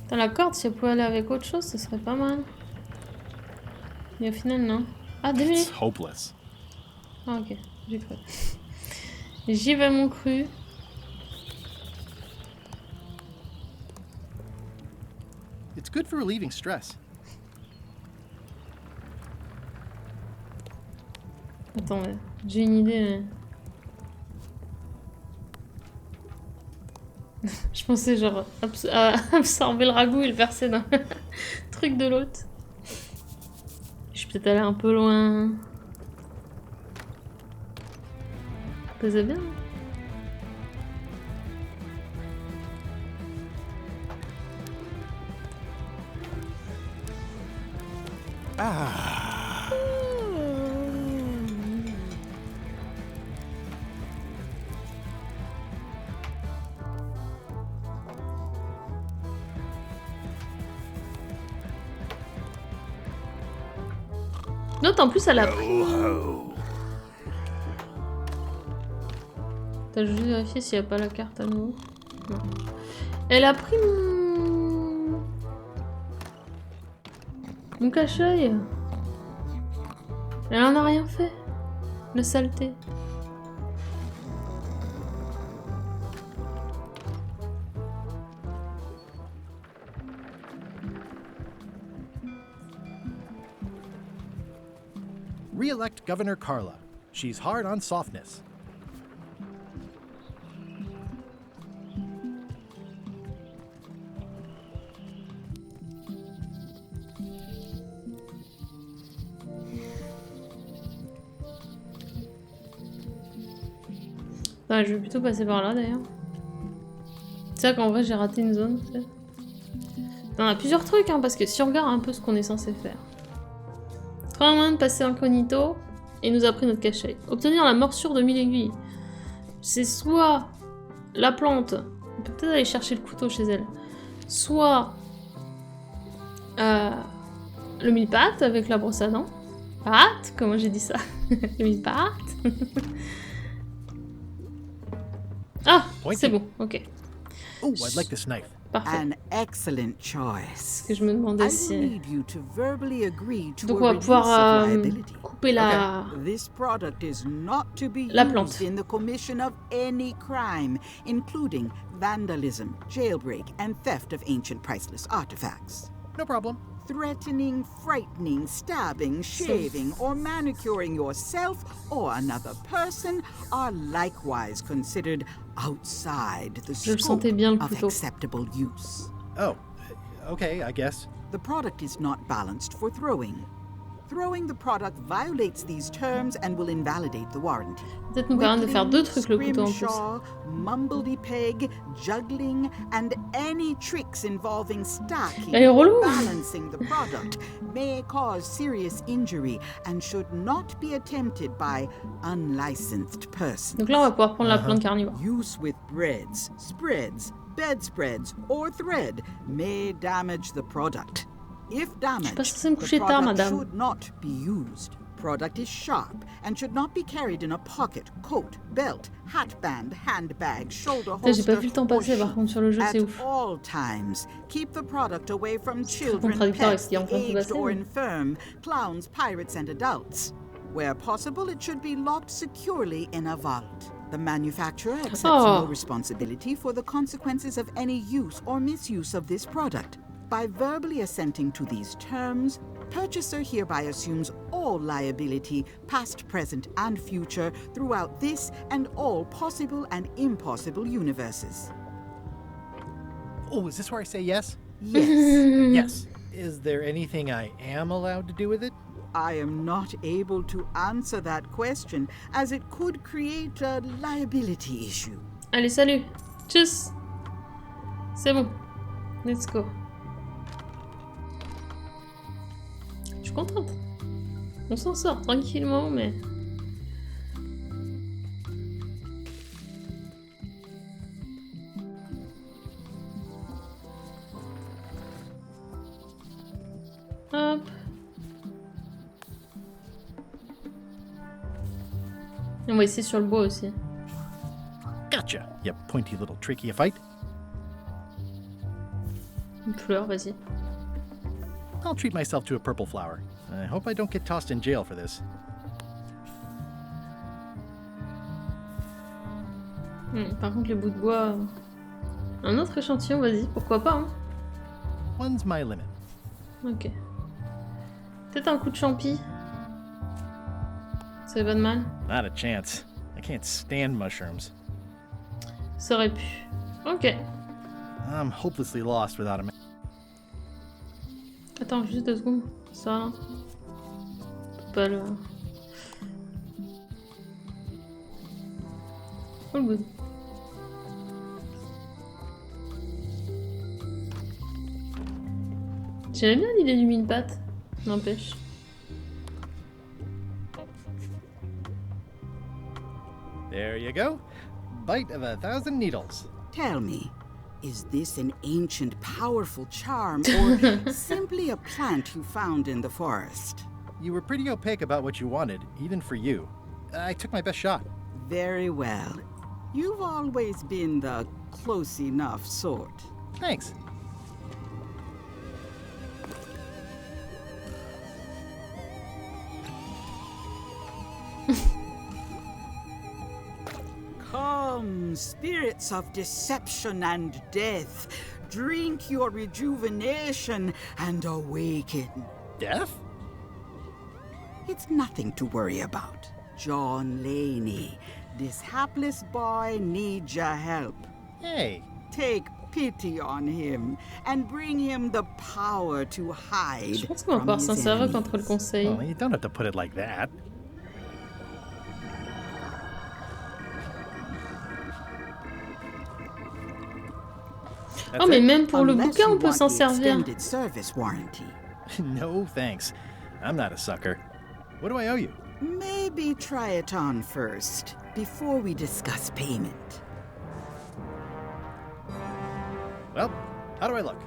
Dans la corde, si elle pouvait aller avec autre chose, ce serait pas mal. Mais au final, non. Ah, désolé. It's hopeless. Ah, ok. J'ai cru. J'y vais mon cru. It's good for relieving stress. Attends, j'ai une idée. Je pensais genre absorber le ragoût et le verser dans le truc de l'autre. Je suis peut-être allée un peu loin. Ça bien. L'autre en plus elle a pris... T'as juste vérifié s'il n'y a pas la carte à nouveau. Non. Elle a pris mon cache-œil. Elle en a rien fait. Le saleté. Re-elect Governor Carla. She's hard on softness. Ouais, je vais plutôt passer par là d'ailleurs. C'est vrai qu'en vrai j'ai raté une zone. On a plusieurs trucs hein, parce que si on regarde un peu ce qu'on est censé faire. Trouver un moyen de passer incognito et il nous a pris notre cachet. Obtenir la morsure de 1000 aiguilles. C'est soit la plante, on peut peut-être aller chercher le couteau chez elle. Soit le mille-pattes avec la brosse à dents. Pattes, comment j'ai dit ça? Le mille-pattes. Ah, c'est bon, ok. Oh, I'd like this knife. Parfait. An excellent choice. Ce que je me demandais I si... will need you to verbally agree to Donc a on va release pouvoir of liability. couper la... This product is not to be La used plante. in the commission of any crime, including vandalism, jailbreak, and theft of ancient priceless artifacts. No problem. Threatening, frightening, stabbing, shaving, or manicuring yourself or another person are likewise considered outside the Je le scope sentais bien le of couteau. acceptable use. Oh, okay, I guess. The product is not balanced for throwing. Throwing the product violates these terms and will invalidate the warranty. Peut-être nous permettre de faire deux trucs le couteau en plus. Scrimshaw, mumbledy-peg, juggling, and any tricks involving stacking Elle est or relou. balancing the product may cause serious injury and should not be attempted by unlicensed persons. Donc là on va pouvoir prendre la plante carnivore. Use with breads, spreads, bedspreads, or thread may damage the product. If damaged, pas censée me the coucher tard, product madame. should not be used. Product is sharp and should not be carried in a pocket, coat, belt, hatband, handbag, shoulder Putain, j'ai pas holster, vu le temps or passer par contre sur le jeu, at c'est ouf. all times, keep the product away from très children, contradictoire avec pets, ce qui est en train de se aged passer, or mais- infirm, clowns, pirates, and adults. Where possible, it should be locked securely in a vault. The manufacturer accepts Oh. no responsibility for the consequences of any use or misuse of this product. By verbally assenting to these terms, purchaser hereby assumes all liability, past, present, and future, throughout this and all possible and impossible universes. Oh, is this where I say yes? Yes. Yes. Is there anything I am allowed to do with it? I am not able to answer that question, as it could create a liability issue. Allez, salut. Tchuss. C'est bon. Let's go. Je suis contente. On s'en sort tranquillement, mais... Hop. On va essayer sur le bois aussi. Gotcha, you pointy little tricky-a-fight. Une fleur, vas-y. I'll treat myself to a purple flower. I hope I don't get tossed in jail for this. Par contre, les bouts de bois... Un autre échantillon, vas-y, pourquoi pas, hein. One's my limit. Ok. Peut-être un coup de champi. Ça fait pas de mal. Not a chance. I can't stand mushrooms. Ça aurait pu. Ok. I'm hopelessly lost without a map. Attends, juste 2 secondes. Ça... Pas le... All good. J'aime bien l'idée du mille-pattes. N'empêche. There you go. Bite of 1,000 needles. Tell me, is this an ancient, powerful charm, or simply a plant you found in the forest? You were pretty opaque about what you wanted, even for you. I took my best shot. Very well. You've always been the close enough sort. Thanks. Come, spirits of deception and death, drink your rejuvenation and awaken. Death? It's nothing to worry about. John Laney, this hapless boy needs your help. Hey. Take pity on him and bring him the power to hide. Je pense qu'on va pouvoir s'en servir contre le conseil. Well, you don't have to put it like that. Oh, mais même pour le bouquin, on peut s'en servir. No, thanks. I'm not a sucker. What do I owe you? Maybe try it on first, before we discuss payment. Well, how do I look?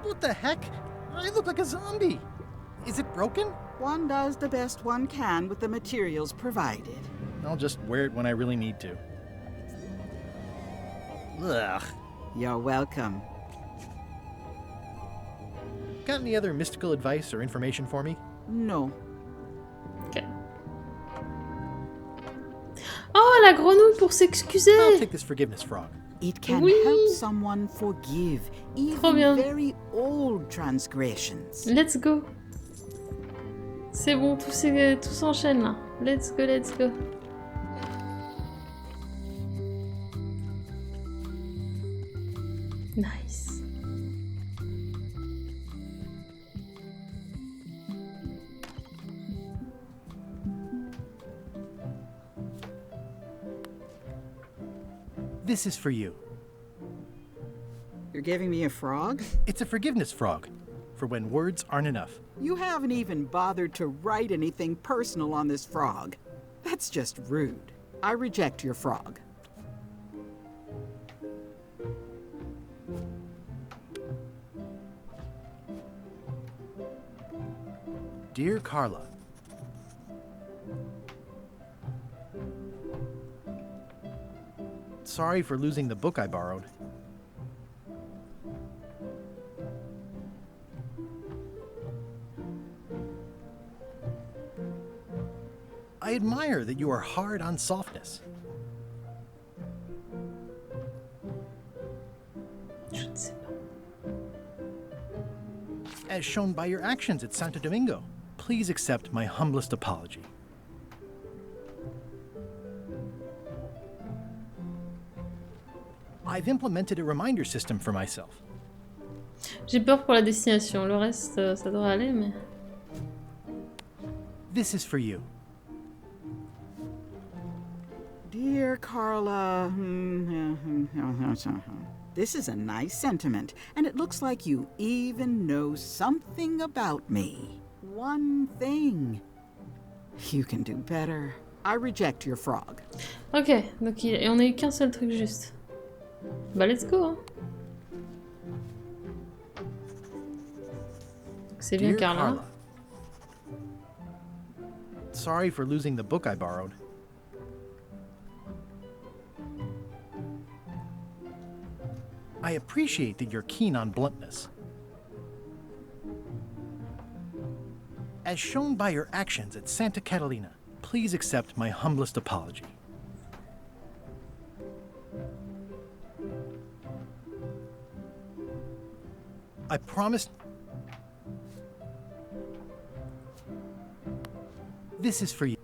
What the heck? I look like a zombie. Is it broken? One does the best one can with the materials provided. I'll just wear it when I really need to. Ugh. You're welcome. Got any other mystical advice or information for me? No. Okay. Oh, la grenouille pour s'excuser. I'll take this forgiveness frog. It can help someone forgive even very old transgressions. Let's go. C'est bon, tout s'enchaîne là. Let's go, let's go. Nice. This is for you. You're giving me a frog? It's a forgiveness frog, for when words aren't enough. You haven't even bothered to write anything personal on this frog. That's just rude. I reject your frog. Dear Carla, sorry for losing the book I borrowed. I admire that you are hard on softness. As shown by your actions at Santo Domingo, please accept my humblest apology. I've implemented a reminder system for myself. J'ai peur pour la destination. Le reste, ça devrait aller, mais... This is for you. Dear Carla, this is a nice sentiment, and it looks like you even know something about me. One thing. You can do better. I reject your frog. Ok, donc et on a eu qu'un seul truc juste. Bah let's go, hein. C'est bien Carla. Sorry for losing the book I borrowed. I appreciate that you're keen on bluntness. As shown by your actions at Santa Catalina, please accept my humblest apology. I promise... This is for you.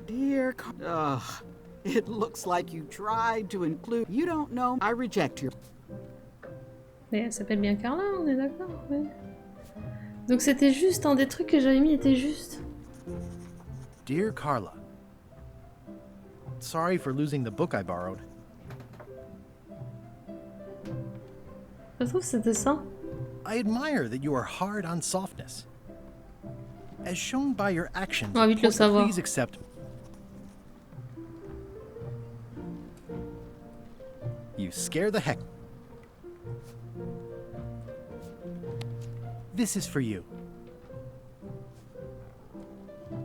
Dear Ugh. It looks like you tried to include... You don't know. I reject your... Mais elle s'appelle bien Carla, on est d'accord, ouais. Donc c'était juste, un des trucs que j'avais mis était juste. Dear Carla, sorry for losing the book I borrowed. Je trouve que c'était ça. I admire that you are hard on softness. As shown by your actions, On va vite le savoir. please accept. You scare the heck. This is for you.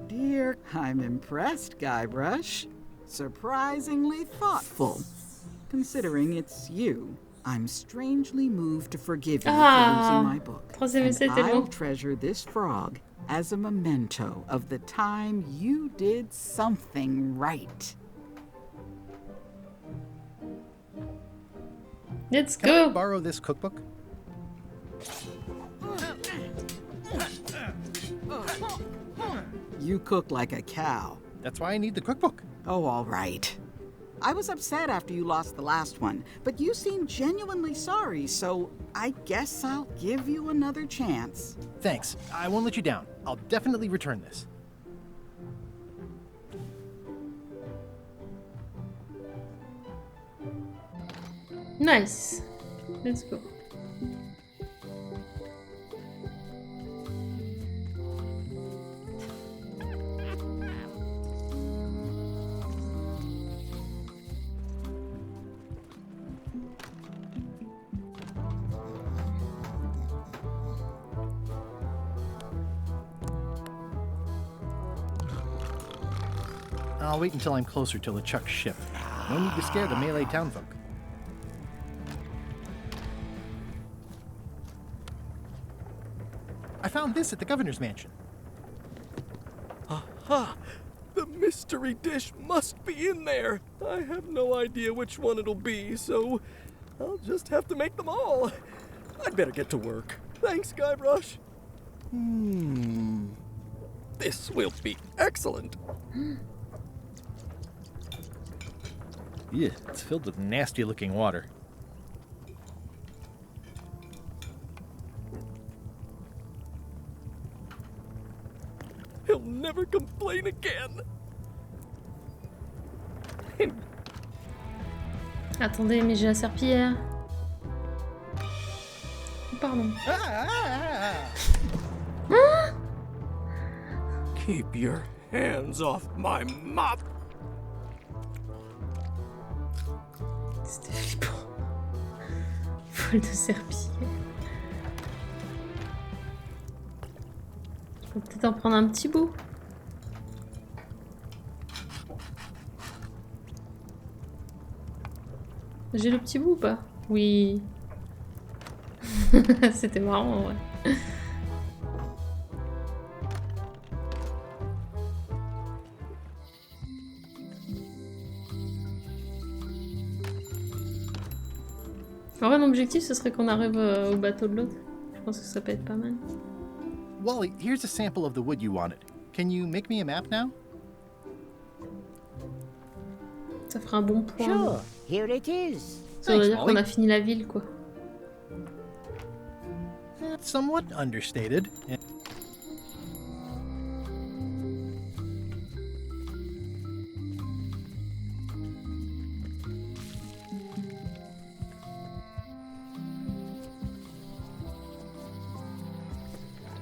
Dear, I'm impressed, Guybrush. Surprisingly thoughtful. Considering it's you, I'm strangely moved to forgive you for losing my book. And I'll treasure this frog as a memento of the time you did something right. Let's Can go. I borrow this cookbook? You cook like a cow. That's why I need the cookbook. Oh, all right. I was upset after you lost the last one, but you seemed genuinely sorry, so I guess I'll give you another chance. Thanks. I won't let you down. I'll definitely return this. Nice. Let's go. I'll wait until I'm closer to LeChuck's ship. No need to scare the melee townfolk. I found this at the governor's mansion. Aha! The mystery dish must be in there. I have no idea which one it'll be, so I'll just have to make them all. I'd better get to work. Thanks, Guybrush. This will be excellent. Yeah, it's filled with nasty-looking water. He'll never complain again. Attendez, mais j'ai la serpillière. Pardon. Keep your hands off my mop. C'était flippant. Folle de serpillière. Je peux peut-être en prendre un petit bout. J'ai le petit bout ou pas? Oui. C'était marrant en vrai. En vrai, l'objectif, ce serait qu'on arrive au bateau de l'autre. Je pense que ça peut être pas mal. Wally, here's a sample of the wood you wanted. Can you make me a map now? Ça ferait un bon point. Sure, here it is. Ça veut dire qu'on a fini la ville, quoi. Somewhat understated.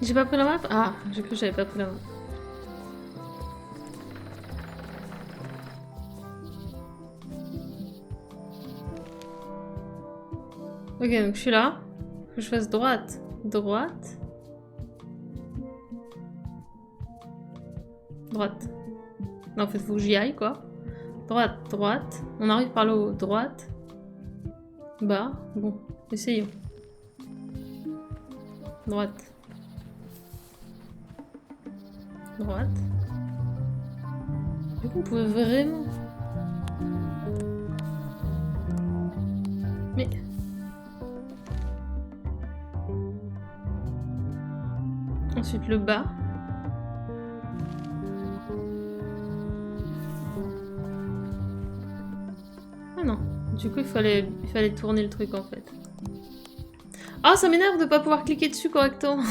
J'ai pas pris la map? Ah, j'ai cru que j'avais pas pris la map. Ok, donc je suis là. Faut que je fasse droite. Droite. Droite. Non, en fait, faut que j'y aille, quoi. Droite, droite. On arrive par le haut. Droite. Bas. Bon, essayons. Droite. Droite. Du coup, on pouvait vraiment... Mais... Ensuite le bas. Ah non. Du coup, il fallait tourner le truc en fait. Ah, ça m'énerve de pas pouvoir cliquer dessus correctement.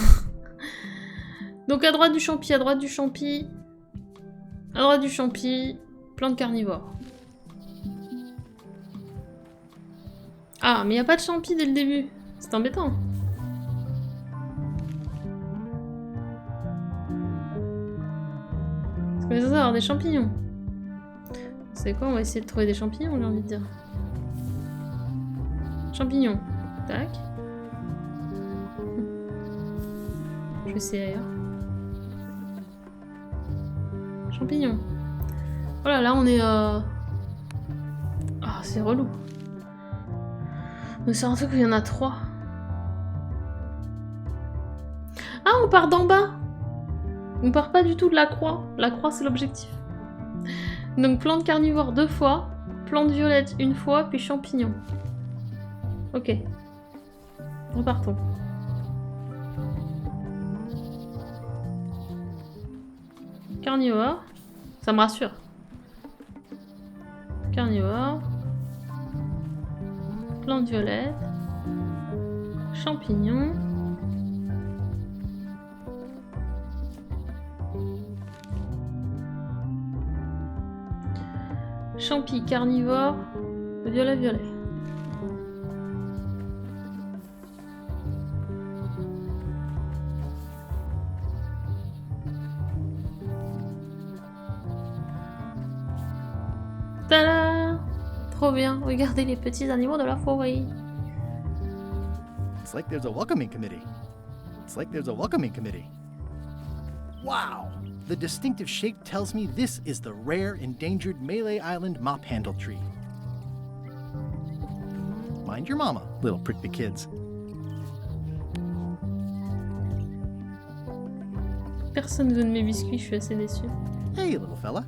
Donc à droite du champi, à droite du champi. À droite du champi. Plante carnivore. Ah, mais il n'y a pas de champi dès le début. C'est embêtant. Je vais avoir des champignons. C'est quoi? On va essayer de trouver des champignons, j'ai envie de dire. Champignons. Tac. Je vais essayer ailleurs. Champignons. Oh là là, on est... Ah, c'est relou. Mais c'est un truc où il y en a 3. Ah, on part d'en bas. On part pas du tout de la croix. La croix, c'est l'objectif. Donc plante carnivore 2 fois, plante violette 1 fois, puis champignons. Ok. Repartons. Carnivore. Ça me rassure. Carnivore. Plante violette. Champignons. Champi carnivore. Violet violet. Tada! Trop bien, regardez les petits animaux de la forêt. It's like there's a welcoming committee. It's like there's a welcoming committee. Wow! The distinctive shape tells me this is the rare endangered Malay Island mop handle tree. Mind your mama, little prickly kids. Personne veut de mes biscuits, je suis assez déçue. Hey, little fella.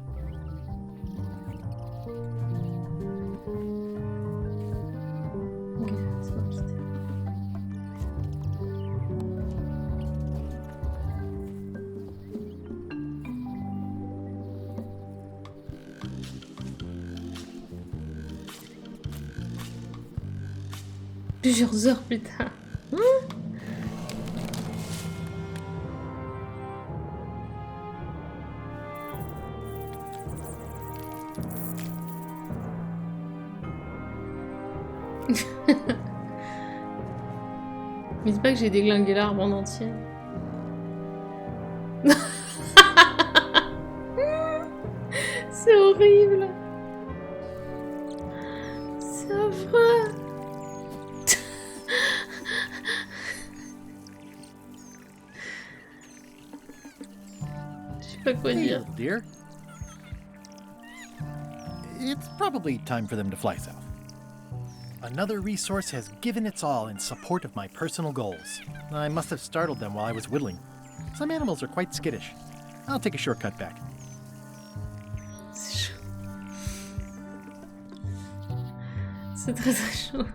Ok, c'est bon, c'était. Plusieurs heures plus tard. Me dis pas que j'ai déglingué l'arbre en entier. C'est horrible. C'est affreux. Je sais pas quoi dire. Hey, dear. It's probably time for them to fly south. Another resource has given its all in support of my personal goals. I must have startled them while I was whittling. Some animals are quite skittish. I'll take a shortcut back. C'est chaud. C'est très très chaud.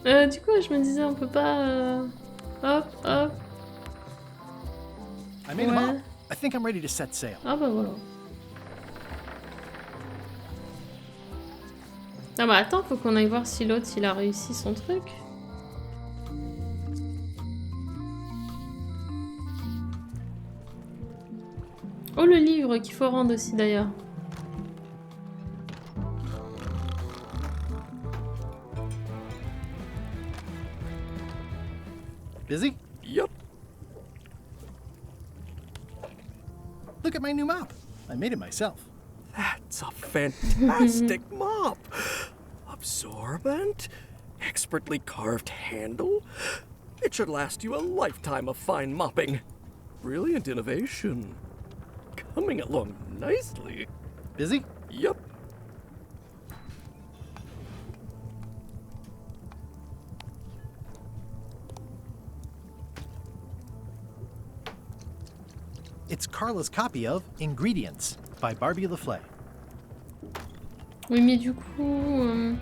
Du coup, je me disais, on peut pas... Hop, hop. I made them up. I think I'm ready to set sail. Ah bah voilà. Ah bah attends, faut qu'on aille voir si l'autre il a réussi son truc. Oh, le livre qu'il faut rendre aussi d'ailleurs. Busy? Yup. Look at my new mop. I made it myself. That's a fantastic mop. Absorbent, expertly carved handle. It should last you a lifetime of fine mopping. Brilliant innovation. Coming along nicely. Busy? Yup. It's Carla's copy of Ingredients by Barbie LaFlay. Oui, mais du coup...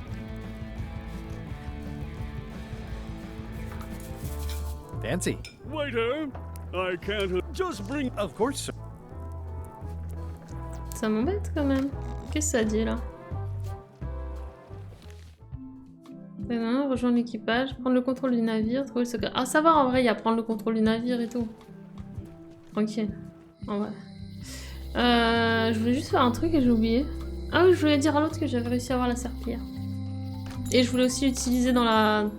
Fancy. Waiter, I can't just bring... Of course, sir. Ça m'embête quand même. Qu'est-ce que ça dit là? Rejoindre l'équipage, prendre le contrôle du navire, trouver le secret. Ah, ça va en vrai, il y a prendre le contrôle du navire et tout. Tranquille. En vrai. Je voulais juste faire un truc et j'ai oublié. Ah oui, je voulais dire à l'autre que j'avais réussi à avoir la serpillière. Et je voulais aussi l'utiliser dans la...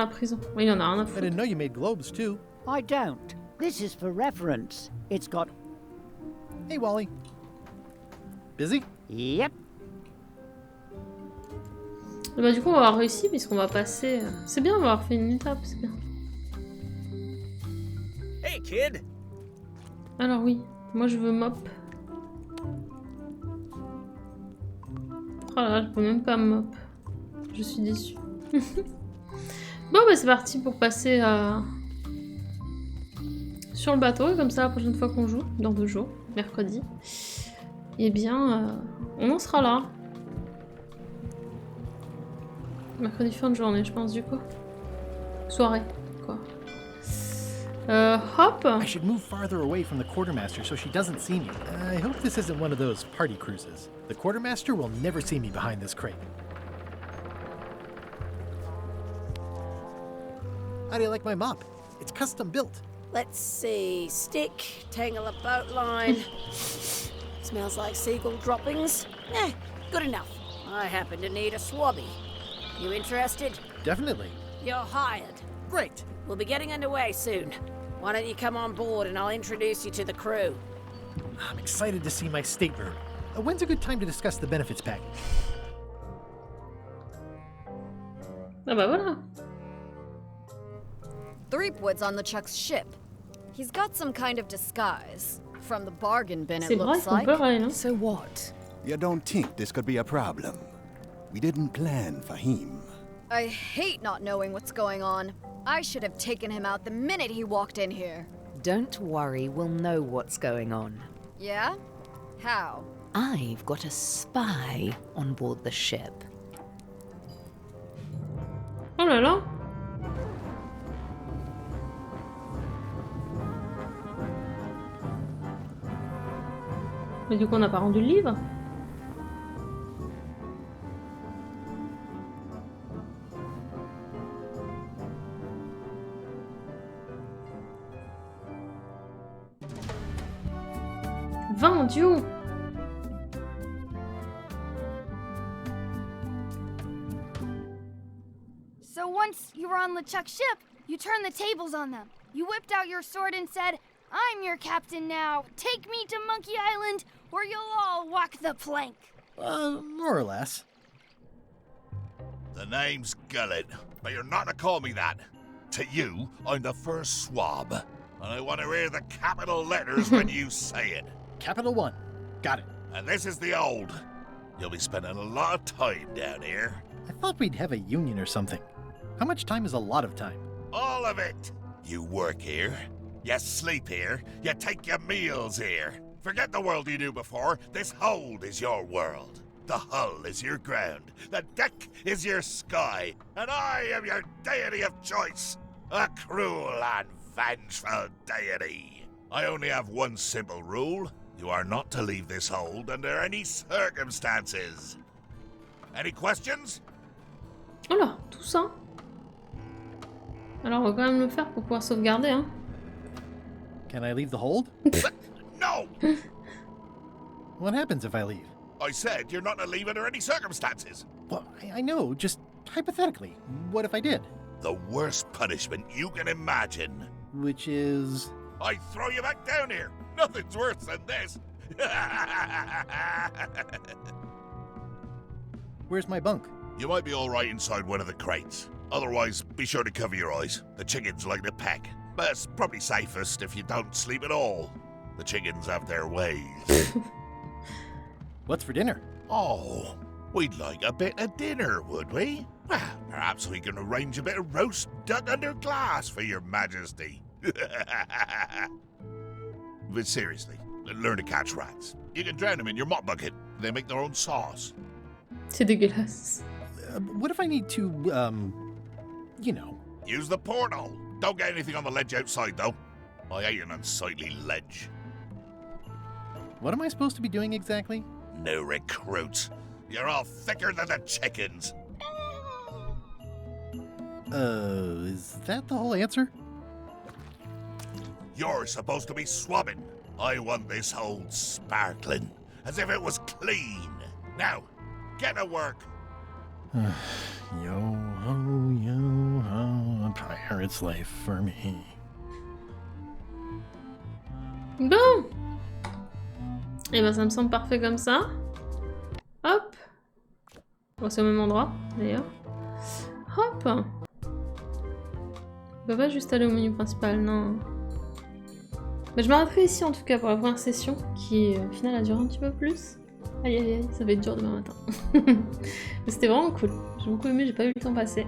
prison. Oui, il y en a rien à foutre. I didn't know you made globes too. I don't. This is for reference. It's got... Hey, Wally. Busy? Yep. Et bah du coup on va avoir réussi puisqu'on va passer... C'est bien d'avoir fait une étape, c'est bien. Hey, kid. Alors oui, moi je veux mop. Oh là là, je peux même pas mop. Je suis déçue. Bon bah c'est parti pour passer sur le bateau. Et comme ça la prochaine fois qu'on joue, dans 2 jours, mercredi, eh bien on en sera là. Mercredi fin de journée je pense du coup. Soirée quoi. Hop. I should move farther away from the quartermaster so she doesn't see me. I hope this isn't one of those party cruises. The quartermaster will never see me behind this crate. How do you like my mop? It's custom built. Let's see. Stick, tangle a boat line. Smells like seagull droppings. Eh, good enough. I happen to need a swabby. You interested? Definitely. You're hired. Great. We'll be getting underway soon. Why don't you come on board and I'll introduce you to the crew. I'm excited to see my stateroom. When's a good time to discuss the benefits package? Ah bah voilà. Threepwood's on the Chuck's ship. He's got some kind of disguise. From the bargain bin, it looks like. So what? You don't think this could be a problem? We didn't plan for him. I hate not knowing what's going on. I should have taken him out the minute he walked in here. Don't worry, we'll know what's going on. Yeah? How? I've got a spy on board the ship. Oh là là. Mais du coup on n'a pas rendu le livre. Vendu. So once you were on LeChuck's ship, you turned the tables on them. You whipped out your sword and said, "I'm your captain now. Take me to Monkey Island, or you'll all walk the plank." More or less. The name's Gullet, but you're not to call me that. To you, I'm the first swab, and I want to hear the capital letters when you say it. Capital 1. Got it. And this is the old. You'll be spending a lot of time down here. I thought we'd have a union or something. How much time is a lot of time? All of it. You work here, you sleep here, you take your meals here. Forget the world you knew before. This hold is your world. The hull is your ground. The deck is your sky. And I am your deity of choice. A cruel and vengeful deity. I only have one simple rule. You are not to leave this hold under any circumstances. Any questions? Voilà, tout ça. Alors on va quand même le faire pour pouvoir sauvegarder, hein. Can I leave the hold? No! What happens if I leave? I said you're not to leave under any circumstances. Well, I know, just hypothetically. What if I did? The worst punishment you can imagine. Which is... I throw you back down here. Nothing's worse than this. Where's my bunk? You might be all right inside one of the crates. Otherwise, be sure to cover your eyes. The chickens like to peck. But it's probably safest if you don't sleep at all. The chickens have their ways. What's for dinner? Oh, we'd like a bit of dinner, would we? Well, perhaps we can arrange a bit of roast duck under glass for your majesty. But seriously, learn to catch rats. You can drown them in your mop bucket. They make their own sauce. C'est dégueulasse. What if I need to, you know... Use the portal. Don't get anything on the ledge outside, though. I hate an unsightly ledge. What am I supposed to be doing exactly? New recruits. You're all thicker than the chickens. Is that the whole answer? You're supposed to be swabbing. I want this hold sparkling, as if it was clean. Now, get to work. Yo-ho, yo-ho, a pirate's life for me. Bon. Et ben ça me semble parfait comme ça. Hop. Bon, c'est au même endroit, d'ailleurs. Hop. On peut pas juste aller au menu principal, non. Mais je m'arrêterai ici en tout cas pour la première session, qui au final a duré un petit peu plus. Aïe aïe aïe, ça va être dur demain matin. Mais c'était vraiment cool. J'ai beaucoup aimé, j'ai pas eu le temps passer.